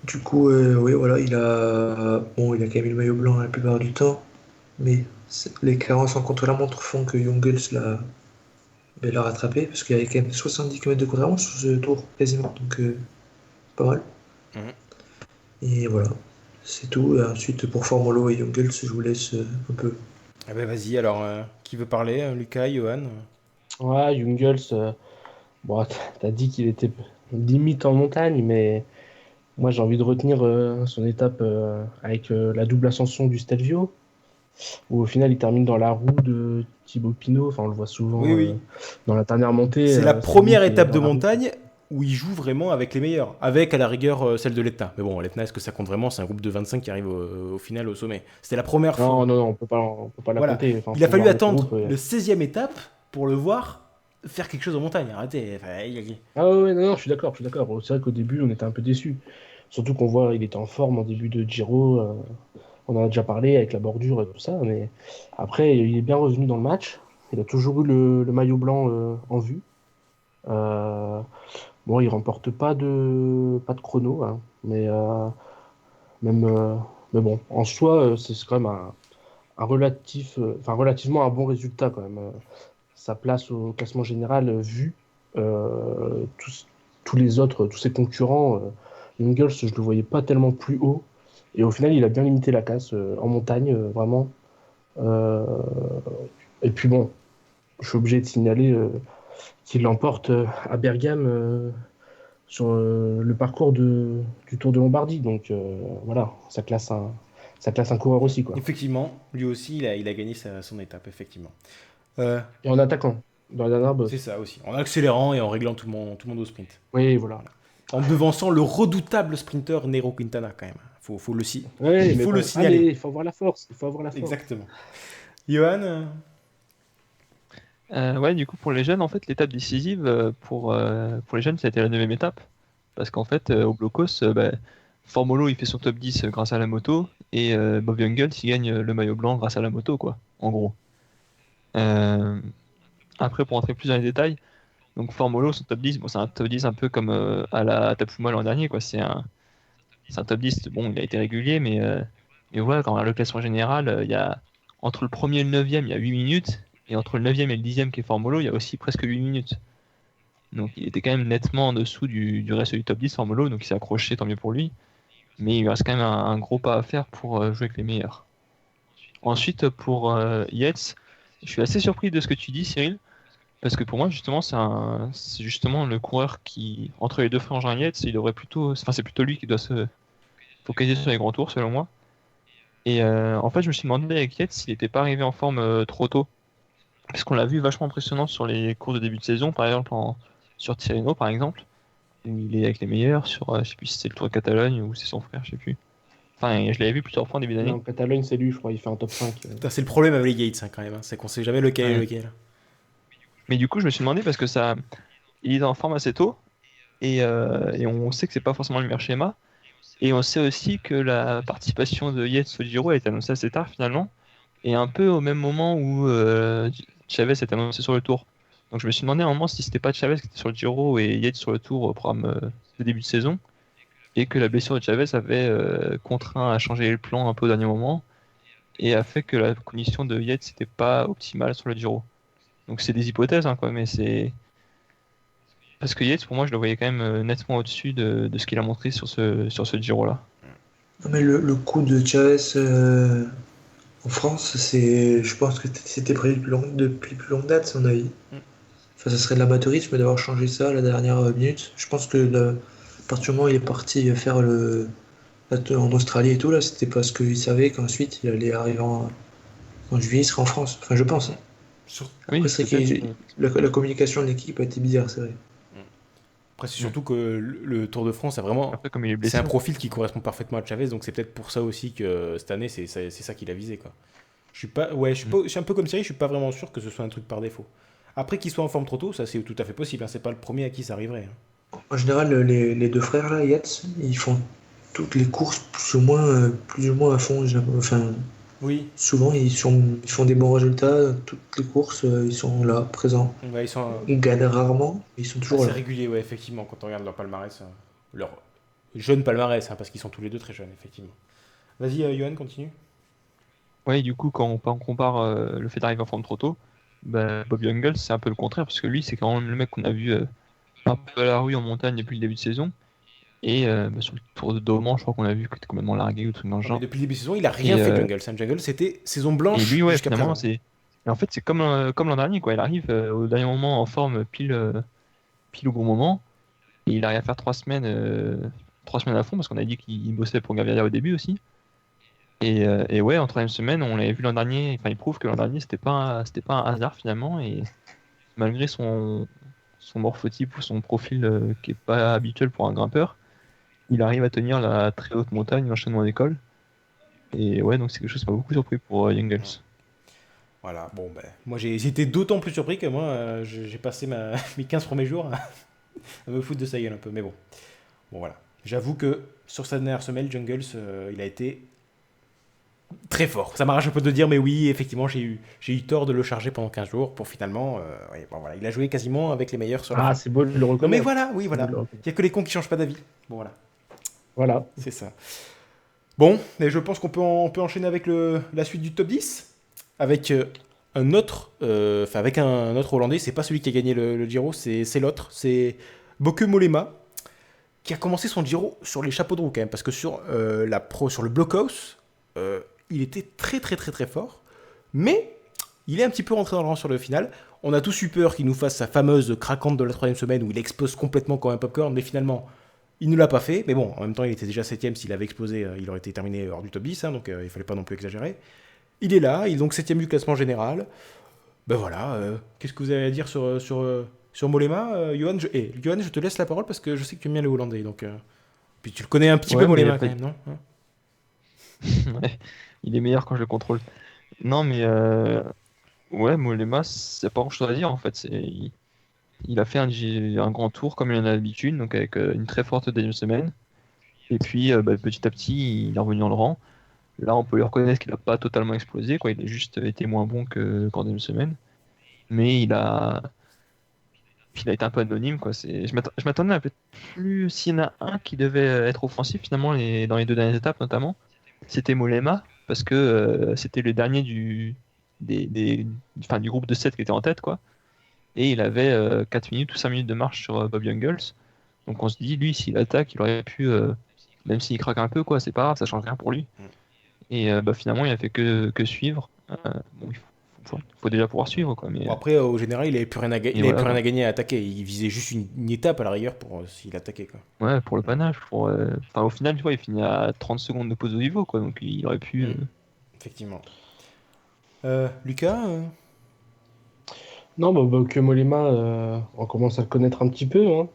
[SPEAKER 5] Du coup, oui, voilà, il a quand même eu le maillot blanc la plupart du temps, mais les carences en contre-la-montre font que Youngles l'a rattrapé, parce qu'il y avait quand même 70 km de contre-la-montre sur ce tour, quasiment, donc pas mal.
[SPEAKER 4] Mhm.
[SPEAKER 5] Et voilà, c'est tout. Et ensuite, pour Formolo et Youngles, je vous laisse un peu.
[SPEAKER 4] Ah ben vas-y, alors, qui veut parler? Lucas, Johan?
[SPEAKER 7] Ouais, Jungels, bon, t'as dit qu'il était limite en montagne, mais moi j'ai envie de retenir son étape avec la double ascension du Stelvio, où au final il termine dans la roue de Thibaut Pinot. Enfin, on le voit souvent
[SPEAKER 4] Oui, oui.
[SPEAKER 7] dans la dernière montée.
[SPEAKER 4] C'est la
[SPEAKER 7] lui
[SPEAKER 4] première
[SPEAKER 7] qui est
[SPEAKER 4] étape
[SPEAKER 7] dans
[SPEAKER 4] de
[SPEAKER 7] la roue.
[SPEAKER 4] montagne où il joue vraiment avec les meilleurs. Avec, à la rigueur, celle de l'Etna. Mais bon, l'Etna, est-ce que ça compte vraiment? C'est un groupe de 25 qui arrive au final au sommet. C'était la première fois.
[SPEAKER 7] Non, non, non, on peut pas la
[SPEAKER 4] Voilà.
[SPEAKER 7] compter. Enfin,
[SPEAKER 4] Il a
[SPEAKER 7] faut
[SPEAKER 4] fallu
[SPEAKER 7] voir le
[SPEAKER 4] attendre
[SPEAKER 7] groupe,
[SPEAKER 4] le 16e étape pour le voir faire quelque chose en montagne. Arrêtez. Enfin,
[SPEAKER 7] Ah ouais, non, non, je suis d'accord, je suis d'accord. C'est vrai qu'au début, on était un peu déçus. Surtout qu'on voit, il était en forme en début de Giro. On en a déjà parlé avec la bordure et tout ça. Mais après, il est bien revenu dans le match. Il a toujours eu le maillot blanc en vue. Euh, bon, il remporte pas de chrono, hein, même, mais bon, en soi, c'est quand même relativement un bon résultat quand même. Sa place au classement général, vu tous les autres, tous ses concurrents, Ingles, je le voyais pas tellement plus haut. Et au final, il a bien limité la casse en montagne, vraiment. Euh, et puis bon, je suis obligé de signaler qu'il l'emporte à Bergame sur le parcours du Tour de Lombardie. Donc voilà, ça classe un coureur aussi, quoi.
[SPEAKER 4] Effectivement, lui aussi, il a gagné son étape, effectivement.
[SPEAKER 7] Et en attaquant, dans la dernière bosse.
[SPEAKER 4] C'est ça aussi. En accélérant et en réglant tout le monde au sprint.
[SPEAKER 7] Oui, voilà.
[SPEAKER 4] En devançant le redoutable sprinter Nero Quintana, quand même. Faut le signaler.
[SPEAKER 7] Ouais,
[SPEAKER 4] Il
[SPEAKER 7] mais
[SPEAKER 4] faut
[SPEAKER 7] bon,
[SPEAKER 4] le signaler.
[SPEAKER 7] allez, il faut avoir la force. Il faut avoir la force.
[SPEAKER 4] Exactement. Johan?
[SPEAKER 6] Ouais, du coup, pour les jeunes, en fait, l'étape décisive pour les jeunes, ça a été la 9e étape. Parce qu'en fait, au blocos, Formolo, il fait son top 10 grâce à la moto. Et Bob Jungels, il gagne le maillot blanc grâce à la moto, quoi, en gros. Euh, Après, pour entrer plus dans les détails, donc Formolo, son top 10, bon, c'est un top 10 un peu comme à la Tapuma l'an dernier, quoi. C'est un top 10, bon, il a été régulier, mais voilà, quand on regarde le classement général, il y a entre le premier et le 9e, il y a 8 minutes, et entre le 9e et le 10e qui est Formolo, il y a aussi presque 8 minutes. Donc il était quand même nettement en dessous du reste du top 10 Formolo, donc il s'est accroché, tant mieux pour lui, mais il lui reste quand même un gros pas à faire pour jouer avec les meilleurs. Ensuite, pour Yates, je suis assez surpris de ce que tu dis, Cyril, parce que pour moi, justement, c'est justement le coureur qui, entre les deux frangins Yates, c'est plutôt lui qui doit se focaliser sur les grands tours, selon moi. Et en fait, je me suis demandé avec Yates s'il n'était pas arrivé en forme trop tôt. Parce qu'on l'a vu vachement impressionnant sur les courses de début de saison, par exemple sur Tirreno, par exemple, où il est avec les meilleurs, je sais plus si c'est le Tour de Catalogne ou c'est son frère, je sais plus. Enfin, je l'avais vu plusieurs fois en début d'année.
[SPEAKER 7] En Catalogne, c'est lui, je crois, il fait un top 5.
[SPEAKER 4] Putain, c'est le problème avec les Yates, hein, quand même. C'est qu'on sait jamais lequel est lequel.
[SPEAKER 6] Mais du coup, je me suis demandé parce que il est en forme assez tôt et on sait que c'est pas forcément le meilleur schéma. Et on sait aussi que la participation de Yates au Giro a été annoncée assez tard finalement, et un peu au même moment où Chavez est annoncé sur le Tour. Donc je me suis demandé à un moment si c'était pas Chavez qui était sur le Giro et Yates sur le Tour au programme de début de saison, et que la blessure de Chavez avait contraint à changer le plan un peu au dernier moment, et a fait que la condition de Yates n'était pas optimale sur le Giro. Donc c'est des hypothèses, hein, quoi, mais c'est... Parce que Yates, pour moi, je le voyais quand même nettement au-dessus de ce qu'il a montré sur ce Giro-là.
[SPEAKER 5] Non, mais le coup de Chavez en France, je pense que c'était prévu depuis plus longue date, à mon avis. Enfin, ça serait de l'amateurisme d'avoir changé ça à la dernière minute. Je pense que à partir du moment où il est parti faire en Australie et tout, là, c'était parce qu'il savait qu'ensuite il allait arriver en juillet, il serait en France. Enfin, je pense.
[SPEAKER 6] Oui,
[SPEAKER 5] Après, c'est la communication de l'équipe a été bizarre, c'est vrai.
[SPEAKER 4] Après, c'est surtout que le Tour de France,
[SPEAKER 6] Après, comme il est blessé,
[SPEAKER 4] c'est un profil qui correspond parfaitement à Chavez, donc c'est peut-être pour ça aussi que cette année, c'est ça qu'il a visé, quoi. Je suis un peu comme Thierry, je suis pas vraiment sûr que ce soit un truc par défaut. Après, qu'il soit en forme trop tôt, ça c'est tout à fait possible, hein. C'est pas le premier à qui ça arriverait, hein.
[SPEAKER 5] En général, les deux frères là, Yates, ils font toutes les courses plus ou moins à fond. Enfin,
[SPEAKER 4] Oui,
[SPEAKER 5] Souvent, ils font des bons résultats. Toutes les courses, ils sont là, présents.
[SPEAKER 4] ouais, ils sont
[SPEAKER 5] Ils gagnent rarement, mais ils sont toujours
[SPEAKER 4] assez
[SPEAKER 5] là.
[SPEAKER 4] réguliers, ouais, effectivement, quand on regarde leur palmarès. Leur jeune palmarès, hein, parce qu'ils sont tous les deux très jeunes, effectivement. Vas-y, Johan, continue.
[SPEAKER 6] Ouais, du coup, quand on compare le fait d'arriver en forme trop tôt, bah, Bob Jungels, c'est un peu le contraire, parce que lui, c'est quand même le mec qu'on a vu un peu à la rue en montagne depuis le début de saison. Et bah, sur le Tour de Doman, je crois qu'on l'a vu qu'il était complètement largué ou truc dans le
[SPEAKER 4] Non, mais
[SPEAKER 6] genre.
[SPEAKER 4] depuis le début de saison, il a rien
[SPEAKER 6] Et,
[SPEAKER 4] fait,
[SPEAKER 6] euh,
[SPEAKER 4] Jungle. Jungle, c'était saison
[SPEAKER 6] et
[SPEAKER 4] blanche
[SPEAKER 6] lui, ouais,
[SPEAKER 4] jusqu'à
[SPEAKER 6] finalement,
[SPEAKER 4] présent.
[SPEAKER 6] Et en fait, c'est comme l'an dernier, quoi. Il arrive au dernier moment en forme pile au bon moment. Et il arrive à faire 3 semaines à fond, parce qu'on a dit qu'il bossait pour Gaviria au début aussi. Et ouais, en troisième semaine, on l'avait vu l'an dernier. Enfin, il prouve que l'an dernier, c'était pas un hasard finalement. Et malgré son morphotype ou son profil qui est pas habituel pour un grimpeur, il arrive à tenir la très haute montagne, l'enchaînement d'école. Et ouais, donc c'est quelque chose qui m'a beaucoup surpris pour Jungels.
[SPEAKER 4] Voilà, bon, ben, moi j'ai été d'autant plus surpris que moi, j'ai passé mes 15 premiers jours à me foutre de sa gueule un peu. Mais bon, voilà. J'avoue que sur sa dernière semaine, Jungles, il a été très fort. Ça m'arrache un peu de dire, mais oui, effectivement, j'ai eu tort de le charger pendant 15 jours pour finalement. Ouais, bon, voilà, il a joué quasiment avec les meilleurs sur la
[SPEAKER 7] Ah,
[SPEAKER 4] fin.
[SPEAKER 7] c'est beau de le
[SPEAKER 4] Non, mais
[SPEAKER 7] reconnaître.
[SPEAKER 4] voilà, oui,
[SPEAKER 7] C'est
[SPEAKER 4] voilà.
[SPEAKER 7] beau de le
[SPEAKER 4] Il
[SPEAKER 7] reconnaître.
[SPEAKER 4] n'y a que les cons qui changent pas d'avis. Bon, voilà,
[SPEAKER 7] Voilà.
[SPEAKER 4] c'est ça. Bon, et je pense qu'on peut enchaîner avec la suite du top 10. Avec un autre. Enfin, avec un autre Hollandais. C'est pas celui qui a gagné le Giro, c'est l'autre. C'est Bauke Mollema, qui a commencé son Giro sur les chapeaux de roue quand même. Parce que sur sur le Blockhouse, il était très très très très fort. Mais il est un petit peu rentré dans le rang sur le final. On a tous eu peur qu'il nous fasse sa fameuse craquante de la troisième semaine où il explose complètement comme un popcorn. Mais finalement, il ne l'a pas fait. Mais bon, en même temps, il était déjà 7ème. S'il avait explosé, il aurait été terminé hors du top 10. Hein, donc il fallait pas non plus exagérer. Il est là. Il est donc 7ème du classement général. Ben voilà. Qu'est-ce que vous avez à dire sur Mollema, Johan, Johan, je te laisse la parole parce que je sais que tu aimes bien les Hollandais. Donc, puis tu le connais un petit
[SPEAKER 6] Ouais,
[SPEAKER 4] peu,
[SPEAKER 6] mais
[SPEAKER 4] Mollema,
[SPEAKER 6] pas-
[SPEAKER 4] quand même, non? Hein.
[SPEAKER 6] Ouais, il est meilleur quand je le contrôle. Non, mais ouais, Mollema, c'est pas grand-chose à dire en fait. Il a fait un grand tour comme il en a l'habitude, donc avec une très forte deuxième semaine. Et puis bah, petit à petit, il est revenu dans le rang. Là, on peut lui reconnaître qu'il n'a pas totalement explosé, quoi. Il a juste été moins bon qu'en deuxième semaine. Mais il a été un peu anonyme, quoi. Je m'attendais à peut-être plus. S'il y en a un qui devait être offensif, finalement, dans les deux dernières étapes, notamment, c'était Mollema, parce que c'était le dernier du groupe de 7 qui était en tête, quoi. Et il avait 4 minutes ou 5 minutes de marche sur Bob Jungels. Donc on se dit, lui, s'il attaque, il aurait pu, même s'il craque un peu, quoi, c'est pas grave, ça change rien pour lui. Et bah, finalement, il a fait que suivre. Bon, il faut déjà pouvoir suivre, quoi. Mais
[SPEAKER 4] Bon, après, au général, il n'avait plus rien à,
[SPEAKER 6] et
[SPEAKER 4] il avait
[SPEAKER 6] voilà,
[SPEAKER 4] plus rien
[SPEAKER 6] quoi.
[SPEAKER 4] à gagner à attaquer. Il visait juste une étape à la rigueur pour s'il attaquait, quoi.
[SPEAKER 6] Ouais, pour le panache. Enfin, au final, tu vois, il finit à 30 secondes de pause au niveau, quoi. Donc il aurait pu.
[SPEAKER 4] Effectivement. Lucas
[SPEAKER 7] Non, que Mollema, on commence à le connaître un petit peu. Hein.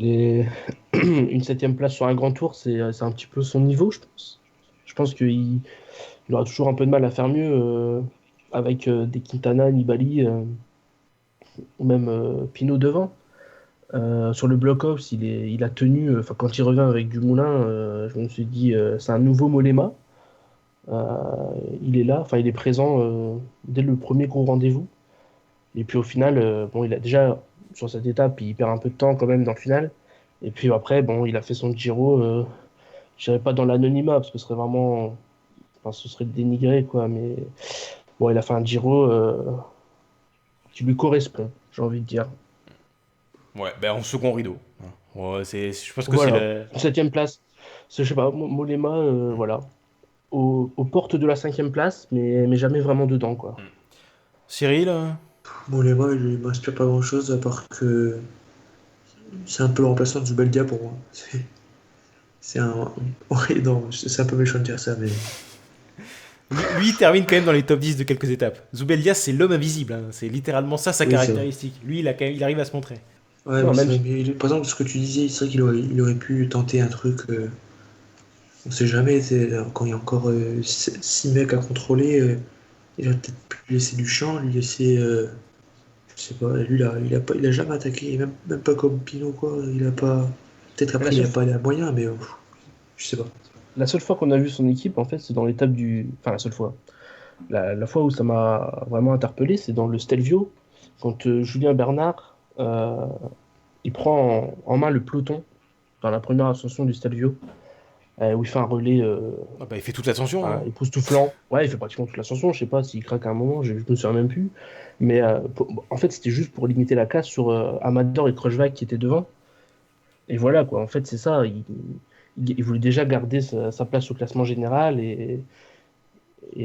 [SPEAKER 7] Euh, une 7ème place sur un grand tour, c'est un petit peu son niveau, je pense. Je pense qu'il aura toujours un peu de mal à faire mieux avec des Quintana, Nibali ou même Pinot devant. Sur le block-off, il a tenu, quand il revient avec Dumoulin, je me suis dit, c'est un nouveau Mollema. Il est là, il est présent dès le premier gros rendez-vous. Et puis au final, bon, il a déjà, sur cette étape, il perd un peu de temps quand même dans le final. Et puis après, bon, il a fait son Giro, je dirais pas dans l'anonymat, parce que ce serait vraiment, ce serait dénigré, quoi. Mais bon, il a fait un Giro qui lui correspond, j'ai envie de dire.
[SPEAKER 4] Ouais, ben en second rideau. Ouais, je pense que
[SPEAKER 7] Voilà,
[SPEAKER 4] c'est le...
[SPEAKER 7] 7ème place. Je sais pas, Mollema, voilà. Aux portes de la 5ème place, mais jamais vraiment dedans, quoi.
[SPEAKER 4] Cyril
[SPEAKER 5] Bon, les mots, il m'inspire pas grand-chose, à part que c'est un peu le remplaçant de Zubeldia pour moi. C'est un... Ouais, non, c'est un peu méchant de dire ça, mais...
[SPEAKER 4] lui, il termine quand même dans les top 10 de quelques étapes. Zubeldia, c'est l'homme invisible. Hein. C'est littéralement ça sa
[SPEAKER 5] Oui, c'est
[SPEAKER 4] caractéristique. Lui, il arrive à se montrer.
[SPEAKER 5] Ouais,
[SPEAKER 7] Non,
[SPEAKER 5] mais
[SPEAKER 7] même
[SPEAKER 5] par exemple, ce que tu disais, c'est vrai qu'il aurait pu tenter un truc... on sait jamais, quand il y a encore 6 mecs à contrôler, il aurait peut-être pu laisser du champ, lui laisser... je sais pas, lui, il a jamais attaqué, même pas comme Pinot, quoi. Il a pas... Peut-être
[SPEAKER 7] La
[SPEAKER 5] après, il a
[SPEAKER 7] seule-
[SPEAKER 5] pas les moyens, mais je sais pas.
[SPEAKER 7] la seule fois qu'on a vu son équipe, en fait, c'est dans l'étape du. Enfin, la seule fois. La fois où ça m'a vraiment interpellé, c'est dans le Stelvio, quand Julien Bernard il prend en main le peloton dans la première ascension du Stelvio, où il fait un relais
[SPEAKER 4] Ah bah, il fait toute l'ascension. Hein.
[SPEAKER 7] époustouflant. Ouais, il fait pratiquement toute l'ascension. Je sais pas s'il craque à un moment, je me souviens même plus. Mais en fait, c'était juste pour limiter la casse sur Amador et Krochwag qui étaient devant. Et voilà, quoi. En fait, c'est ça. Il voulait déjà garder sa place au classement général. Et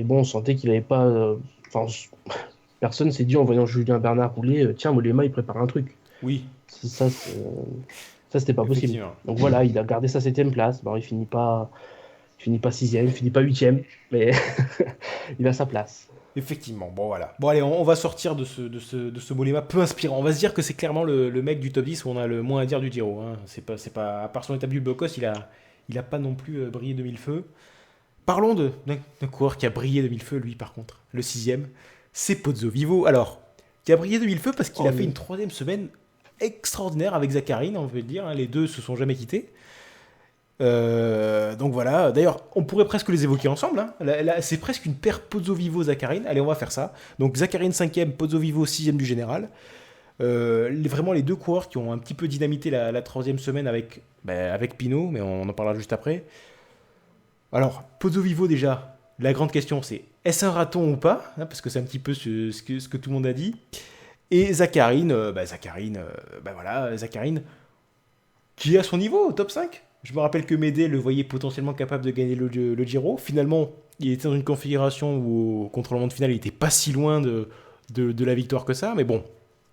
[SPEAKER 7] bon, on sentait qu'il n'avait pas. Enfin, personne s'est dit en voyant Julien Bernard rouler, tiens, Mollema, il prépare un truc.
[SPEAKER 4] Oui,
[SPEAKER 7] Ça, c'était pas possible.
[SPEAKER 4] effectivement.
[SPEAKER 7] Donc voilà, il a gardé sa 7ème place. Bon, il finit pas 6ème, il finit pas 8ème, mais il a sa place.
[SPEAKER 4] Effectivement, bon voilà. Bon allez, on va sortir de ce Mollema peu inspirant. On va se dire que c'est clairement le mec du top 10 où on a le moins à dire du Giro. Hein. C'est pas, à part son étape du Bocos, il a pas non plus brillé de mille feux. Parlons d'un coureur qui a brillé de mille feux, lui par contre, le 6ème, c'est Pozzovivo. Alors, qui a brillé de mille feux parce qu'il a fait une 3e semaine extraordinaire avec Zacharine, on veut le dire. Hein. Les deux se sont jamais quittés. Donc voilà, d'ailleurs, on pourrait presque les évoquer ensemble. Hein. Là, c'est presque une paire Pozzovivo-Zacharine. Allez, on va faire ça. Donc Zacharine 5ème, Pozzovivo 6ème du général. Vraiment les deux coureurs qui ont un petit peu dynamité la 3e semaine avec Pinot, mais on en parlera juste après. Alors, Pozzovivo déjà, la grande question c'est est-ce un raton ou pas, hein, parce que c'est un petit peu ce que tout le monde a dit. Et Zacharine, Zacharine qui est à son niveau au top 5. Je me rappelle que Médée le voyait potentiellement capable de gagner le Giro. Finalement, il était dans une configuration où, au contre-la-montre final, il n'était pas si loin de la victoire que ça. Mais bon,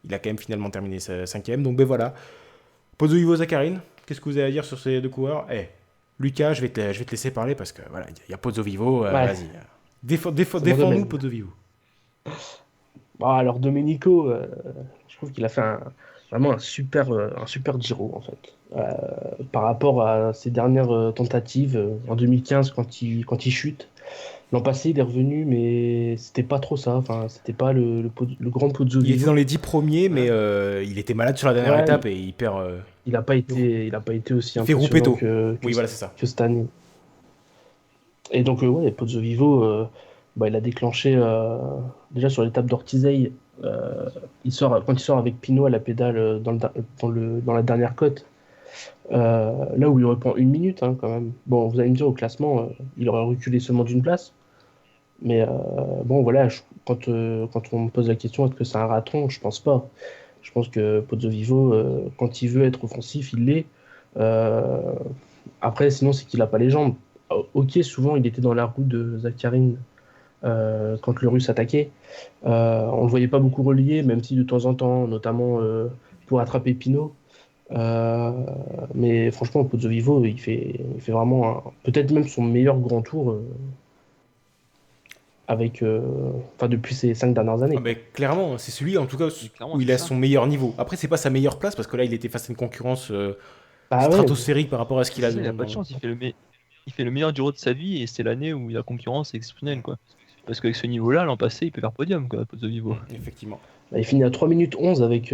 [SPEAKER 4] il a quand même finalement terminé sa 5ème. Donc ben voilà. Pozzovivo, Zacharine, qu'est-ce que vous avez à dire sur ces deux coureurs? Lucas, je vais te laisser parler parce que voilà, il y a Pozzovivo.
[SPEAKER 7] Ouais.
[SPEAKER 4] Vas-y. Défends-nous Pozzovivo.
[SPEAKER 7] Bon, alors Domenico, je trouve qu'il a fait vraiment un super Giro en fait. Par rapport à ses dernières tentatives en 2015 quand il chute. L'an passé, il est revenu, mais c'était pas trop ça. Enfin, c'était pas le grand Pozzovivo.
[SPEAKER 4] Il était dans les 10 premiers, mais il était malade sur la dernière étape et il perd.
[SPEAKER 7] Il a pas été aussi
[SPEAKER 4] il fait
[SPEAKER 7] impressionnant
[SPEAKER 4] Roupeto.
[SPEAKER 7] que
[SPEAKER 4] Oui, voilà, c'est ça.
[SPEAKER 7] que cette année. Et donc, Pozzovivo, il a déclenché déjà sur l'étape d'Ortizei. Quand il sort avec Pinot à la pédale dans la dernière côte, là où il reprend 1 minute hein, quand même. Bon, vous allez me dire au classement, il aurait reculé seulement d'une place. Mais bon, voilà, quand on me pose la question est-ce que c'est un raton, je pense pas. Je pense que Pozzovivo, quand il veut être offensif, il l'est. Après, sinon, c'est qu'il a pas les jambes. Ok, souvent, il était dans la roue de Zacharine quand le Russe attaquait. On le voyait pas beaucoup relié, même si de temps en temps, notamment pour attraper Pinot. Mais franchement, Pozzovivo, il fait vraiment peut-être même son meilleur grand tour depuis ces 5 dernières années.
[SPEAKER 4] Ah ben, clairement, c'est celui en tout cas
[SPEAKER 6] Clairement,
[SPEAKER 4] où il
[SPEAKER 6] c'est
[SPEAKER 4] a
[SPEAKER 6] ça.
[SPEAKER 4] son meilleur niveau. Après, c'est pas sa meilleure place parce que là, il était face à une concurrence
[SPEAKER 7] Bah ouais,
[SPEAKER 4] stratosphérique par rapport à ce qu'il a.
[SPEAKER 6] Il a pas de chance, il fait le meilleur Giro de sa vie et c'est l'année où la concurrence est exceptionnelle quoi. Parce qu'avec ce niveau-là, l'an passé, il peut faire podium quoi, Pozzovivo.
[SPEAKER 4] Effectivement.
[SPEAKER 7] il finit à 3 minutes 11 avec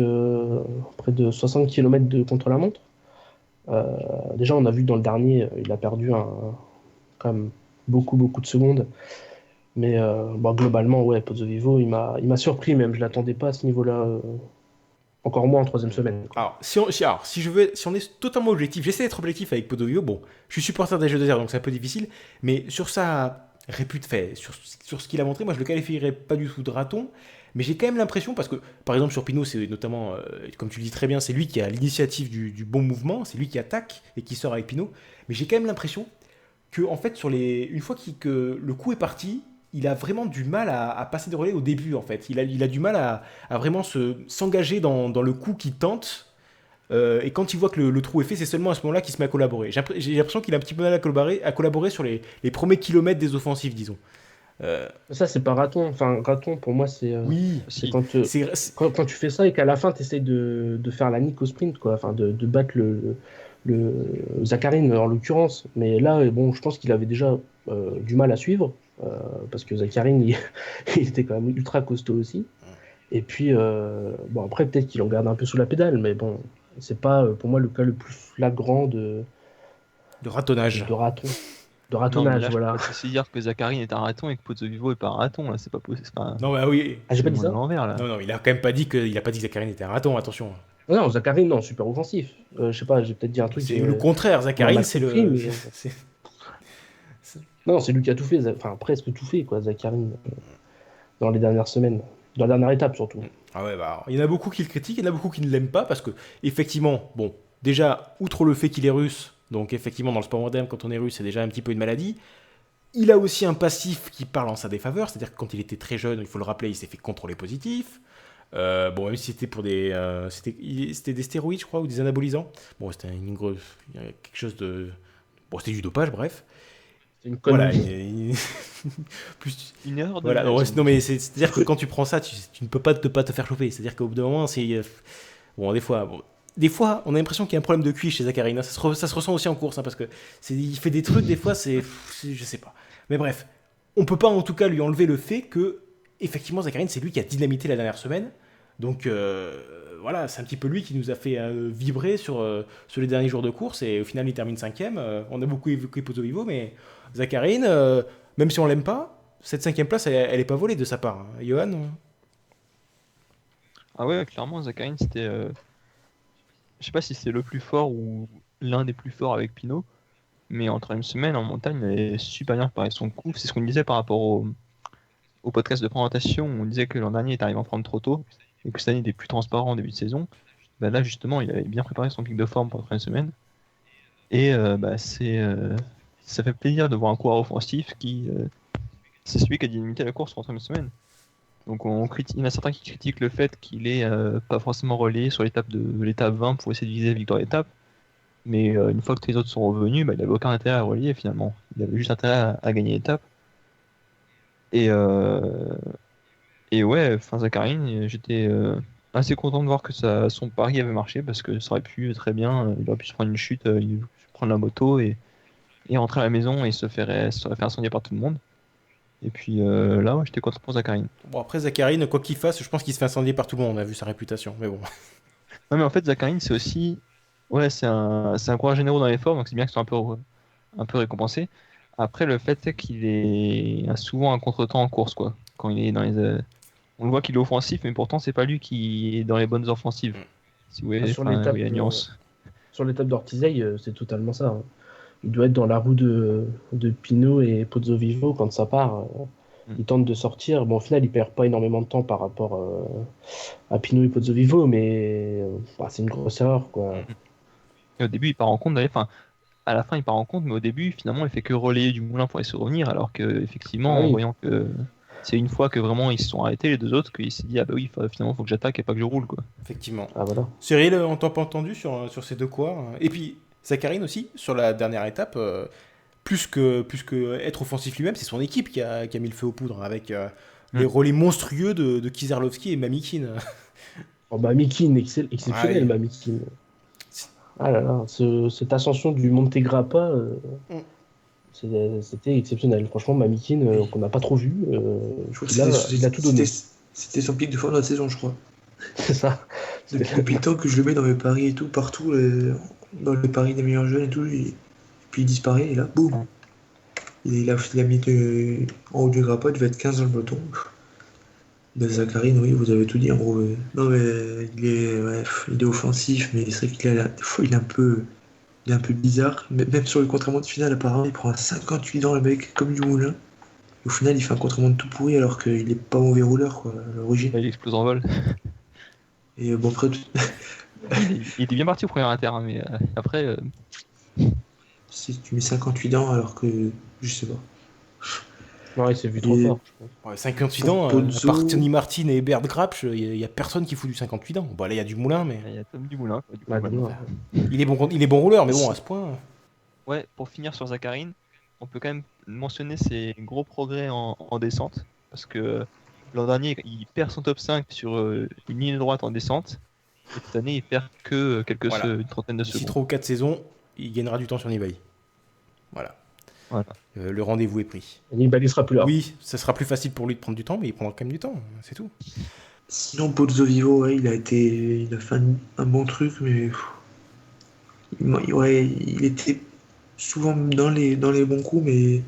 [SPEAKER 7] près de 60 km de contre-la-montre. Déjà, on a vu dans le dernier, il a perdu quand même beaucoup de secondes. Mais globalement, ouais, Pozzovivo, il m'a surpris même. Je l'attendais pas à ce niveau-là. Encore moins en 3e semaine.
[SPEAKER 4] Alors, si on est totalement objectif, j'essaie d'être objectif avec Pozzovivo. Bon, je suis supporter des Jeux de Terre, donc c'est un peu difficile. Mais sur sa sur ce qu'il a montré, moi je le qualifierais pas du tout de raton. Mais j'ai quand même l'impression, parce que par exemple sur Pinot, c'est notamment, comme tu le dis très bien, c'est lui qui a l'initiative du bon mouvement, c'est lui qui attaque et qui sort avec Pinot. Mais j'ai quand même l'impression que, en fait, une fois que le coup est parti, il a vraiment du mal à passer des relais au début, en fait. Il a du mal à vraiment s'engager dans le coup qu'il tente. Et quand il voit que le trou est fait, c'est seulement à ce moment-là qu'il se met à collaborer. J'ai l'impression qu'il a un petit peu mal à collaborer sur les premiers kilomètres des offensives, disons.
[SPEAKER 7] Ça, c'est pas raton. Enfin, raton, pour moi, c'est
[SPEAKER 4] Oui,
[SPEAKER 7] c'est quand tu fais ça et qu'à la fin, tu essayes de faire la nique au sprint, quoi. Enfin, de battre le Zacharine, en l'occurrence. Mais là, bon, je pense qu'il avait déjà du mal à suivre. Parce que Zacharine, il était quand même ultra costaud aussi. Et puis, après, peut-être qu'il en garde un peu sous la pédale, mais bon, c'est pas pour moi le cas le plus flagrant de
[SPEAKER 4] ratonnage.
[SPEAKER 7] De raton. de
[SPEAKER 6] Non, mais
[SPEAKER 7] ratonnage,
[SPEAKER 6] là, je
[SPEAKER 7] voilà.
[SPEAKER 6] peux pas aussi dire que Zacharine est un raton et que Pozzovivo est pas un raton, là, c'est pas possible.
[SPEAKER 4] Non, bah oui.
[SPEAKER 7] Ah, j'ai pas dit
[SPEAKER 6] C'est
[SPEAKER 7] ça?
[SPEAKER 6] l'envers, là.
[SPEAKER 4] Non, non, il a quand même pas dit que Zacharine était un raton, attention.
[SPEAKER 7] Non, Zacharine, non, super offensif. Je sais pas, j'ai peut-être dit un truc.
[SPEAKER 4] C'est le contraire,
[SPEAKER 7] on
[SPEAKER 4] Zacharine,
[SPEAKER 7] m'a
[SPEAKER 4] c'est
[SPEAKER 7] compris,
[SPEAKER 4] le.
[SPEAKER 7] mais-
[SPEAKER 4] c'est-
[SPEAKER 7] Non, c'est lui qui a tout fait, enfin presque tout fait, quoi, Zacharine, dans les dernières semaines. Dans la dernière étape, surtout.
[SPEAKER 4] Ah ouais, bah, il y en a beaucoup qui le critiquent, il y en a beaucoup qui ne l'aiment pas parce que, effectivement, bon, déjà, outre le fait qu'il est russe, donc effectivement, dans le sport moderne, quand on est russe, c'est déjà un petit peu une maladie. Il a aussi un passif qui parle en sa défaveur, c'est-à-dire que quand il était très jeune, il faut le rappeler, il s'est fait contrôler positif. Bon, même si c'était pour des. C'était des stéroïdes, je crois, ou des anabolisants. Bon, c'était quelque chose de. Bon, c'était du dopage, bref.
[SPEAKER 7] C'est une
[SPEAKER 4] Voilà.
[SPEAKER 7] connerie.
[SPEAKER 4] Plus,
[SPEAKER 6] Une erreur de.
[SPEAKER 4] voilà, non, mais c'est-à-dire que quand tu prends ça, tu ne peux pas te faire chauffer. C'est-à-dire qu'au bout d'un moment, c'est. Bon, des fois, on a l'impression qu'il y a un problème de QI chez Zacharine. Hein. Ça se ressent aussi en course, hein, parce que il fait des trucs, des fois, je sais pas. Mais bref, on peut pas en tout cas lui enlever le fait que, effectivement, Zacharine, c'est lui qui a dynamité la dernière semaine. Donc voilà, c'est un petit peu lui qui nous a fait vibrer sur les derniers jours de course. Et au final, il termine 5ème. On a beaucoup évoqué Pozzovivo, mais Zacharine, même si on l'aime pas, cette 5ème place, elle est pas volée de sa part. Hein. Johan
[SPEAKER 6] Ah ouais, clairement, Zacharine, c'était. Je sais pas si c'est le plus fort ou l'un des plus forts avec Pinot, mais en 3ème semaine, en montagne, il est super bien préparé son coup. C'est ce qu'on disait par rapport au podcast de présentation où on disait que l'an dernier il est arrivé en forme trop tôt et que cette année il était plus transparent en début de saison. Bah là, justement, il avait bien préparé son pic de forme pour la 3ème semaine. Et ça fait plaisir de voir un coureur offensif qui. C'est celui qui a dynamité la course en 3ème semaine. Donc il y en a certains qui critiquent le fait qu'il est pas forcément relayé sur l'étape de l'étape 20 pour essayer de viser la victoire d'étape. Mais une fois que les autres sont revenus, bah, il n'avait aucun intérêt à relier finalement. Il avait juste intérêt à gagner l'étape. Et ouais, enfin Zacharine, j'étais assez content de voir que son pari avait marché parce que ça aurait pu très bien, il aurait pu se prendre une chute, prendre la moto et rentrer à la maison et se ferait incendier par tout le monde. Et puis là, ouais, j'étais content pour Zacharine.
[SPEAKER 4] Bon, après, Zacharine, quoi qu'il fasse, je pense qu'il se fait incendier par tout le monde. On a vu sa réputation, mais bon.
[SPEAKER 6] Non, mais en fait, Zacharine, c'est aussi. Ouais, c'est un coureur généreux dans l'effort, donc c'est bien qu'ils soient un peu récompensés. Après, le fait, c'est qu'il a souvent un contre-temps en course, quoi. Quand il est dans les. On le voit qu'il est offensif, mais pourtant, c'est pas lui qui est dans les bonnes offensives. Si vous voyez,
[SPEAKER 7] Sur
[SPEAKER 6] enfin,
[SPEAKER 7] l'étape,
[SPEAKER 6] oui, la nuance.
[SPEAKER 7] Sur l'étape d'Ortizeille, c'est totalement ça. Hein. Il doit être dans la roue de Pinot et Pozzovivo quand ça part. Il tente de sortir. Bon, au final, il perd pas énormément de temps par rapport à Pinot et Pozzovivo, mais c'est une grosse erreur, quoi.
[SPEAKER 6] Et au début, il part en compte, d'ailleurs. Enfin, à la fin, il part en compte, mais au début, finalement, il fait que relayer du moulin pour essayer de revenir, alors que, effectivement,
[SPEAKER 7] Ah oui.
[SPEAKER 6] en voyant que c'est une fois que vraiment ils se sont arrêtés, les deux autres, qu'il s'est dit, ah bah oui, finalement, il faut que j'attaque et pas que je roule, quoi.
[SPEAKER 4] Effectivement.
[SPEAKER 7] Ah, voilà.
[SPEAKER 4] Cyril, on t'a pas entendu sur ces deux coureurs. Et puis, Zacharine aussi, sur la dernière étape, plus que être offensif lui-même, c'est son équipe qui a mis le feu aux poudres avec les relais monstrueux de Kizerlovski et Mamikin.
[SPEAKER 7] Oh, Mamikin, exceptionnel,
[SPEAKER 4] Ah oui.
[SPEAKER 7] Mamikin. Ah là là, cette ascension du Monte Grappa, c'était exceptionnel. Franchement, Mamikin, qu'on n'a pas trop vu,
[SPEAKER 5] Je crois que
[SPEAKER 7] il a tout donné.
[SPEAKER 5] c'était son pic de forme de la saison, je crois.
[SPEAKER 7] C'est ça.
[SPEAKER 5] Depuis le temps que je le mets dans mes paris et tout, partout, dans les paris des meilleurs jeunes et tout, puis il disparaît, et là, boum. Il a mis en haut du grappin, il devait être 15 dans le peloton. Ben, Zacharine, oui, vous avez tout dit en gros. Non, mais il est offensif, mais c'est vrai des fois, il est un peu bizarre. Même sur le contre-la-montre final, apparemment, il prend un 58 ans, le mec, comme du moulin. Au final, il fait un contre-la-montre tout pourri alors qu'il est pas mauvais rouleur, quoi, à l'origine.
[SPEAKER 6] Là, il explose en vol.
[SPEAKER 5] Et bon, après,
[SPEAKER 6] Il était bien parti au premier inter, hein, mais après.
[SPEAKER 5] si tu mets 58 ans alors que. Je sais pas.
[SPEAKER 7] Non, il s'est vu trop
[SPEAKER 5] Et-
[SPEAKER 7] fort, je pense.
[SPEAKER 4] Ouais, 58 ans,
[SPEAKER 5] Pozzo-
[SPEAKER 4] à part Tony Martin et Bert Grapsch, il y a personne qui fout du 58 ans. Bon, là, il y a du moulin, mais
[SPEAKER 6] Il y a Tom Dumoulin, quoi, du coup,
[SPEAKER 7] Bah,
[SPEAKER 6] maintenant.
[SPEAKER 7] dis-moi.
[SPEAKER 4] il est bon rouleur, mais bon, à ce point.
[SPEAKER 6] Ouais, pour finir sur Zacharine, on peut quand même mentionner ses gros progrès en descente. Parce que l'an dernier, il perd son top 5 sur une ligne droite en descente. Et cette année, il perd que
[SPEAKER 4] Voilà.
[SPEAKER 6] une trentaine de
[SPEAKER 4] D'ici
[SPEAKER 6] secondes.
[SPEAKER 4] 3 ou 4 saisons, il gagnera du temps sur Nibali. Voilà.
[SPEAKER 6] Voilà.
[SPEAKER 4] Le rendez-vous est pris.
[SPEAKER 7] Nibali sera plus là.
[SPEAKER 4] Oui, ça sera plus facile pour lui de prendre du temps, mais il prendra quand même du temps, c'est tout.
[SPEAKER 5] Sinon, Pozzovivo, ouais, il a fait un bon truc, mais il était souvent dans les bons coups, mais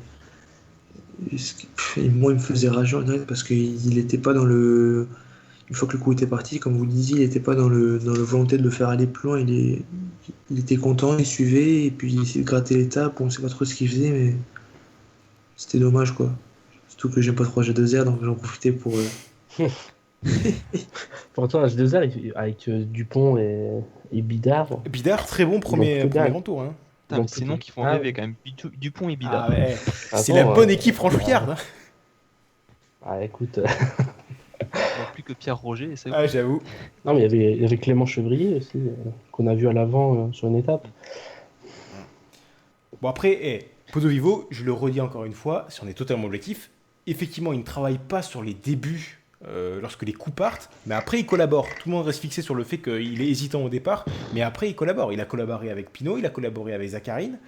[SPEAKER 5] moi, il me faisait rager en direct parce qu'il n'était pas dans le. Une fois que le coup était parti, comme vous le disiez, il n'était pas dans le volonté de le faire aller plus loin. Il était content, il suivait, et puis il essayait de gratter l'étape. On ne sait pas trop ce qu'il faisait, mais c'était dommage, quoi. Surtout que j'aime pas trop H2R, donc j'en profitais pour.
[SPEAKER 7] Pourtant, H2R, avec Dupont et Bidard.
[SPEAKER 4] Bidard, très bon premier
[SPEAKER 7] que dalle.
[SPEAKER 4] grand tour. Hein.
[SPEAKER 6] Putain, mais c'est noms qui font
[SPEAKER 7] Ah,
[SPEAKER 6] rêver quand même. Dupont et Bidard.
[SPEAKER 4] Ah ouais, c'est
[SPEAKER 7] Attends,
[SPEAKER 4] la bonne équipe franchouillarde. Hein.
[SPEAKER 7] Ah, écoute.
[SPEAKER 6] Il manque plus que Pierre Roger et c'est
[SPEAKER 4] Ah, j'avoue.
[SPEAKER 7] Non, mais il y avait Clément Chevrier aussi, qu'on a vu à l'avant sur une étape.
[SPEAKER 4] Bon, après, Podo Vivo, je le redis encore une fois, si on est totalement objectif, effectivement, il ne travaille pas sur les débuts lorsque les coups partent, mais après, il collabore. Tout le monde reste fixé sur le fait qu'il est hésitant au départ, mais après, il collabore. Il a collaboré avec Pinot, il a collaboré avec Zacharine.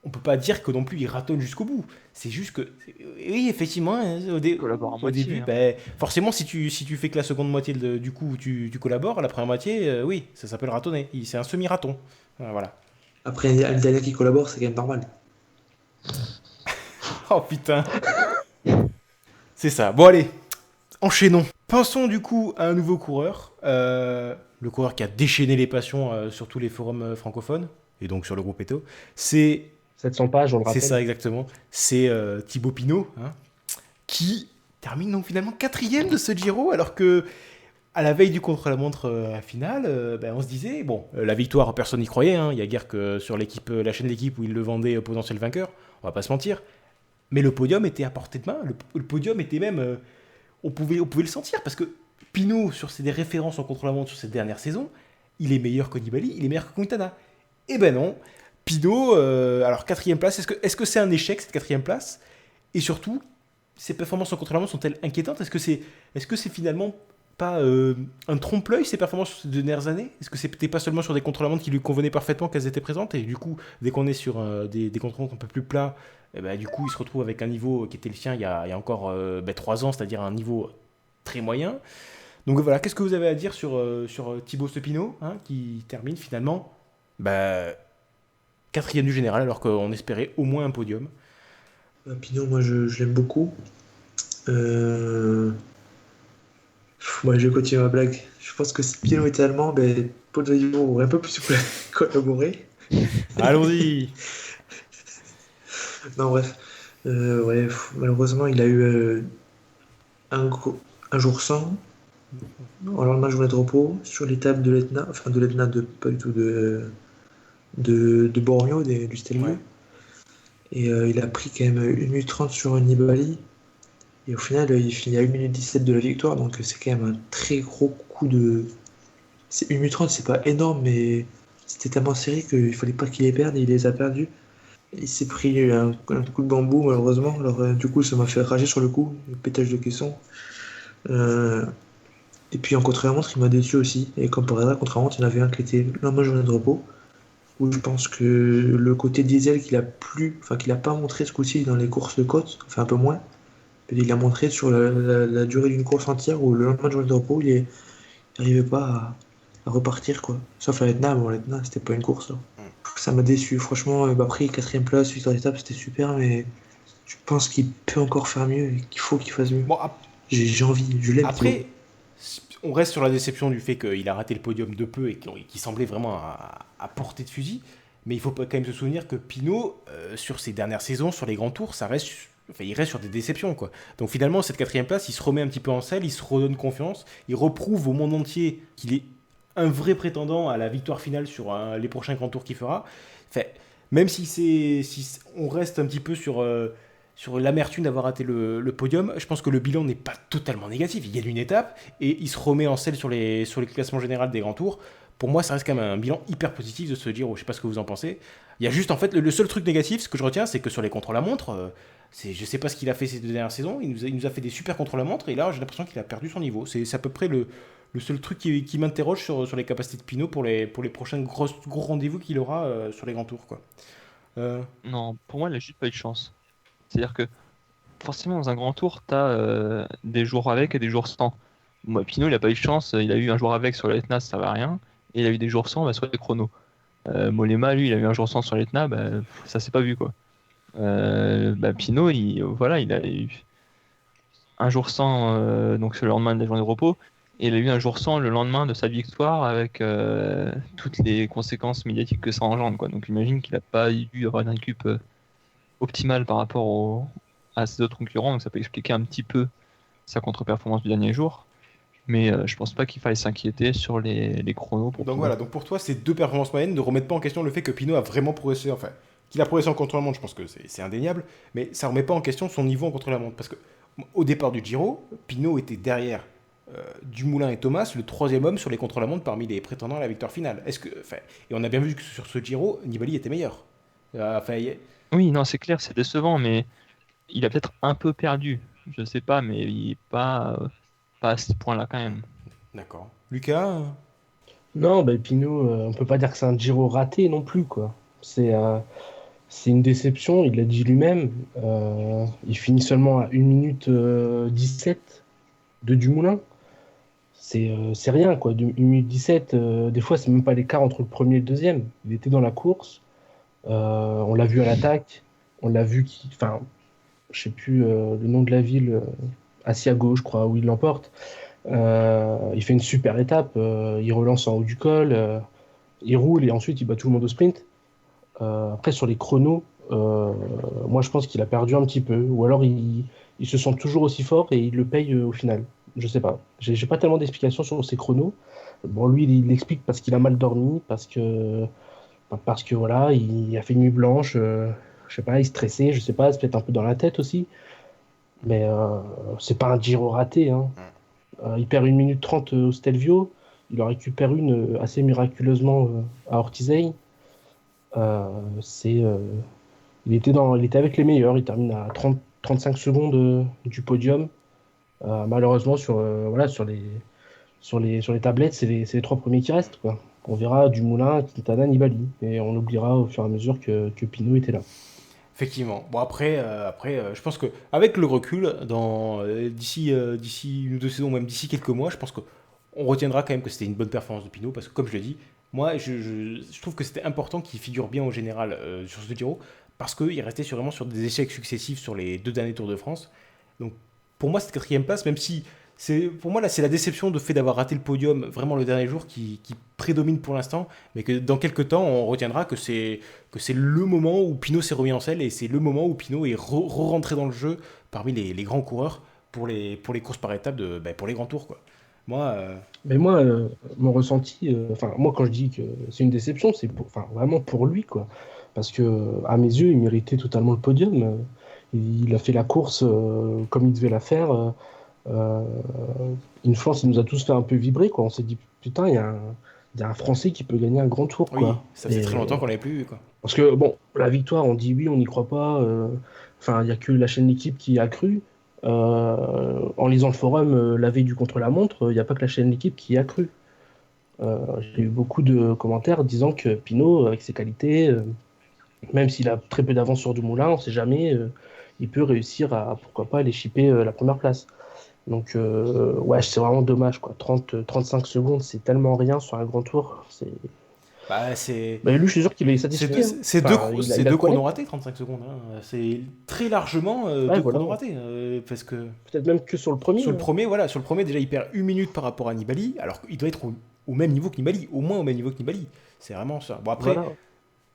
[SPEAKER 4] On peut pas dire que non plus il ratonne jusqu'au bout. C'est juste que, oui, effectivement, hein,
[SPEAKER 6] collabore à
[SPEAKER 4] au
[SPEAKER 6] moitié,
[SPEAKER 4] début,
[SPEAKER 6] hein.
[SPEAKER 4] forcément, si tu fais que la seconde moitié du coup tu collabores, la première moitié, oui, ça s'appelle ratonner. C'est un semi-raton. Voilà.
[SPEAKER 5] Après, un Italien qui collabore, c'est quand même normal.
[SPEAKER 4] Oh putain. C'est ça. Bon, allez, enchaînons. Pensons du coup à un nouveau coureur. Le coureur qui a déchaîné les passions sur tous les forums francophones, et donc sur le groupe Eto. C'est
[SPEAKER 7] 700 pages, on le rappelle.
[SPEAKER 4] ça exactement. C'est Thibaut Pinot, hein, qui termine donc finalement 4e de ce Giro, alors que à la veille du contre-la-montre finale, on se disait, bon, la victoire, personne n'y croyait, hein, il y a guère que sur l'équipe, la chaîne de l'équipe où il le vendait au potentiel vainqueur, on va pas se mentir, mais le podium était à portée de main, le podium était même, on pouvait le sentir, parce que Pinot, sur des références en contre-la-montre sur cette dernière saison, il est meilleur que Nibali, il est meilleur que Quintana. Eh ben non, Pinot, alors 4e place, est-ce que c'est un échec cette 4e place? Et surtout, ses performances en contre-la-montre sont-elles inquiétantes? Est-ce que c'est finalement pas un trompe-l'œil ces performances sur ces 2 dernières années? Est-ce que c'était pas seulement sur des contre-la-montre qui lui convenaient parfaitement qu'elles étaient présentes, et du coup dès qu'on est sur des contre-la-montre un peu plus plats, du coup il se retrouve avec un niveau qui était le sien il y a encore 3 ans, c'est-à-dire un niveau très moyen. Donc voilà, qu'est-ce que vous avez à dire sur Thibaut Pinot, hein, qui termine finalement 4e du général alors qu'on espérait au moins un podium?
[SPEAKER 5] Pinot, moi je l'aime beaucoup. Moi, je vais continuer ma blague. Je pense que si Pinot était allemand, Paul Vivo aurait un peu plus collaboré.
[SPEAKER 4] Allons-y.
[SPEAKER 5] Non, bref. Ouais, malheureusement, il a eu un jour sans. En lendemain, journée de repos, sur l'étape de l'Etna, enfin de l'Etna, pas du tout, de Bormio, du Stelvio.
[SPEAKER 4] Ouais.
[SPEAKER 5] Et il a pris quand même 1 minute 30 sur Nibali. Et au final, il finit à 1 minute 17 de la victoire, donc c'est quand même un très gros coup de. C'est 1 minute 30, c'est pas énorme, mais c'était tellement serré qu'il fallait pas qu'il les perde, et il les a perdus. Il s'est pris un coup de bambou, malheureusement. Alors, du coup, ça m'a fait rager sur le coup, le pétage de caisson. Et puis en contre-la-montre, il m'a déçu aussi. Et comme par hasard, contre-la-montre, il y en avait un qui était le lendemain journée de repos, où je pense que le côté diesel qu'il a pas montré ce coup-ci dans les courses de côte, enfin un peu moins. Il l'a montré sur la durée d'une course entière où le lendemain de journée de repos, il n'arrivait pas à repartir, quoi. Sauf la Etna, bon, l'Etna, c'était pas une course, là. Ça m'a déçu, franchement. Après, 4e place, victoire d'étape, c'était super, mais je pense qu'il peut encore faire mieux et qu'il faut qu'il fasse mieux.
[SPEAKER 4] Bon,
[SPEAKER 5] J'ai envie, je l'aime.
[SPEAKER 4] après, on reste sur la déception du fait qu'il a raté le podium de peu et qu'il semblait vraiment à portée de fusil. Mais il faut quand même se souvenir que Pinot, sur ses dernières saisons, sur les grands tours, il reste sur des déceptions, quoi. Donc finalement, cette 4e place, il se remet un petit peu en selle, il se redonne confiance, il reprouve au monde entier qu'il est un vrai prétendant à la victoire finale sur les prochains grands tours qu'il fera. Enfin, même si on reste un petit peu sur l'amertume d'avoir raté le podium, je pense que le bilan n'est pas totalement négatif. Il gagne une étape et il se remet en selle sur les classements généraux des grands tours. Pour moi, ça reste quand même un bilan hyper positif de se dire, je sais pas ce que vous en pensez. Il y a juste, en fait, le seul truc négatif, ce que je retiens, c'est que sur les contre-la-montre, je sais pas ce qu'il a fait ces 2 dernières saisons, il nous a fait des super contre-la-montre, et là, j'ai l'impression qu'il a perdu son niveau. C'est à peu près le seul truc qui m'interroge sur les capacités de Pinot pour les prochains gros rendez-vous qu'il aura sur les grands tours, quoi.
[SPEAKER 6] Non, pour moi, il a juste pas eu de chance. C'est-à-dire que forcément, dans un grand tour, t'as des jours avec et des jours sans. Moi, Pinot, il a pas eu de chance. Il a eu un jour avec sur l'Etna, ça servait à rien. Et il a eu des jours sans sur les chronos. Mollema, lui, il a eu un jour sans sur l'Etna, ça s'est pas vu, quoi. Pinot, voilà, il a eu un jour sans donc c'est le lendemain de la journée de repos, et il a eu un jour sans le lendemain de sa victoire avec toutes les conséquences médiatiques que ça engendre, quoi. Donc j'imagine qu'il n'a pas dû avoir une récup optimale par rapport à ses autres concurrents, donc ça peut expliquer un petit peu sa contre-performance du dernier jour. Mais je pense pas qu'il faille s'inquiéter sur les chronos.
[SPEAKER 4] Donc voilà, donc pour toi, ces 2 performances moyennes ne remettent pas en question le fait que Pinot a vraiment progressé, enfin, qu'il a progressé en contre-la-montre, je pense que c'est indéniable, mais ça remet pas en question son niveau en contre-la-montre, parce que au départ du Giro, Pinot était derrière Dumoulin et Thomas, le 3e homme sur les contre-la-montre parmi les prétendants à la victoire finale. Et on a bien vu que sur ce Giro, Nibali était meilleur.
[SPEAKER 6] Oui, non, c'est clair, c'est décevant, mais il a peut-être un peu perdu. Je sais pas, mais il est pas à ce point-là quand même.
[SPEAKER 4] D'accord. Lucas
[SPEAKER 7] Non, Pinot, on peut pas dire que c'est un Giro raté non plus, quoi. C'est une déception, il l'a dit lui-même. Il finit seulement à 1 minute 17 de Dumoulin. C'est rien, quoi. 1 minute 17, des fois, c'est même pas l'écart entre le premier et le deuxième. Il était dans la course. On l'a vu à l'attaque. On l'a vu enfin, je sais plus le nom de la ville, Asiago, je crois, où il l'emporte. Il fait une super étape. Il relance en haut du col. Il roule et ensuite il bat tout le monde au sprint. Après, sur les chronos, moi je pense qu'il a perdu un petit peu. Ou alors il se sent toujours aussi fort et il le paye au final. Je sais pas. J'ai pas tellement d'explications sur ses chronos. Bon, lui, il l'explique parce qu'il a mal dormi, parce que voilà, il a fait nuit blanche. Je sais pas, il stressait, je sais pas, c'est peut-être un peu dans la tête aussi. Mais c'est pas un Giro raté, hein. Il perd 1 minute 30 au Stelvio. Il en récupère une assez miraculeusement à Ortizei. Il était avec les meilleurs. Il termine à 35 secondes du podium. Malheureusement, sur les tablettes, c'est les 3 premiers qui restent, quoi. On verra Dumoulin, Quintana, Nibali. Et on oubliera au fur et à mesure que Pinot était là.
[SPEAKER 4] Effectivement. Bon, après, je pense qu'avec le recul, d'ici 1 ou 2 saisons, même d'ici quelques mois, je pense qu'on retiendra quand même que c'était une bonne performance de Pinot, parce que comme je l'ai dit, moi, je trouve que c'était important qu'il figure bien au général sur ce Giro, parce qu'il restait vraiment sur des échecs successifs sur les 2 derniers Tours de France. Donc, pour moi, cette 4e place, même si pour moi, là, c'est la déception de fait d'avoir raté le podium vraiment le dernier jour qui prédomine pour l'instant, mais que dans quelques temps, on retiendra que c'est le moment où Pinot s'est remis en selle et c'est le moment où Pinot est rentré dans le jeu parmi les grands coureurs pour les courses par étapes, pour les grands tours, quoi.
[SPEAKER 7] Mais moi, mon ressenti, moi, quand je dis que c'est une déception, c'est vraiment pour lui, quoi. Parce que, à mes yeux, il méritait totalement le podium. Il a fait la course comme il devait la faire. Une France, il nous a tous fait un peu vibrer, quoi. On s'est dit, putain, il y a un Français qui peut gagner un grand tour, quoi.
[SPEAKER 4] Oui, ça faisait très longtemps qu'on l'avait plus vu, quoi.
[SPEAKER 7] Parce que, bon, la victoire, on dit oui, on n'y croit pas. Il n'y a que la chaîne L'équipe qui y a cru. En lisant le forum la veille du contre-la-montre, il n'y a pas que la chaîne L'équipe qui y a cru. J'ai eu beaucoup de commentaires disant que Pinot, avec ses qualités, même s'il a très peu d'avance sur Dumoulin, on ne sait jamais, il peut réussir à, pourquoi pas, aller chipper la première place. Donc, ouais, c'est vraiment dommage, quoi. 35 secondes, c'est tellement rien sur un grand tour. Lui, je suis sûr qu'il est satisfait.
[SPEAKER 4] C'est 2 chronos ratés, 35 secondes. Hein. C'est très largement 2 chronos ratés. Parce que...
[SPEAKER 7] Peut-être même que sur le premier.
[SPEAKER 4] Sur le premier, déjà, il perd 1 minute par rapport à Nibali, alors qu'il doit être au même niveau que Nibali, au moins au même niveau que Nibali. C'est vraiment ça. Bon, après,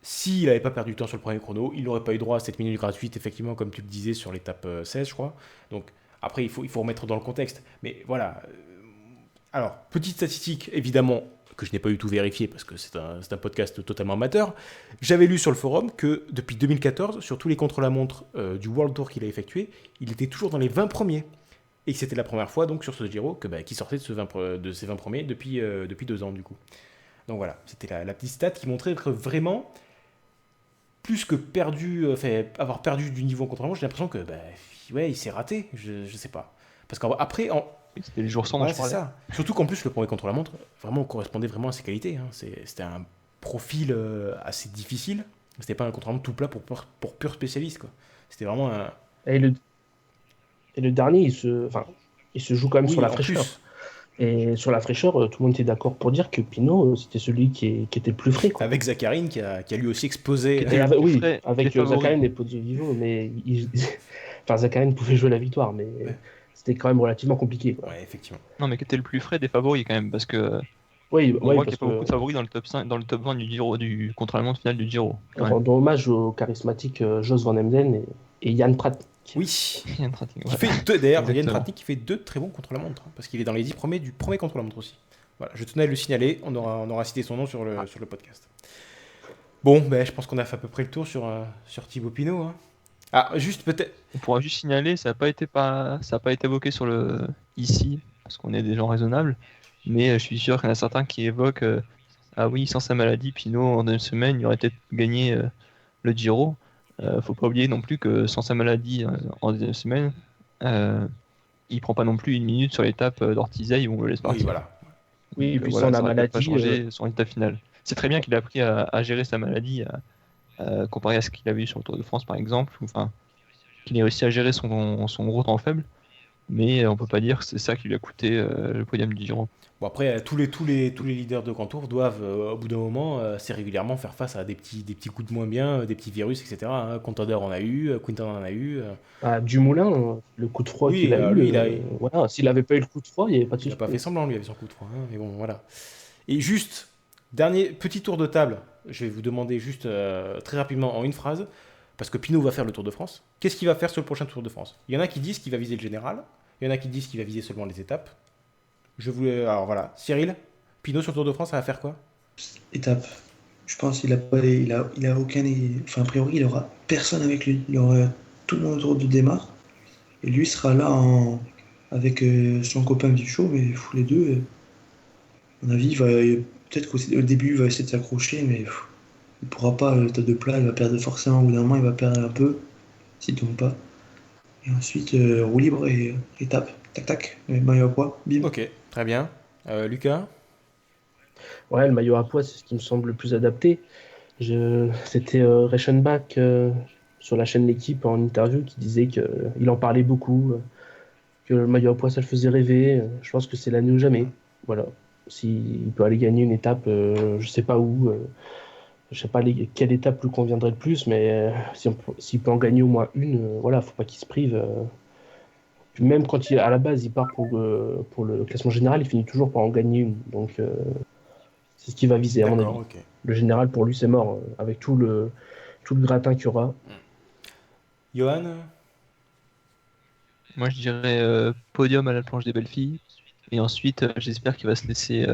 [SPEAKER 4] s'il n'avait pas perdu du temps sur le premier chrono, il n'aurait pas eu droit à cette minute gratuite, effectivement, comme tu le disais, sur l'étape 16, je crois. Donc, après, il faut remettre dans le contexte. Mais voilà. Alors, petite statistique, évidemment, que je n'ai pas du tout vérifié parce que c'est un podcast totalement amateur. J'avais lu sur le forum que depuis 2014, sur tous les contre-la-montre du World Tour qu'il a effectué, il était toujours dans les 20 premiers. Et que c'était la première fois, donc, sur ce Giro, qu'il sortait de ces 20 premiers depuis 2 ans, du coup. Donc voilà, c'était la petite stat qui montrait que vraiment, plus que avoir perdu du niveau en contre-la-montre, j'ai l'impression que, il s'est raté, je sais pas. Parce qu'après,
[SPEAKER 6] c'était les jours sans,
[SPEAKER 4] c'est ça. Surtout qu'en plus, le premier contre-la-montre, vraiment, correspondait vraiment à ses qualités. Hein. C'était un profil assez difficile. C'était pas un contre-la-montre tout plat pour pur spécialiste, quoi. C'était vraiment un...
[SPEAKER 7] Et le dernier, il se joue quand même sur la fraîcheur. Et sur la fraîcheur, tout le monde était d'accord pour dire que Pinot, c'était celui qui était le plus frais, quoi.
[SPEAKER 4] Avec Zakharine qui a lui aussi explosé.
[SPEAKER 7] Et oui,
[SPEAKER 6] frais,
[SPEAKER 7] avec
[SPEAKER 6] les favoris.
[SPEAKER 7] Zakharine et Podivio, mais enfin, Zakharine pouvait jouer la victoire, mais c'était quand même relativement compliqué, quoi.
[SPEAKER 4] Ouais, effectivement.
[SPEAKER 6] Non, mais qui était le plus frais des favoris quand même, parce que
[SPEAKER 7] Oui,
[SPEAKER 6] on
[SPEAKER 7] oui,
[SPEAKER 6] voit qu'il n'y
[SPEAKER 7] parce
[SPEAKER 6] a pas beaucoup de
[SPEAKER 7] que
[SPEAKER 6] favoris dans le top 5, dans le top 20 du Giro, du contre-la-montre final du Giro. quand même.
[SPEAKER 7] rendons hommage au charismatique Jos Van Emden et Jan Pratnik.
[SPEAKER 4] Oui.
[SPEAKER 6] Il y a un trafic,
[SPEAKER 4] Qui
[SPEAKER 6] ouais.
[SPEAKER 4] fait deux, d'ailleurs, il y a une
[SPEAKER 6] Exactement.
[SPEAKER 4] pratique qui fait 2 très bons contre-la-montre, hein, parce qu'il est dans les 10 premiers du premier contre-la-montre aussi. Voilà, je tenais à le signaler, on aura cité son nom sur le podcast. Bon, ben, je pense qu'on a fait à peu près le tour sur Thibaut Pinot. Hein. Ah, juste peut-être.
[SPEAKER 6] On pourra juste signaler, ça n'a pas été évoqué sur le ici, parce qu'on est des gens raisonnables, mais je suis sûr qu'il y en a certains qui évoquent ah oui, sans sa maladie, Pinot en 2 semaines, il aurait peut-être gagné le Giro. Faut pas oublier non plus que sans sa maladie en 2 semaines, il prend pas non plus 1 minute sur l'étape d'Ortizeille où on le laisse
[SPEAKER 4] Oui,
[SPEAKER 6] partir.
[SPEAKER 4] voilà.
[SPEAKER 7] Oui, et
[SPEAKER 6] Donc,
[SPEAKER 7] puis
[SPEAKER 6] voilà,
[SPEAKER 7] sans la
[SPEAKER 6] ça aurait peut-être pas
[SPEAKER 7] maladie,
[SPEAKER 6] changé son résultat final. C'est très bien qu'il a appris à gérer sa maladie, comparé à ce qu'il avait eu sur le Tour de France par exemple, ou, enfin, qu'il ait réussi à gérer son gros temps faible, mais on peut pas dire que c'est ça qui lui a coûté le podium du Giro.
[SPEAKER 4] Bon, après, tous les leaders de Grand Tour doivent, au bout d'un moment, assez régulièrement faire face à des petits coups de moins bien, des petits virus, etc. Hein. Contador en a eu, Quinton en a eu.
[SPEAKER 7] Dumoulin, le coup de froid
[SPEAKER 4] Oui,
[SPEAKER 7] qu'il a eu,
[SPEAKER 4] lui,
[SPEAKER 7] voilà, s'il avait pas eu le coup de froid, il n'y avait pas de
[SPEAKER 4] Il n'a
[SPEAKER 7] souci.
[SPEAKER 4] pas fait semblant, lui, avec son coup de froid. Hein, mais bon, voilà. Et juste, dernier petit tour de table. Je vais vous demander juste très rapidement en une phrase, parce que Pinot va faire le Tour de France. Qu'est-ce qu'il va faire sur le prochain Tour de France? Il y en a qui disent qu'il va viser le général. Il y en a qui disent qu'il va viser seulement les étapes. Alors voilà. Cyril, Pinot sur le Tour de France, ça va faire quoi?
[SPEAKER 5] Étape. Je pense qu'il a aucun. Enfin, a priori, il aura personne avec lui. Il aura tout le monde autour de démarre. Et lui sera là avec son copain du show, mais les deux, à mon avis, peut-être qu'au début, il va essayer de s'accrocher, mais il pourra pas. Le tas de plat, il va perdre forcément. Au bout d'un moment, il va perdre un peu, s'il tombe pas. Et ensuite, roue libre et étape. Tac, tac. Maillot à poids. Bim.
[SPEAKER 4] Ok, très bien. Lucas?
[SPEAKER 7] Ouais, le maillot à poids, c'est ce qui me semble le plus adapté. C'était Reichenbach sur la chaîne L'équipe en interview qui disait qu'il en parlait beaucoup, que le maillot à poids, ça le faisait rêver. Je pense que c'est l'année ou jamais. Voilà. S'il peut aller gagner une étape, je sais pas où, je sais pas quelle étape lui conviendrait le plus, mais s'il peut en gagner au moins une, voilà, faut pas qu'il se prive. Puis même quand à la base il part pour le classement général, il finit toujours par en gagner une. Donc c'est ce qu'il va viser à mon avis.
[SPEAKER 4] D'accord, ok.
[SPEAKER 7] Le général pour lui c'est mort, avec tout le gratin qu'il y aura.
[SPEAKER 4] Johan?
[SPEAKER 6] Moi je dirais podium à la planche des belles filles, et ensuite j'espère qu'il va se laisser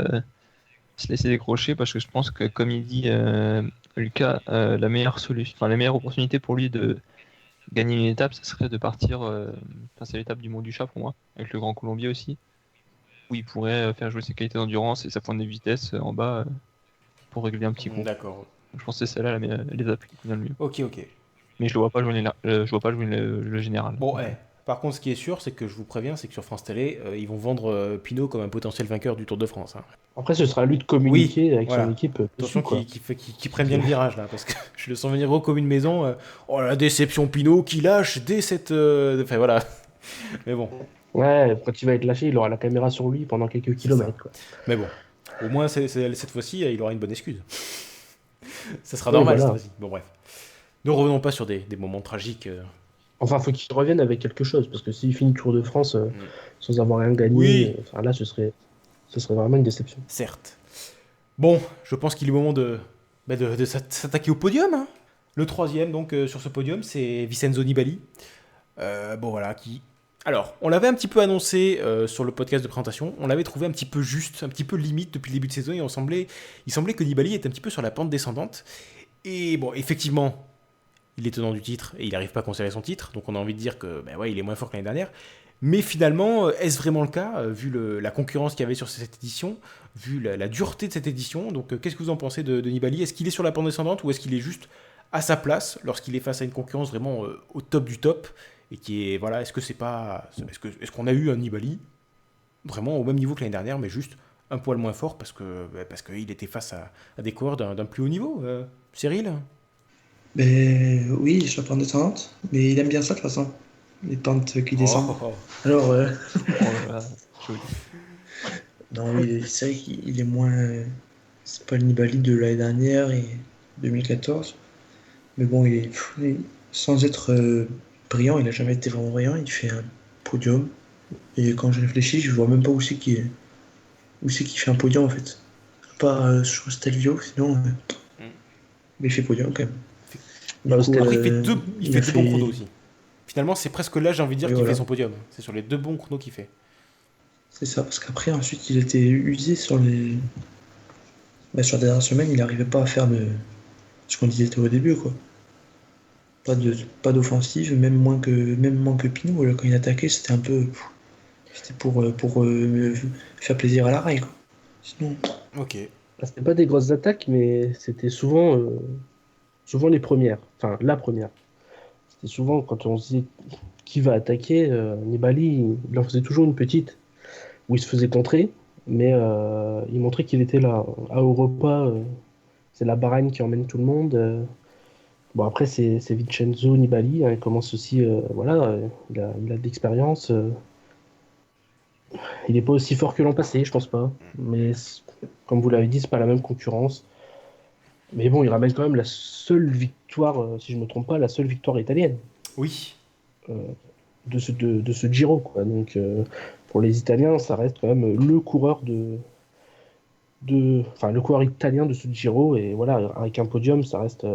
[SPEAKER 6] décrocher, parce que je pense que, comme il dit Lucas, la meilleure solution, enfin la meilleure opportunité pour lui de gagner une étape, ça serait de partir, c'est l'étape du Mont du Chat pour moi, avec le Grand Colombier aussi, où il pourrait faire jouer ses qualités d'endurance et sa pointe de vitesse en bas pour régler un petit coup.
[SPEAKER 4] D'accord.
[SPEAKER 6] Je pense que c'est celle-là l'étape qui convient le mieux.
[SPEAKER 4] Ok, ok.
[SPEAKER 6] Mais je le vois pas jouer, le général.
[SPEAKER 4] Bon, par contre, ce qui est sûr, c'est que je vous préviens, c'est que sur France Télé, ils vont vendre Pinot comme un potentiel vainqueur du Tour de France. Hein.
[SPEAKER 7] Après ce sera à lui de communiquer avec
[SPEAKER 4] voilà.
[SPEAKER 7] son équipe.
[SPEAKER 4] Attention
[SPEAKER 7] dessus, quoi.
[SPEAKER 4] qu'il prenne bien le virage là, parce que je le sens venir gros comme une maison. Oh la déception Pinot qui lâche dès cette. Enfin voilà. Mais bon.
[SPEAKER 7] Ouais, quand il va être lâché, il aura la caméra sur lui pendant quelques kilomètres. Quoi.
[SPEAKER 4] Mais bon. Au moins cette fois-ci, il aura une bonne excuse. Ça sera
[SPEAKER 7] Oui,
[SPEAKER 4] normal
[SPEAKER 7] voilà.
[SPEAKER 4] cette fois-ci. Bon bref. Ne revenons pas sur des moments tragiques.
[SPEAKER 7] Enfin, faut qu'il revienne avec quelque chose, parce que s'il finit le Tour de France sans avoir rien gagné,
[SPEAKER 4] Oui.
[SPEAKER 7] enfin, là ce serait vraiment une déception.
[SPEAKER 4] Certes. Bon, je pense qu'il est moment de s'attaquer au podium. Hein. Le troisième, donc, sur ce podium, c'est Vincenzo Nibali. Bon, voilà, qui... Alors, on l'avait un petit peu annoncé sur le podcast de présentation. On l'avait trouvé un petit peu juste, un petit peu limite depuis le début de saison. Et il semblait que Nibali était un petit peu sur la pente descendante. Et bon, effectivement, il est tenant du titre et il n'arrive pas à conserver son titre. Donc, on a envie de dire que, il est moins fort que l'année dernière. Mais finalement, est-ce vraiment le cas, vu la concurrence qu'il y avait sur cette édition, vu la dureté de cette édition? Donc, qu'est-ce que vous en pensez de Nibali? Est-ce qu'il est sur la pente descendante ou est-ce qu'il est juste à sa place lorsqu'il est face à une concurrence vraiment au top du top? Et qui est, voilà, est-ce qu'on a eu un Nibali vraiment au même niveau que l'année dernière, mais juste un poil moins fort parce qu'il était face à des coureurs d'un plus haut niveau? Cyril?
[SPEAKER 5] Ben oui, il est sur la pente descendante, mais il aime bien ça de toute façon, les pentes qui descendent. Alors,
[SPEAKER 6] Oh là là, joli.
[SPEAKER 5] Non, oui, c'est vrai qu'il est moins. C'est pas le Nibali de l'année dernière et 2014. Mais bon, sans être brillant, il a jamais été vraiment brillant. Il fait un podium. Et quand je réfléchis, je vois même pas où c'est qu'il fait un podium en fait. Pas sur Stelvio, sinon. Mais il fait podium quand même. Du
[SPEAKER 7] Bah,
[SPEAKER 5] coup,
[SPEAKER 7] c'était-
[SPEAKER 4] Après, il fait deux bons chronos
[SPEAKER 5] fait.
[SPEAKER 4] aussi. Finalement, c'est presque là, j'ai envie de dire,
[SPEAKER 5] Oui,
[SPEAKER 4] qu'il fait
[SPEAKER 5] voilà.
[SPEAKER 4] son podium. C'est sur les 2 bons chronos qu'il fait.
[SPEAKER 5] C'est ça, parce qu'après, ensuite, il était usé sur les dernières semaines, il n'arrivait pas à faire ce qu'on disait au début, quoi. Pas d'offensive, même moins que Pinot, là, quand il attaquait, c'était un peu. C'était pour faire plaisir à la raille, quoi. Sinon,
[SPEAKER 4] Ok.
[SPEAKER 7] Bah, c'était pas des grosses attaques, mais c'était souvent les premières. Enfin, la première. C'était souvent quand on se disait qui va attaquer, Nibali, il en faisait toujours une petite où il se faisait contrer, mais il montrait qu'il était là. À Europa, c'est la Bahreïn qui emmène tout le monde. Bon, après, c'est Vincenzo Nibali, hein, il commence aussi, voilà, il a de l'expérience. Il n'est pas aussi fort que l'an passé, je pense pas. Mais comme vous l'avez dit, c'est pas la même concurrence. Mais bon, il ramène quand même la seule victoire, si je me trompe pas, la seule victoire italienne
[SPEAKER 4] Oui.
[SPEAKER 7] euh, de ce Giro, quoi. Donc, pour les Italiens, ça reste quand même enfin, le coureur italien de ce Giro. Et voilà, avec un podium, ça reste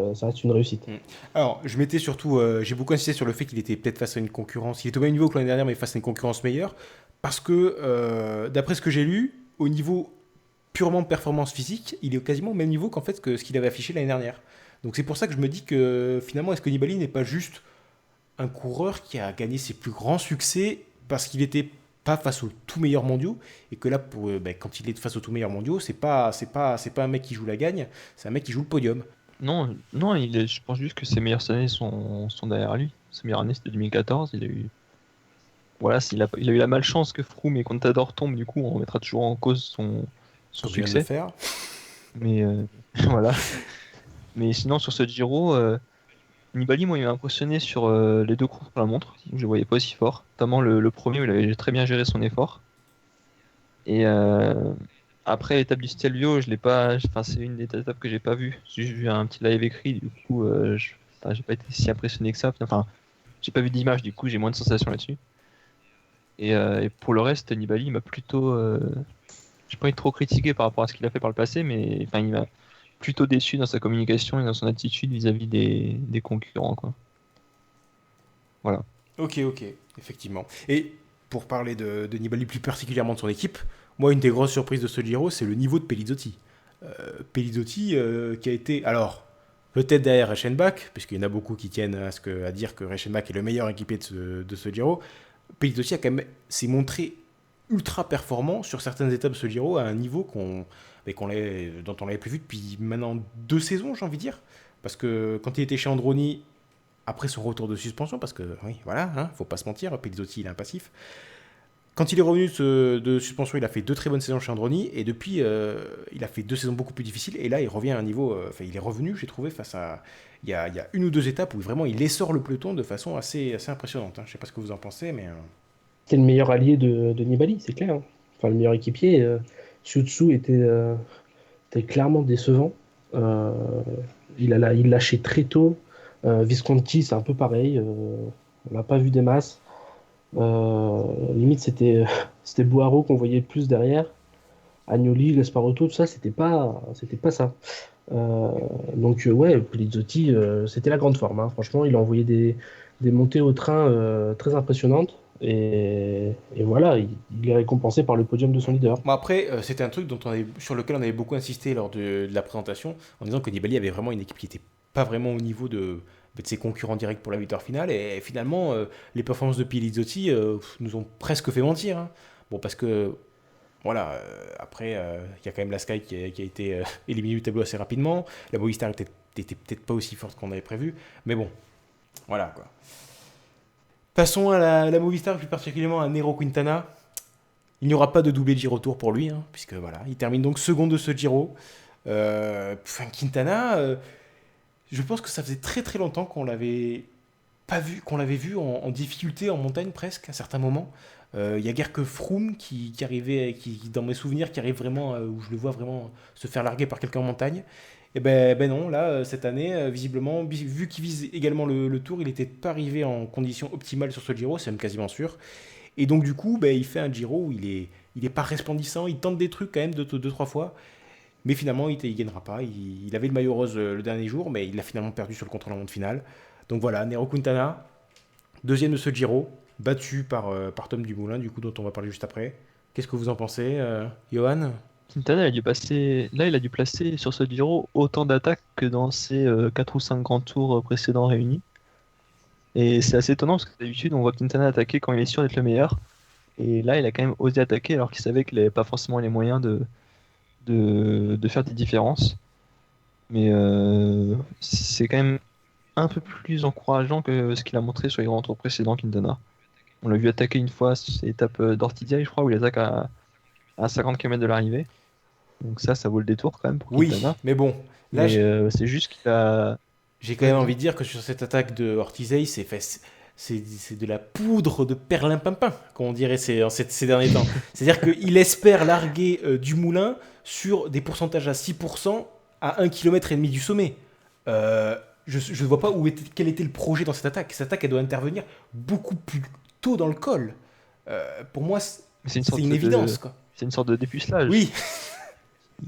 [SPEAKER 7] une réussite.
[SPEAKER 4] Alors, je m'étais surtout. J'ai beaucoup insisté sur le fait qu'il était peut-être face à une concurrence. Il est au même niveau que l'année dernière, mais face à une concurrence meilleure. Parce que, d'après ce que j'ai lu, au niveau purement performance physique, il est quasiment au même niveau qu'en fait que ce qu'il avait affiché l'année dernière. Donc c'est pour ça que je me dis que finalement, est-ce que Nibali n'est pas juste un coureur qui a gagné ses plus grands succès parce qu'il était pas face aux tout meilleurs mondiaux et que là quand il est face aux tout meilleurs mondiaux c'est pas un mec qui joue la gagne, c'est un mec qui joue le podium.
[SPEAKER 6] Non, non, je pense juste que ses meilleures années sont derrière lui. Sa meilleure année, c'était 2014. Il a eu, voilà, il a eu la malchance que Froome et Contador tombent. Du coup, on remettra toujours en cause son
[SPEAKER 4] Comme je viens de le
[SPEAKER 6] succès.
[SPEAKER 4] faire.
[SPEAKER 6] Mais voilà. Mais sinon, sur ce Giro, Nibali, moi, il m'a impressionné sur les deux courses pour la montre, où je le voyais pas aussi fort. Notamment le premier où il avait très bien géré son effort. Et après l'étape du Stelvio, je l'ai pas. Enfin, c'est une des étapes que j'ai pas vue. J'ai juste vu un petit live écrit, du coup, enfin, j'ai pas été si impressionné que ça. Enfin, j'ai pas vu d'image, du coup, j'ai moins de sensations là-dessus. Et pour le reste, Nibali il m'a plutôt. J'ai pas envie de trop critiquer par rapport à ce qu'il a fait par le passé, mais enfin, il m'a plutôt déçu dans sa communication et dans son attitude vis-à-vis des concurrents, quoi. Voilà.
[SPEAKER 4] Ok, effectivement. Et pour parler de Nibali plus particulièrement de son équipe, moi une des grosses surprises de ce Giro c'est le niveau de Pellizotti. Pellizotti qui a été alors peut-être derrière Reichenbach, puisqu'il y en a beaucoup qui tiennent à dire que Reichenbach est le meilleur équipier de ce Giro. Pellizotti a quand même s'est montré ultra performant sur certaines étapes de ce Giro à un niveau dont on l'avait plus vu depuis maintenant 2 saisons, j'ai envie de dire. Parce que quand il était chez Androni, après son retour de suspension, parce que oui, voilà, hein, faut pas se mentir, Pellizotti il est un passif. Quand il est revenu de suspension, il a fait 2 très bonnes saisons chez Androni, et depuis, il a fait 2 saisons beaucoup plus difficiles, et là il revient à un niveau, il est revenu, j'ai trouvé, face à. Il y a une ou deux étapes où vraiment il essore le peloton de façon assez impressionnante. Hein. Je sais pas ce que vous en pensez, mais.
[SPEAKER 7] C'est le meilleur allié de Nibali, c'est clair, hein. Enfin, le meilleur équipier. Tsiu était clairement décevant. Euh, il lâchait très tôt. Visconti, c'est un peu pareil. On l'a pas vu des masses. Limite, c'était Boaro qu'on voyait le plus derrière. Agnoli, Gasparotto, tout ça, c'était pas ça. Euh, donc, ouais, Pellizotti, c'était la grande forme, hein. Franchement, il a envoyé des montées au train très impressionnantes. Et voilà, il est récompensé par le podium de son leader.
[SPEAKER 4] Bon, après, c'était un truc sur lequel on avait beaucoup insisté lors de la présentation, en disant que Nibali avait vraiment une équipe qui n'était pas vraiment au niveau de ses concurrents directs pour la victoire finale. Et finalement, les performances de Pellizotti nous ont presque fait mentir. Hein. Bon, parce que, voilà, après, il y a quand même la Sky qui a été éliminée du tableau assez rapidement. La Movistar était peut-être pas aussi forte qu'on avait prévu. Mais bon, voilà, quoi. Passons à la Movistar, plus particulièrement à Nairo Quintana. Il n'y aura pas de doublé Giro Tour pour lui, hein, puisque voilà, il termine donc second de ce Giro. Quintana, je pense que ça faisait très très longtemps qu'on l'avait pas vu, qu'on l'avait vu en difficulté en montagne presque à certains moments. Il y a guère que Froome qui arrivait, dans mes souvenirs, qui arrive vraiment, où je le vois vraiment se faire larguer par quelqu'un en montagne. Et ben non, là, cette année, visiblement, vu qu'il vise également le Tour, il n'était pas arrivé en condition optimale sur ce Giro, c'est même quasiment sûr. Et donc du coup, il fait un Giro où il est pas resplendissant, il tente des trucs quand même 2-3 fois, mais finalement il gagnera pas. Il avait le maillot rose le dernier jour, mais il a finalement perdu sur le contre-la-montre final. Donc voilà, Nairo Quintana, deuxième de ce Giro, battu par Tom Dumoulin, du coup dont on va parler juste après. Qu'est-ce que vous en pensez, Johan?
[SPEAKER 6] Quintana, il a dû placer sur ce Giro autant d'attaques que dans ses 4 ou 5 grands tours précédents réunis. Et c'est assez étonnant parce que d'habitude, on voit Quintana attaquer quand il est sûr d'être le meilleur. Et là, il a quand même osé attaquer alors qu'il savait qu'il n'avait pas forcément les moyens de faire des différences. Mais c'est quand même un peu plus encourageant que ce qu'il a montré sur les grands tours précédents, Quintana. On l'a vu attaquer une fois sur l'étape d'Ortigia, je crois, où il attaque à 50 km de l'arrivée. Donc ça vaut le détour quand même pour Quintana.
[SPEAKER 4] Oui, mais bon, là,
[SPEAKER 6] Mais c'est juste qu'il a...
[SPEAKER 4] j'ai quand même envie de dire que sur cette attaque de Ortizei, c'est de la poudre de perlimpinpin, comme on dirait ces derniers temps. C'est-à-dire qu'il espère larguer Dumoulin sur des pourcentages à 6% à 1,5 km du sommet. Je ne vois pas quel était le projet dans cette attaque. Cette attaque, elle doit intervenir beaucoup plus tôt dans le col. Pour moi, c'est une évidence, quoi.
[SPEAKER 6] C'est une sorte de dépucelage.
[SPEAKER 4] Oui.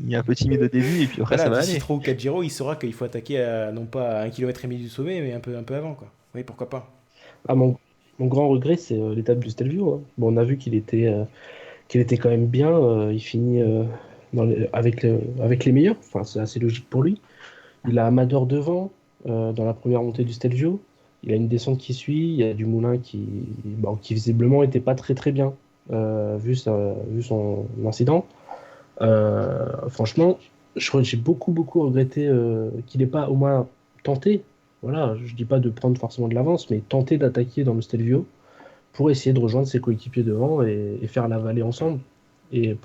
[SPEAKER 6] Il est un peu timide au début et puis après ça va aller.
[SPEAKER 4] D'ici 3 ou 4 Giro, il saura qu'il faut attaquer non pas à 1,5 km du sommet, mais un peu avant, quoi. Oui, pourquoi pas.
[SPEAKER 7] Mon grand regret, c'est l'étape du Stelvio, hein. Bon, on a vu qu'il était quand même bien. Il finit avec les meilleurs. Enfin, c'est assez logique pour lui. Il a Amador devant dans la première montée du Stelvio. Il a une descente qui suit. Il y a Dumoulin qui visiblement n'était pas très très bien vu son incident. Franchement, j'ai beaucoup regretté qu'il n'ait pas au moins tenté. Voilà, je dis pas de prendre forcément de l'avance, mais tenter d'attaquer dans le Stelvio pour essayer de rejoindre ses coéquipiers devant et faire la vallée ensemble. Et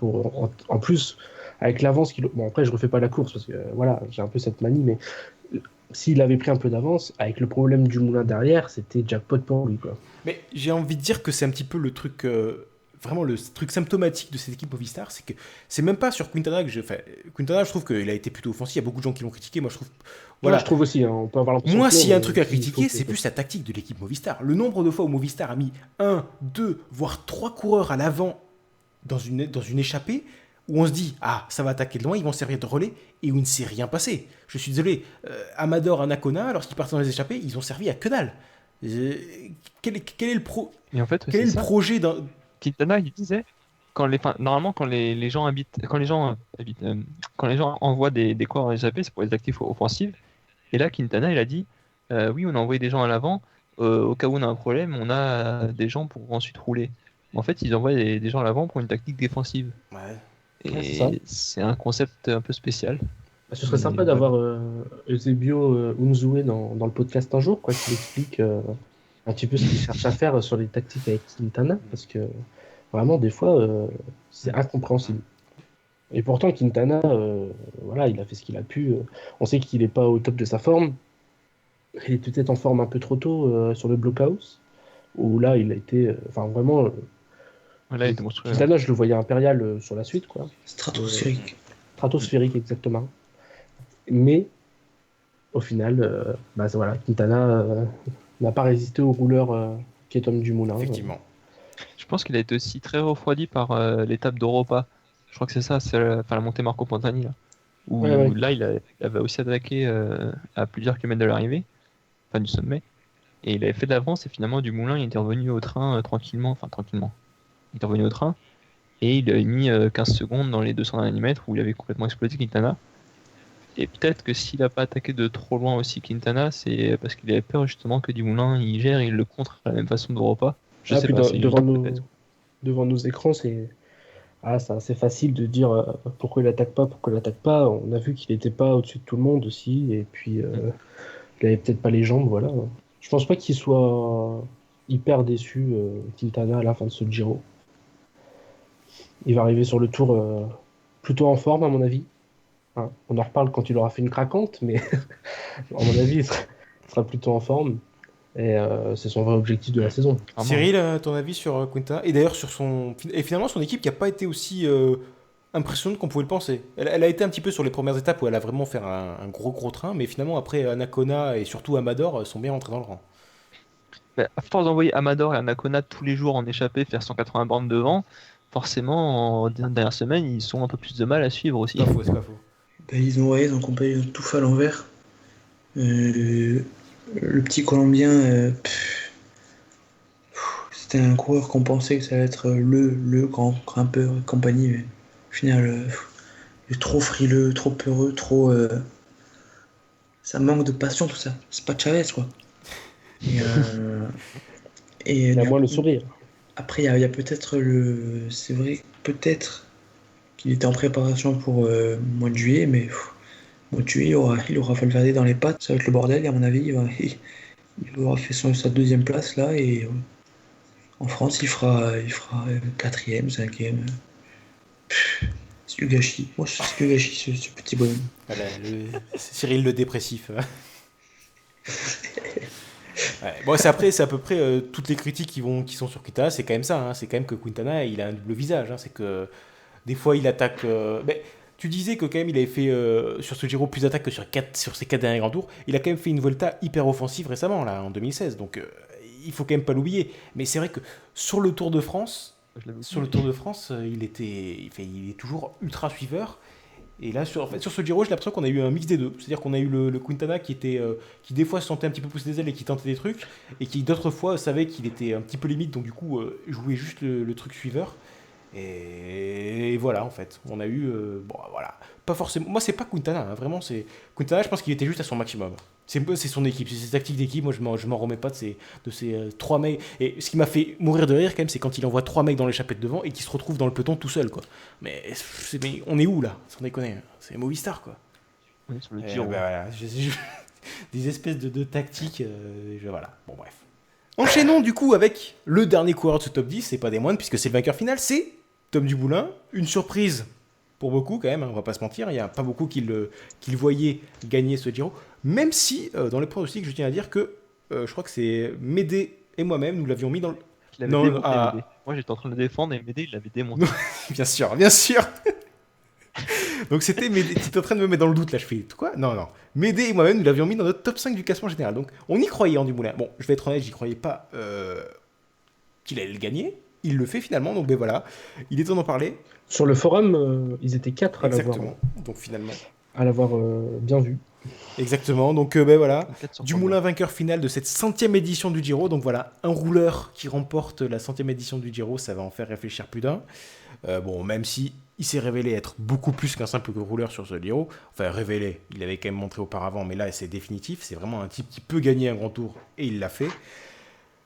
[SPEAKER 7] en plus, avec l'avance qu'il... Bon, après, je refais pas la course parce que voilà, j'ai un peu cette manie, mais s'il avait pris un peu d'avance, avec le problème du moulin derrière, c'était jackpot pour lui, quoi.
[SPEAKER 4] Mais j'ai envie de dire que c'est un petit peu le truc... vraiment le truc symptomatique de cette équipe Movistar, c'est que c'est même pas sur Quintana Quintana, je trouve qu'il a été plutôt offensif. Il y a beaucoup de gens qui l'ont critiqué. Moi, je trouve. Voilà.
[SPEAKER 7] Ouais, je trouve aussi. Hein, on peut avoir l'impression.
[SPEAKER 4] Moi, s'il y a un truc à critiquer, c'est plus la tactique de l'équipe Movistar. Le nombre de fois où Movistar a mis 1, 2, voire 3 coureurs à l'avant dans une échappée, où on se dit ça va attaquer de loin, ils vont servir de relais, et où il ne s'est rien passé. Je suis désolé. Amador, Anacona, lorsqu'ils partent dans les échappées, ils ont servi à que dalle. Quel est le projet d'un.
[SPEAKER 6] Quintana, il disait normalement quand les gens envoient des coureurs en échappée, c'est pour les actifs offensifs. Et là, Quintana, il a dit oui, on a envoyé des gens à l'avant au cas où on a un problème, on a des gens pour ensuite rouler. En fait, ils envoient des gens à l'avant pour une tactique défensive.
[SPEAKER 4] Ouais.
[SPEAKER 6] Et c'est un concept un peu spécial.
[SPEAKER 7] Ce serait sympa d'avoir Eusebio Unzue dans le podcast un jour, quoi, qui explique un petit peu ce qu'il cherche à faire sur les tactiques avec Quintana, parce que vraiment, des fois, c'est incompréhensible. Et pourtant, Quintana, voilà, il a fait ce qu'il a pu. On sait qu'il n'est pas au top de sa forme. Il est peut-être en forme un peu trop tôt sur le Blockhouse, où là, il a été... Enfin, vraiment...
[SPEAKER 6] Là, il était monstrueux.
[SPEAKER 7] Quintana, je le voyais impérial sur la suite, quoi.
[SPEAKER 5] Stratosphérique.
[SPEAKER 7] Stratosphérique, exactement. Mais, au final, voilà, Quintana n'a pas résisté au rouleur qui est Tom Dumoulin.
[SPEAKER 4] Effectivement.
[SPEAKER 6] Je pense qu'il a été aussi très refroidi par l'étape d'Europa. Je crois que c'est ça, c'est la montée Marco Pantani, là. Où là, il avait aussi attaqué à plusieurs kilomètres de l'arrivée, enfin du sommet. Et il avait fait de l'avance et finalement Dumoulin il était revenu au train tranquillement. Il était revenu au train et il avait mis 15 secondes dans les 200 derniers mètres où il avait complètement explosé Quintana. Et peut-être que s'il n'a pas attaqué de trop loin aussi Quintana, c'est parce qu'il avait peur justement que Dumoulin il gère et il le contre de la même façon d'Europa. Je sais pas,
[SPEAKER 7] devant nos écrans, c'est assez facile de dire pourquoi il attaque pas. On a vu qu'il n'était pas au-dessus de tout le monde aussi, et puis il avait peut-être pas les jambes, voilà. Je pense pas qu'il soit hyper déçu, Quintana, à la fin de ce Giro. Il va arriver sur le Tour plutôt en forme, à mon avis. Hein, on en reparle quand il aura fait une craquante, mais à mon avis, il sera plutôt en forme. Et c'est son vrai objectif de la saison.
[SPEAKER 6] Clairement.
[SPEAKER 4] Cyril, ton avis sur Quintana? Et d'ailleurs, et finalement, son équipe qui n'a pas été aussi impressionnante qu'on pouvait le penser. Elle a été un petit peu sur les premières étapes où elle a vraiment fait un gros train, mais finalement, après, Anacona et surtout Amador sont bien rentrés dans le rang.
[SPEAKER 6] Bah, à force d'envoyer Amador et Anacona tous les jours en échappée faire 180 bornes devant, forcément, en dernière semaine, ils ont un peu plus de mal à suivre aussi.
[SPEAKER 4] C'est pas faux, c'est pas faux.
[SPEAKER 5] Ben, ils ont compagnie tout fait à l'envers. Le petit Colombien, c'était un coureur qu'on pensait que ça allait être le grand grimpeur et compagnie, mais au final, il est trop frileux, trop peureux, ça manque de passion tout ça. C'est pas Chavez quoi. Et
[SPEAKER 7] Il a
[SPEAKER 5] du
[SPEAKER 7] moins le
[SPEAKER 5] coup,
[SPEAKER 7] sourire.
[SPEAKER 5] après, il y a peut-être c'est vrai, peut-être qu'il était en préparation pour le mois de juillet, mais mois de juillet, il aura Valverde dans les pattes, ça va être le bordel, et à mon avis, il aura fait sa deuxième place là, et en France, il fera 4e, 5e. C'est du gâchis. Moi, c'est du gâchis, ce petit bonhomme.
[SPEAKER 4] Voilà, c'est Cyril le dépressif. Ouais. Bon, c'est à peu près toutes les critiques qui sont sur Quintana, c'est quand même ça. Hein. C'est quand même que Quintana, il a un double visage. Hein. C'est que des fois, il attaque. Mais tu disais que quand même, il avait fait sur ce Giro plus d'attaques que sur ses 4 derniers grands tours. Il a quand même fait une Volta hyper offensive récemment, là, en 2016. Donc, il faut quand même pas l'oublier. Mais c'est vrai que sur le Tour de France, il est toujours ultra suiveur. Et là, sur ce Giro, j'ai l'impression qu'on a eu un mix des deux. C'est-à-dire qu'on a eu le Quintana qui des fois se sentait un petit peu pousser des ailes et qui tentait des trucs, et qui d'autres fois savait qu'il était un petit peu limite, donc du coup jouait juste le truc suiveur. Et voilà, en fait, on a eu bon, voilà, pas forcément. Moi, c'est pas Quintana, hein, vraiment. C'est Quintana. Je pense qu'il était juste à son maximum. C'est son équipe, c'est ses tactiques d'équipe. Moi, je m'en remets pas de ces 3 mecs. Et ce qui m'a fait mourir de rire, quand même, c'est quand il envoie 3 mecs dans l'échappée de devant et qu'il se retrouve dans le peloton tout seul, quoi. Mais on est où là, sans déconner? C'est Movistar, quoi.
[SPEAKER 6] On est sur le
[SPEAKER 4] Et,
[SPEAKER 6] Giro.
[SPEAKER 4] voilà, des espèces de tactiques. Voilà, bon, bref. Enchaînons du coup avec le dernier coureur de ce top 10, c'est pas des moindres, puisque c'est le vainqueur final, c'est Tom Dumoulin. Une surprise pour beaucoup, quand même, hein, on va pas se mentir. Il n'y a pas beaucoup qui le voyaient gagner ce Giro. Même si, dans les pronostics, je tiens à dire que je crois que c'est Médé et moi-même, nous l'avions mis dans le.
[SPEAKER 6] Il avait
[SPEAKER 4] Non,
[SPEAKER 6] démonté
[SPEAKER 4] ah.
[SPEAKER 6] Médé. Moi, j'étais en train de le défendre et Médé, il l'avait démonté.
[SPEAKER 4] Bien sûr, bien sûr. Donc c'était Médé. Tu es en train de me mettre dans le doute là, je fais quoi? Non. Médé et moi-même, nous l'avions mis dans notre top 5 du classement général. Donc on y croyait en Dumoulin. Bon, je vais être honnête, j'y croyais pas qu'il allait le gagner. Il le fait finalement, donc ben voilà. Il est temps d'en parler.
[SPEAKER 7] Sur le forum, ils étaient 4
[SPEAKER 4] Exactement. Donc finalement.
[SPEAKER 7] à l'avoir bien vu.
[SPEAKER 4] Exactement, donc ben voilà.
[SPEAKER 6] 4 sur
[SPEAKER 4] Dumoulin vainqueur final de cette 100e édition du Giro. Donc voilà, un rouleur qui remporte la 100e édition du Giro, ça va en faire réfléchir plus d'un. Bon, même si il s'est révélé être beaucoup plus qu'un simple rouleur sur ce Giro. Enfin, révélé, il avait quand même montré auparavant, mais là c'est définitif. C'est vraiment un type qui peut gagner un grand tour et il l'a fait.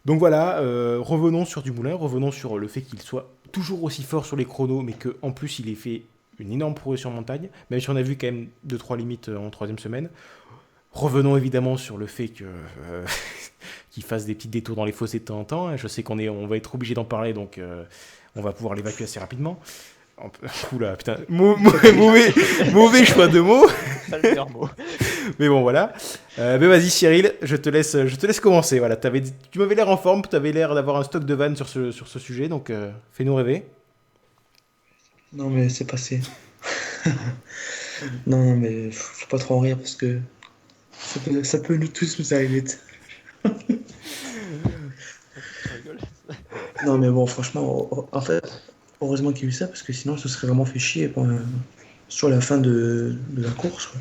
[SPEAKER 4] Donc voilà, revenons sur Dumoulin, revenons sur le fait qu'il soit toujours aussi fort sur les chronos, mais qu'en plus il ait fait une énorme progression en montagne, même si on a vu quand même 2-3 limites en 3e semaine. Revenons évidemment sur le fait que qu'il fasse des petits détours dans les fossés de temps en temps. Je sais on va être obligé d'en parler, donc on va pouvoir l'évacuer assez rapidement. Oula, putain, mauvais choix de mots.
[SPEAKER 6] Pas le meilleur mot.
[SPEAKER 4] Mais bon, voilà. Mais vas-y, Cyril, je te laisse commencer. Voilà, tu m'avais l'air en forme, tu avais l'air d'avoir un stock de vannes sur ce sujet, donc fais-nous rêver.
[SPEAKER 5] Non, mais c'est passé. Non, mais faut pas trop en rire parce que ça peut nous tous nous arriver.
[SPEAKER 6] Tu rigoles.
[SPEAKER 5] Non, mais bon, franchement, en fait, heureusement qu'il y a eu ça parce que sinon, ce serait vraiment fait chier sur la fin de la course. Quoi.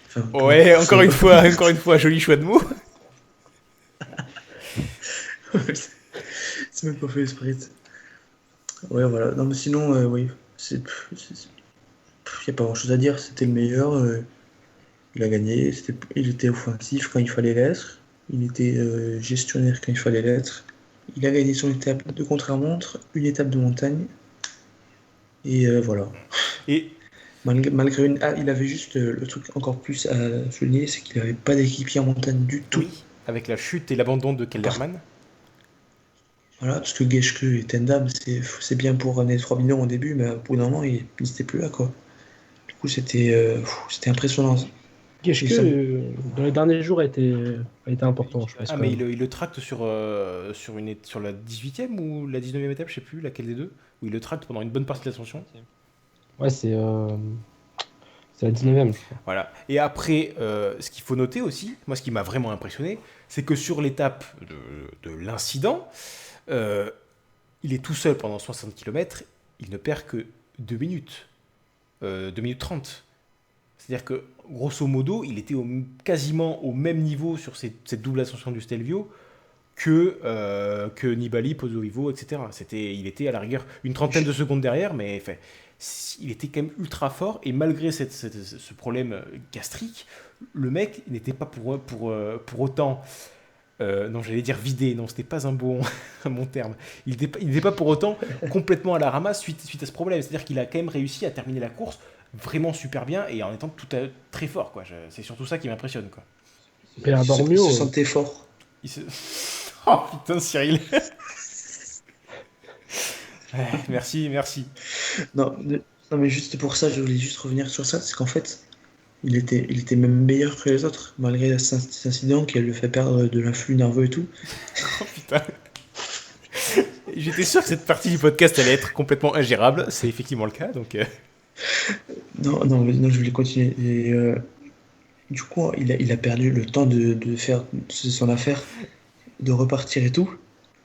[SPEAKER 5] Enfin,
[SPEAKER 4] Ouais, encore une fois, joli choix de mots.
[SPEAKER 5] C'est même pas fait esprit. Ouais, voilà. Non, mais sinon, oui. Il n'y a pas grand chose à dire. C'était le meilleur. Il a gagné. Il était offensif quand il fallait l'être. Il était gestionnaire quand il fallait l'être. Il a gagné son étape de contre-la-montre, une étape de montagne. Et voilà.
[SPEAKER 4] Et
[SPEAKER 5] Malgré il avait juste le truc encore plus à souligner, c'est qu'il n'avait pas d'équipier en montagne du tout.
[SPEAKER 4] oui, avec la chute et l'abandon de Kelderman.
[SPEAKER 5] Voilà, parce que Geschke et Tendam, c'est bien pour gagner 3 millions au début, mais au bout d'un moment, ils n'étaient plus là, quoi. Du coup, c'était impressionnant.
[SPEAKER 7] Geschke,
[SPEAKER 5] ça-
[SPEAKER 7] dans les derniers jours, a été important, je pense.
[SPEAKER 4] Ah,
[SPEAKER 7] quand
[SPEAKER 4] mais
[SPEAKER 7] même.
[SPEAKER 4] il le tracte sur la 18e ou la 19e étape, je sais plus laquelle des deux, où il le tracte pendant une bonne partie de l'ascension.
[SPEAKER 7] Ouais, c'est la 19e, je crois.
[SPEAKER 4] Voilà. Et après, ce qu'il faut noter aussi, moi ce qui m'a vraiment impressionné, c'est que sur l'étape de l'incident, il est tout seul pendant 60 km, il ne perd que 2 minutes. 2 minutes 30. C'est-à-dire que, grosso modo, il était quasiment au même niveau sur cette double ascension du Stelvio que Nibali, Pozzovivo, etc. Il était à la rigueur une trentaine de secondes derrière, mais enfin, il était quand même ultra fort, et malgré ce problème gastrique, le mec n'était pas pour autant... non, j'allais dire vidé, non, c'était pas un bon terme. Il n'était pas pour autant complètement à la ramasse suite à ce problème. C'est-à-dire qu'il a quand même réussi à terminer la course vraiment super bien et en étant très fort, quoi. C'est surtout ça qui m'impressionne, quoi.
[SPEAKER 7] Et à
[SPEAKER 5] Il
[SPEAKER 7] Bormio,
[SPEAKER 5] se sentait fort.
[SPEAKER 4] Il se... Oh putain, Cyril. Ouais, merci.
[SPEAKER 5] Non, non, mais juste pour ça, je voulais juste revenir sur ça, c'est qu'en fait, il était même meilleur que les autres, malgré cet incident qui le fait perdre de l'influx nerveux et tout.
[SPEAKER 4] Oh putain. J'étais sûr que cette partie du podcast allait être complètement ingérable. C'est effectivement le cas, donc...
[SPEAKER 5] Non, je voulais continuer. Et, du coup, il a perdu le temps de faire son affaire, de repartir et tout.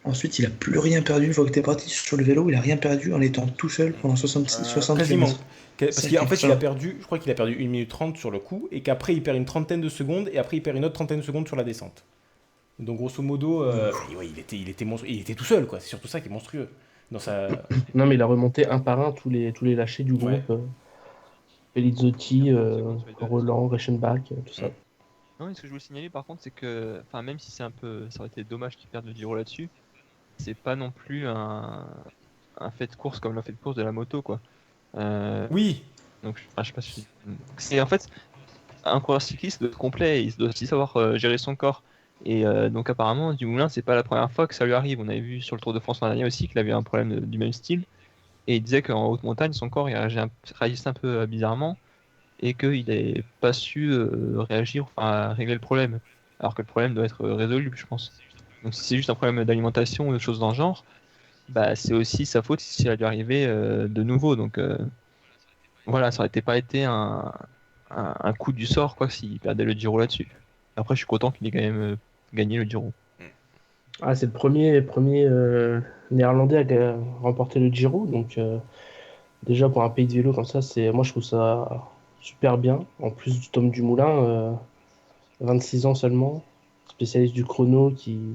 [SPEAKER 5] Ensuite, il a plus rien perdu une fois que t'es parti sur le vélo. Il a rien perdu en étant tout seul pendant 60
[SPEAKER 4] quasiment.
[SPEAKER 5] km.
[SPEAKER 4] Parce qu'en fait, je crois qu'il a perdu 1 minute 30 sur le coup, et qu'après, il perd une trentaine de secondes, et après, il perd une autre trentaine de secondes sur la descente. Donc, grosso modo, ouais, il était monstrueux. Il était tout seul, quoi. C'est surtout ça qui est monstrueux. Dans sa...
[SPEAKER 7] non, mais il a remonté un par un tous les lâchers du groupe.
[SPEAKER 4] Ouais.
[SPEAKER 7] Pelizzotti, Roland, Reichenbach, tout ça.
[SPEAKER 6] Non, et ce que je voulais signaler par contre, c'est que, enfin, même si ça aurait été dommage qu'ils perdent le Giro là-dessus, c'est pas non plus un fait de course comme le fait de course de la moto, quoi.
[SPEAKER 4] Oui.
[SPEAKER 6] Donc, je sais pas si. C'est en fait un coureur cycliste doit être complet, il doit aussi savoir gérer son corps. Et donc apparemment, Dumoulin, c'est pas la première fois que ça lui arrive. On avait vu sur le Tour de France l'an dernier aussi qu'il avait un problème du même style. Et il disait qu'en haute montagne, son corps il réagissait un peu bizarrement et qu'il n'avait pas su réagir, enfin régler le problème. Alors que le problème doit être résolu, je pense. Donc si c'est juste un problème d'alimentation ou de choses dans le genre, bah c'est aussi sa faute si ça lui arrivait de nouveau. Donc voilà, ça aurait pas été un coup du sort quoi s'il perdait le Giro là-dessus. Après, je suis content qu'il ait quand même gagné le Giro.
[SPEAKER 7] Ah, c'est le premier néerlandais à remporter le Giro, donc déjà pour un pays de vélo comme ça, moi je trouve ça super bien. En plus du Tom Dumoulin, 26 ans seulement, spécialiste du chrono qui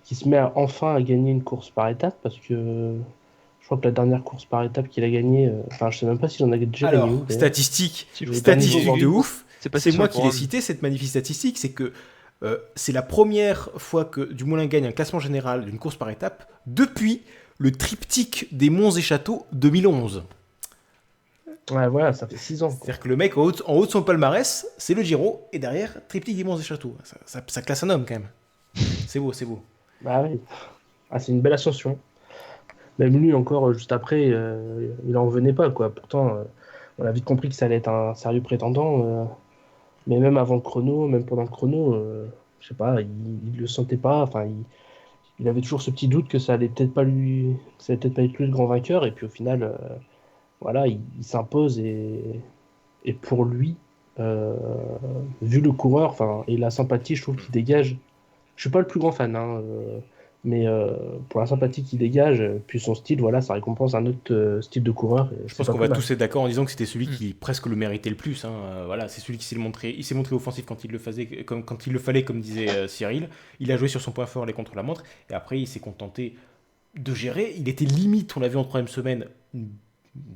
[SPEAKER 7] se met enfin à gagner une course par étape, parce que je crois que la dernière course par étape qu'il a gagnée, enfin je sais même pas s'il en a déjà
[SPEAKER 4] Alors,
[SPEAKER 7] gagné.
[SPEAKER 4] statistique
[SPEAKER 7] Les
[SPEAKER 4] de
[SPEAKER 7] derniers
[SPEAKER 4] ouf.
[SPEAKER 6] passé
[SPEAKER 4] C'est
[SPEAKER 6] sur
[SPEAKER 4] moi
[SPEAKER 6] le
[SPEAKER 4] qui l'ai
[SPEAKER 6] programme.
[SPEAKER 4] cité, cette magnifique statistique, c'est que c'est la première fois que Dumoulin gagne un classement général d'une course par étape depuis le triptyque des Monts et Châteaux 2011.
[SPEAKER 7] Ouais, voilà, ça fait 6 ans. Quoi.
[SPEAKER 4] C'est-à-dire que le mec, en haut de son palmarès, c'est le Giro, et derrière, triptyque des Monts et Châteaux. Ça classe un homme, quand même. C'est beau.
[SPEAKER 7] Bah oui. Ah, c'est une belle ascension. Même lui, encore, juste après, il en venait pas, quoi. Pourtant, on a vite compris que ça allait être un sérieux prétendant. Mais même avant le chrono, même pendant le chrono, je sais pas, il le sentait pas. Enfin, il avait toujours ce petit doute que ça allait peut-être pas être lui le grand vainqueur. Et puis au final, voilà, il s'impose et pour lui, vu le coureur, enfin, et la sympathie, je trouve qu'il dégage. Je suis pas le plus grand fan, hein, mais pour la sympathie qu'il dégage, puis son style, voilà, ça récompense un autre style de coureur.
[SPEAKER 4] Je pense qu'on va tous être d'accord en disant que c'était celui qui presque le méritait le plus. Hein. Voilà, c'est celui qui s'est montré offensif quand il le fallait, comme disait Cyril. Il a joué sur son point fort, les contre-la-montre, et après il s'est contenté de gérer. Il était limite, on l'a vu en troisième semaine,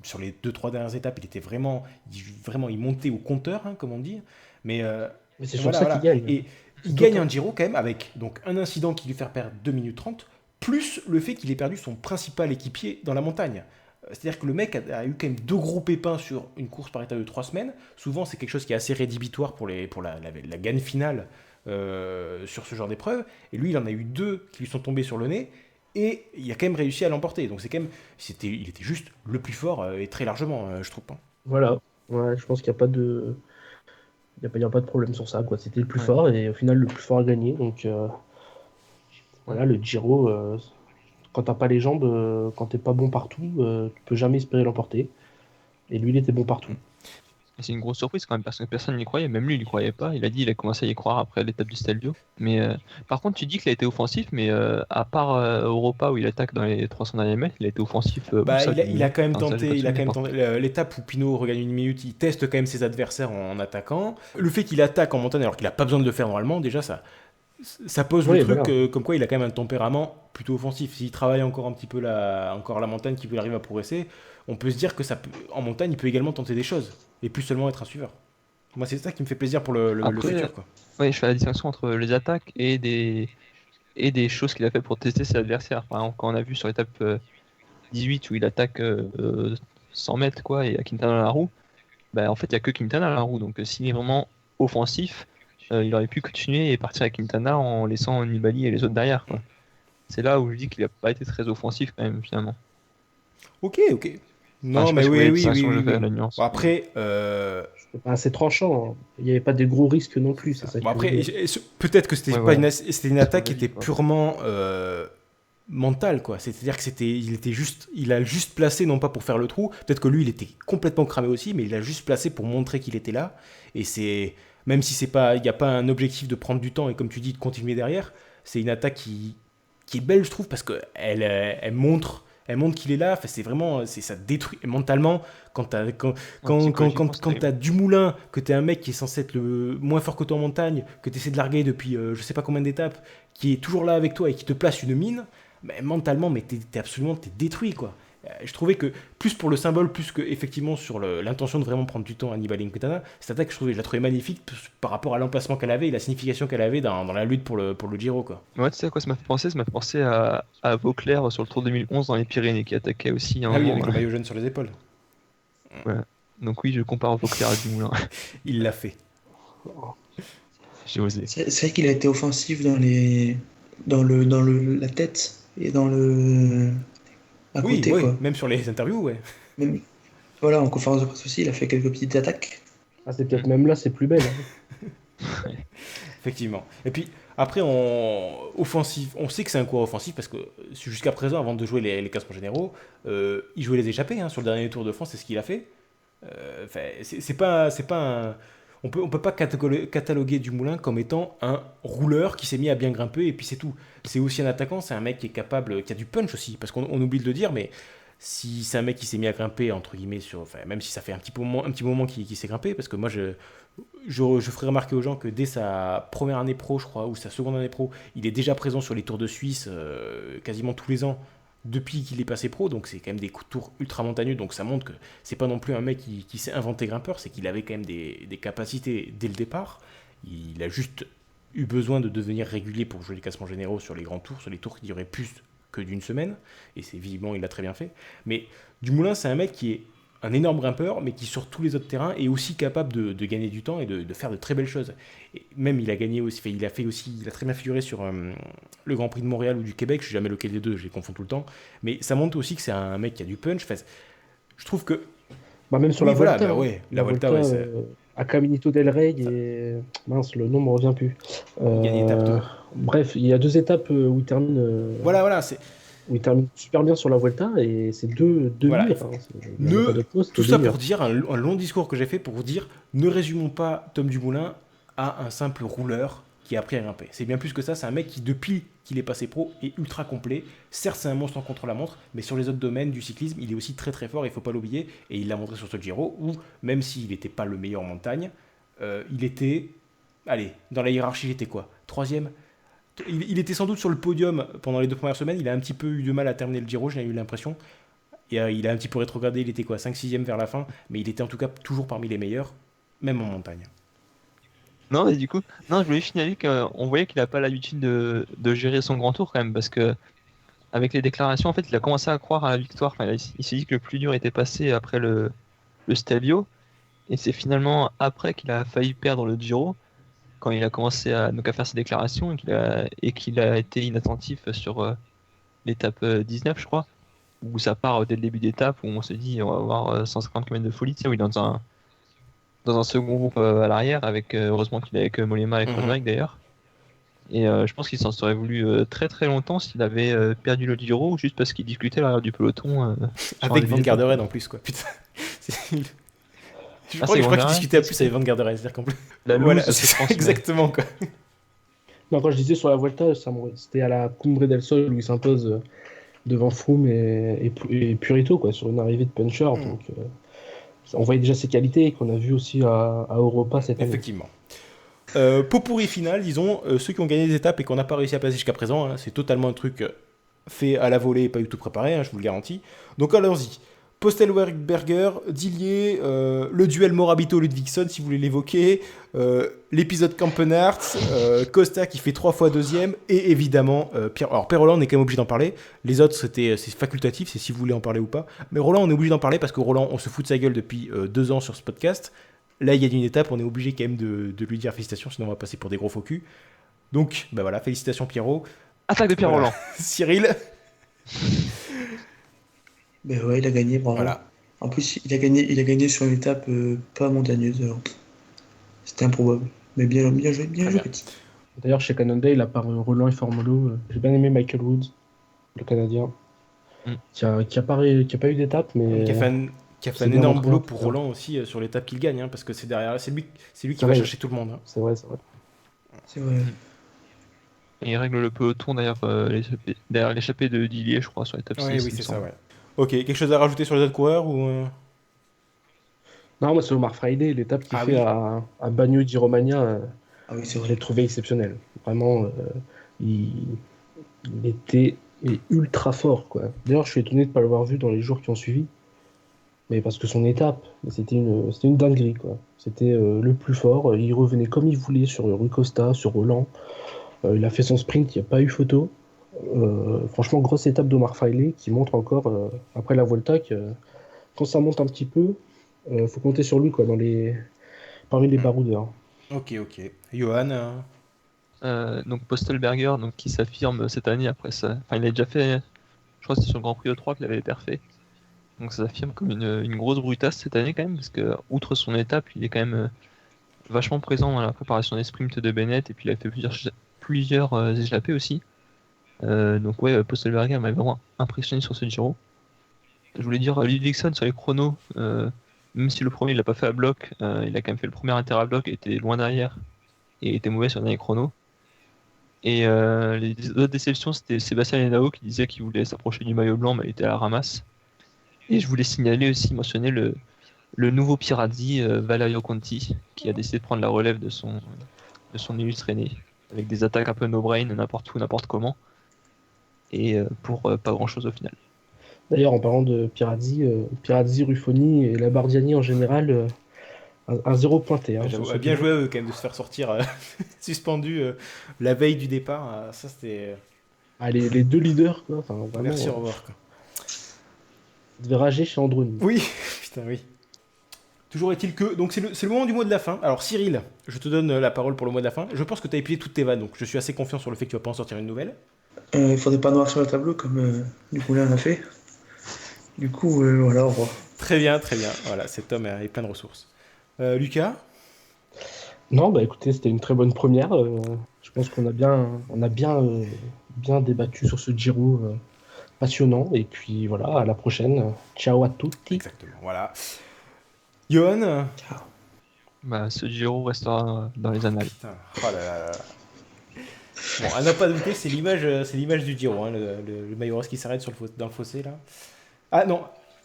[SPEAKER 4] sur les 2-3 dernières étapes, il était vraiment, il montait au compteur, hein, comme on dit. Mais
[SPEAKER 7] c'est sur ça qu'il gagne.
[SPEAKER 4] Et il gagne un Giro quand même avec donc un incident qui lui fait perdre 2 minutes 30, plus le fait qu'il ait perdu son principal équipier dans la montagne. C'est-à-dire que le mec a eu quand même 2 gros pépins sur une course par étape de 3 semaines. Souvent, c'est quelque chose qui est assez rédhibitoire pour la gagne finale sur ce genre d'épreuve. Et lui, il en a eu 2 qui lui sont tombés sur le nez. Et il a quand même réussi à l'emporter. Donc il était juste le plus fort et très largement, je trouve. Hein.
[SPEAKER 7] Voilà. Ouais, je pense qu'il n'y a pas de Il n'y a pas de problème sur ça, quoi. C'était le plus
[SPEAKER 6] Ouais.
[SPEAKER 7] fort et au final, le plus fort a gagné. Donc voilà, le Giro, quand t'as pas les jambes, quand t'es pas bon partout, tu peux jamais espérer l'emporter. Et lui, il était bon partout.
[SPEAKER 6] Et c'est une grosse surprise quand même, parce que personne n'y croyait, même lui il n'y croyait pas. Il a dit il a commencé à y croire après l'étape du Stelvio. Mais par contre, tu dis qu'il a été offensif, mais à part Europa où il attaque dans les 300 derniers mètres, il a été offensif.
[SPEAKER 4] Bah,
[SPEAKER 6] ça,
[SPEAKER 4] il a quand même
[SPEAKER 6] enfin, ça, j'ai pas
[SPEAKER 4] tenté, il a quand même
[SPEAKER 6] souvenir,
[SPEAKER 4] tenté l'étape où Pinot regagne une minute, il teste quand même ses adversaires en attaquant. Le fait qu'il attaque en montagne alors qu'il a pas besoin de le faire normalement, déjà ça pose
[SPEAKER 7] Oui,
[SPEAKER 4] le truc
[SPEAKER 7] voilà.
[SPEAKER 4] comme quoi il a quand même un tempérament plutôt offensif. S'il travaille encore un petit peu encore la montagne, qu'il arrive à progresser, on peut se dire que en montagne, il peut également tenter des choses et plus seulement être un suiveur. Moi, c'est ça qui me fait plaisir pour le
[SPEAKER 6] Après,
[SPEAKER 4] futur, quoi.
[SPEAKER 6] ouais, je fais la distinction entre les attaques et des choses qu'il a fait pour tester ses adversaires. Par exemple, quand on a vu sur l'étape 18 où il attaque 100 mètres quoi, et à Quintana à la roue, bah, en fait, il n'y a que Quintana à la roue. Donc, s'il est vraiment offensif, il aurait pu continuer et partir à Quintana en laissant Nibali et les autres derrière, quoi. C'est là où je dis qu'il n'a pas été très offensif, quand même, finalement.
[SPEAKER 4] Ok.
[SPEAKER 6] Enfin,
[SPEAKER 4] Non,
[SPEAKER 6] je sais pas
[SPEAKER 4] mais
[SPEAKER 6] si vous voyez la
[SPEAKER 4] oui.
[SPEAKER 6] distinction que je fais, la nuance.
[SPEAKER 4] Bon, après,
[SPEAKER 7] Enfin, c'est tranchant, hein. Il n'y avait pas de gros risques non plus, c'est ça
[SPEAKER 4] bon,
[SPEAKER 7] que je veux
[SPEAKER 4] après,
[SPEAKER 7] dire.
[SPEAKER 4] peut-être que c'était
[SPEAKER 6] Ouais,
[SPEAKER 4] pas
[SPEAKER 6] voilà.
[SPEAKER 4] c'était une attaque qui était
[SPEAKER 6] Stratégie, quoi.
[SPEAKER 4] purement mentale, quoi. C'est-à-dire que il a juste placé, non pas pour faire le trou. Peut-être que lui, il était complètement cramé aussi, mais il a juste placé pour montrer qu'il était là. Et c'est, même si il n'y a pas un objectif de prendre du temps et comme tu dis de continuer derrière, c'est une attaque qui est belle, je trouve, parce que elle montre. Elle montre qu'il est là, enfin, c'est vraiment, ça détruit mentalement quand
[SPEAKER 6] Psychologiquement,
[SPEAKER 4] t'as Dumoulin, que t'es un mec qui est censé être le moins fort que toi en montagne, que t'essaies de larguer depuis je sais pas combien d'étapes, qui est toujours là avec toi et qui te place une mine, mais mentalement, mais t'es détruit, quoi. Je trouvais que plus pour le symbole, plus que effectivement sur l'intention de vraiment prendre du temps à Nibali Quintana, cette attaque, je la trouvais magnifique par rapport à l'emplacement qu'elle avait et la signification qu'elle avait dans la lutte pour le Giro, quoi.
[SPEAKER 6] Ouais, tu sais à quoi ça m'a fait penser? Ça m'a fait penser à Vauclair sur le Tour 2011 dans les Pyrénées qui attaquait aussi à un
[SPEAKER 4] Ah oui,
[SPEAKER 6] moment.
[SPEAKER 4] avec le maillot jaune sur les épaules.
[SPEAKER 6] Donc oui, je compare Vauclair à Dumoulin.
[SPEAKER 4] Il l'a fait.
[SPEAKER 6] J'ai osé.
[SPEAKER 5] C'est vrai qu'il a été offensif la tête et à
[SPEAKER 4] Oui,
[SPEAKER 5] côté,
[SPEAKER 4] oui,
[SPEAKER 5] quoi.
[SPEAKER 4] même sur les interviews, ouais.
[SPEAKER 5] Même, voilà, en conférence de presse aussi, il a fait quelques petites attaques.
[SPEAKER 7] Ah, c'est peut-être même là, c'est plus belle, hein.
[SPEAKER 4] Effectivement. Et puis, après, offensif, on sait que c'est un coureur offensif parce que jusqu'à présent, avant de jouer les classements généraux, il jouait les échappées, hein. Sur le dernier Tour de France, c'est ce qu'il a fait. Enfin, c'est pas un. On peut pas cataloguer Dumoulin comme étant un rouleur qui s'est mis à bien grimper et puis c'est tout. C'est aussi un attaquant, c'est un mec qui est capable, qui a du punch aussi, parce qu'on oublie de le dire, mais si c'est un mec qui s'est mis à grimper, entre guillemets, enfin, même si ça fait un petit moment qu'il s'est grimpé, parce que moi je ferai remarquer aux gens que dès sa première année pro, je crois, ou sa seconde année pro, il est déjà présent sur les Tours de Suisse quasiment tous les ans depuis qu'il est passé pro, donc c'est quand même des tours ultra montagneux, donc ça montre que c'est pas non plus un mec qui s'est inventé grimpeur, c'est qu'il avait quand même des capacités dès le départ. Il a juste eu besoin de devenir régulier pour jouer les classements généraux sur les grands tours, sur les tours qui duraient plus que d'une semaine, et c'est visiblement il l'a très bien fait. Mais Dumoulin, c'est un mec qui est un énorme grimpeur, mais qui sur tous les autres terrains est aussi capable de gagner du temps et de faire de très belles choses. Et même il a gagné aussi, il a très bien figuré sur le Grand Prix de Montréal ou du Québec, je sais jamais lequel des deux, je les confonds tout le temps. Mais ça montre aussi que c'est un mec qui a du punch. Enfin, je trouve que
[SPEAKER 7] Bah, même sur
[SPEAKER 4] oui,
[SPEAKER 7] la
[SPEAKER 4] voilà,
[SPEAKER 7] Volta,
[SPEAKER 4] bah
[SPEAKER 7] hein.
[SPEAKER 4] ouais, la
[SPEAKER 7] La
[SPEAKER 4] Volta,
[SPEAKER 7] Volta,
[SPEAKER 4] ouais,
[SPEAKER 7] à Caminito del Rey, et mince, le nom me revient plus.
[SPEAKER 4] il gagne étape 2.
[SPEAKER 7] Bref, il y a 2 étapes où il termine,
[SPEAKER 4] Voilà, c'est
[SPEAKER 7] où il termine super bien sur la Volta, et c'est deux
[SPEAKER 4] Voilà,
[SPEAKER 7] murs, hein. Il y a pas d'autre chose,
[SPEAKER 4] tout
[SPEAKER 7] c'est
[SPEAKER 4] ça
[SPEAKER 7] deux
[SPEAKER 4] pour
[SPEAKER 7] murs.
[SPEAKER 4] dire, un long discours que j'ai fait pour vous dire, ne résumons pas Tom Dumoulin à un simple rouleur qui a appris à grimper. C'est bien plus que ça, c'est un mec qui, depuis qu'il est passé pro, est ultra complet. Certes, c'est un monstre en contre-la-montre, mais sur les autres domaines du cyclisme, il est aussi très très fort, il ne faut pas l'oublier, et il l'a montré sur ce Giro, où, même s'il n'était pas le meilleur en montagne, il était, allez, dans la hiérarchie, il était quoi? Troisième? Il était sans doute sur le podium pendant les 2 premières semaines, il a un petit peu eu de mal à terminer le Giro, j'ai eu l'impression. Et il a un petit peu rétrogradé, il était quoi, 5-6e vers la fin, mais il était en tout cas toujours parmi les meilleurs, même en montagne.
[SPEAKER 6] Non, et du coup, non, je voulais signaler qu'on voyait qu'il n'a pas l'habitude de gérer son grand tour quand même, parce que avec les déclarations, en fait, il a commencé à croire à la victoire. Enfin, il s'est dit que le plus dur était passé après le Stelvio, et c'est finalement après qu'il a failli perdre le Giro, quand il a commencé donc à faire ses déclarations et qu'il a été inattentif sur l'étape 19, je crois, où ça part dès le début d'étape, où on se dit on va avoir 150 km de folie, tu sais, où il est dans dans un second groupe à l'arrière, avec heureusement qu'il est avec Mollema et Kronwijk d'ailleurs. Et je pense qu'il s'en serait voulu très très longtemps s'il avait perdu le Giro, juste parce qu'il discutait à l'arrière du peloton.
[SPEAKER 4] Avec Van Garderen en plus, quoi. Putain. Je crois qu'il discutait plus avec Van Garderen, c'est-à-dire qu'en plus.
[SPEAKER 6] La loose,
[SPEAKER 4] Voilà,
[SPEAKER 6] c'est
[SPEAKER 4] c'est
[SPEAKER 6] transmis.
[SPEAKER 4] exactement, quoi.
[SPEAKER 7] Non, quand je disais sur la Vuelta, c'était à la Cumbre del Sol où il s'impose devant Froome et Purito, quoi, sur une arrivée de puncher. Donc, on voyait déjà ses qualités et qu'on a vu aussi à Europa cette année.
[SPEAKER 4] Effectivement. Pot pourri final, disons, ceux qui ont gagné des étapes et qu'on n'a pas réussi à passer jusqu'à présent, hein, c'est totalement un truc fait à la volée et pas du tout préparé, hein, je vous le garantis. Donc allons-y. Postelberger, Dillier, le duel Morabito-Ludvigson, si vous voulez l'évoquer, l'épisode Campenart, Costa qui fait 3 fois deuxième, et évidemment Pierre. Alors Pierre Roland, on est quand même obligé d'en parler. Les autres, c'est facultatif, c'est si vous voulez en parler ou pas. Mais Roland, on est obligé d'en parler parce que Roland, on se fout de sa gueule depuis 2 ans sur ce podcast. Là, il y a une étape, on est obligé quand même de lui dire félicitations, sinon on va passer pour des gros faux culs. Donc, bah voilà, félicitations Pierrot.
[SPEAKER 6] Attaque de Pierre
[SPEAKER 4] Voilà.
[SPEAKER 6] Roland.
[SPEAKER 4] Cyril.
[SPEAKER 5] Ben ouais, il a gagné, bravo.
[SPEAKER 4] Voilà.
[SPEAKER 5] En plus, il a gagné sur une étape pas montagneuse. Alors, c'était improbable. Mais bien joué, bien joué, petit.
[SPEAKER 7] D'ailleurs, chez Cannondale, à part Roland et Formolo, j'ai bien aimé Michael Woods, le Canadien, qui a pas eu d'étape, mais
[SPEAKER 4] Qui a fait un
[SPEAKER 7] bien
[SPEAKER 4] énorme
[SPEAKER 7] montré,
[SPEAKER 4] boulot
[SPEAKER 7] en tout
[SPEAKER 4] pour
[SPEAKER 7] cas.
[SPEAKER 4] Roland aussi sur l'étape qu'il gagne, hein, parce que c'est derrière, c'est lui qui
[SPEAKER 7] C'est
[SPEAKER 4] va
[SPEAKER 7] vrai.
[SPEAKER 4] chercher tout le monde. Hein.
[SPEAKER 7] c'est vrai.
[SPEAKER 5] C'est vrai.
[SPEAKER 6] Et il règle le peloton derrière l'échappée de Dillier, je crois, sur l'étape 6.
[SPEAKER 4] Oui,
[SPEAKER 6] il me
[SPEAKER 4] c'est ça,
[SPEAKER 6] semble.
[SPEAKER 4] ouais. Ok, quelque chose à rajouter sur les autres coureurs ou
[SPEAKER 7] Non, moi, c'est Omar Friday, l'étape qu'il
[SPEAKER 4] Ah
[SPEAKER 7] fait
[SPEAKER 4] oui.
[SPEAKER 7] à Bagno di Romagna,
[SPEAKER 5] Ah oui, c'est
[SPEAKER 7] je
[SPEAKER 5] vrai.
[SPEAKER 7] l'ai trouvé exceptionnel. Vraiment, il était ultra fort, quoi. D'ailleurs, je suis étonné de ne pas l'avoir vu dans les jours qui ont suivi. Mais parce que son étape, c'était une dinguerie, quoi. C'était le plus fort. Il revenait comme il voulait sur Rui Costa, sur Roland. Il a fait son sprint, il n'y a pas eu photo. Franchement, grosse étape d'Omar Fraile qui montre encore, après la Volta, que quand ça monte un petit peu, faut compter sur lui, quoi, parmi les baroudeurs.
[SPEAKER 4] Ok. Johan.
[SPEAKER 6] Donc Postelberger, donc, qui s'affirme cette année après ça. Enfin, il a déjà fait, je crois que c'est sur le Grand Prix E3 qu'il avait perfait. Donc ça s'affirme comme une grosse brutasse cette année quand même, parce que outre son étape, il est quand même vachement présent dans la préparation des sprints de Bennett, et puis il a fait plusieurs échappées aussi. Donc ouais, Postelberger m'a vraiment impressionné sur ce Giro. Je voulais dire Ludvigson sur les chronos, même si le premier il l'a pas fait à bloc, il a quand même fait le premier inter à bloc, était loin derrière et était mauvais sur les derniers chronos. Et les autres déceptions, c'était Sébastien Henao qui disait qu'il voulait s'approcher du maillot blanc, mais il était à la ramasse. Et je voulais signaler aussi, mentionner le nouveau Pirazzi, Valerio Conti, qui a décidé de prendre la relève de son illustre aîné, avec des attaques un peu no-brain, n'importe où, n'importe comment, et pour pas grand-chose au final.
[SPEAKER 7] D'ailleurs, en parlant de Pirazzi, Ruffoni et Labardiani en général, un zéro pointé. Hein,
[SPEAKER 4] J'avoue,
[SPEAKER 7] sur ce
[SPEAKER 4] bien
[SPEAKER 7] Giro.
[SPEAKER 4] joué à eux quand même de se faire sortir suspendu la veille du départ. Ça c'était.
[SPEAKER 7] Ah, les deux leaders, quoi. Enfin, vraiment,
[SPEAKER 4] Merci, au revoir. Quoi.
[SPEAKER 7] ça devait rager chez Androni.
[SPEAKER 4] Oui, putain, oui. Toujours est-il que. Donc, c'est le moment du mot de la fin. Alors, Cyril, je te donne la parole pour le mot de la fin. Je pense que tu as épuisé toutes tes vannes, donc je suis assez confiant sur le fait que tu vas pas en sortir une nouvelle.
[SPEAKER 5] Il faudrait pas noir sur le tableau comme du coup là on a fait. Du coup, voilà, au revoir.
[SPEAKER 4] Très bien. Voilà, cet homme est plein de ressources. Lucas.
[SPEAKER 7] Non, bah écoutez, c'était une très bonne première. Je pense qu'on a bien débattu sur ce Giro passionnant. Et puis voilà, à la prochaine. Ciao à tutti.
[SPEAKER 4] Exactement, voilà. Johan.
[SPEAKER 6] Bah, ce Giro restera dans les annales.
[SPEAKER 4] Putain, oh là là là. Bon, à ne pas douter, c'est l'image du Giro, hein, le maillot rose qui s'arrête dans le fossé là. Ah non,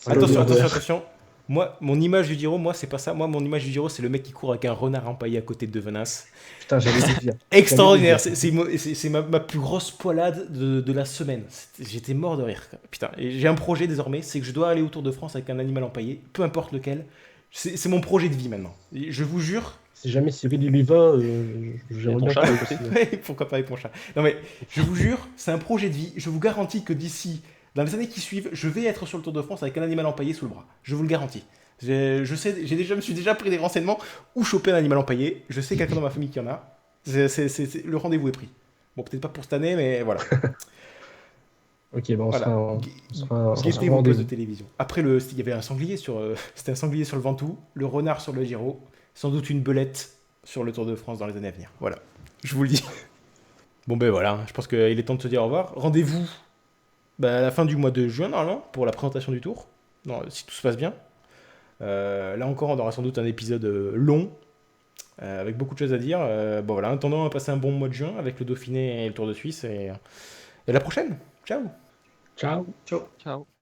[SPEAKER 4] attention. Moi, mon image du Giro, moi c'est pas ça. Moi, mon image du Giro, c'est le mec qui court avec un renard empaillé à côté de Venas.
[SPEAKER 7] Putain, j'allais le dire.
[SPEAKER 4] Extraordinaire, c'est ma plus grosse poilade de la semaine. J'étais mort de rire. Putain, et j'ai un projet désormais, c'est que je dois aller au Tour de France avec un animal empaillé, peu importe lequel. C'est mon projet de vie maintenant. Et je vous jure.
[SPEAKER 7] Si jamais Cyril il y va, j'aimerais
[SPEAKER 6] ton
[SPEAKER 7] bien
[SPEAKER 6] chat,
[SPEAKER 7] qu'il
[SPEAKER 6] à
[SPEAKER 7] y
[SPEAKER 6] côté.
[SPEAKER 7] aussi, hein.
[SPEAKER 4] Ouais, pourquoi pas avec mon chat. Non mais, je vous jure, c'est un projet de vie. Je vous garantis que d'ici, dans les années qui suivent, je vais être sur le Tour de France avec un animal empaillé sous le bras. Je vous le garantis. Je me suis déjà pris des renseignements où choper un animal empaillé. Je sais quelqu'un dans ma famille qui en a. Le rendez-vous est pris. Bon, peut-être pas pour cette année, mais voilà.
[SPEAKER 7] Ok, bah on
[SPEAKER 4] Voilà.
[SPEAKER 7] sera
[SPEAKER 4] Guettez
[SPEAKER 7] en
[SPEAKER 4] vos postes de
[SPEAKER 7] rendez-vous.
[SPEAKER 4] télévision. Après, il y avait un sanglier sur, c'était un sanglier sur le Ventoux, le renard sur le Giro. sans doute une belette sur le Tour de France dans les années à venir. Voilà, je vous le dis. Bon ben voilà, je pense qu'il est temps de se dire au revoir. Rendez-vous à la fin du mois de juin, normalement, pour la présentation du Tour, si tout se passe bien. Là encore, on aura sans doute un épisode long, avec beaucoup de choses à dire. Bon voilà, en attendant, on va passer un bon mois de juin avec le Dauphiné et le Tour de Suisse. Et à la prochaine. Ciao.
[SPEAKER 7] Ciao.
[SPEAKER 5] Ciao.
[SPEAKER 6] Ciao.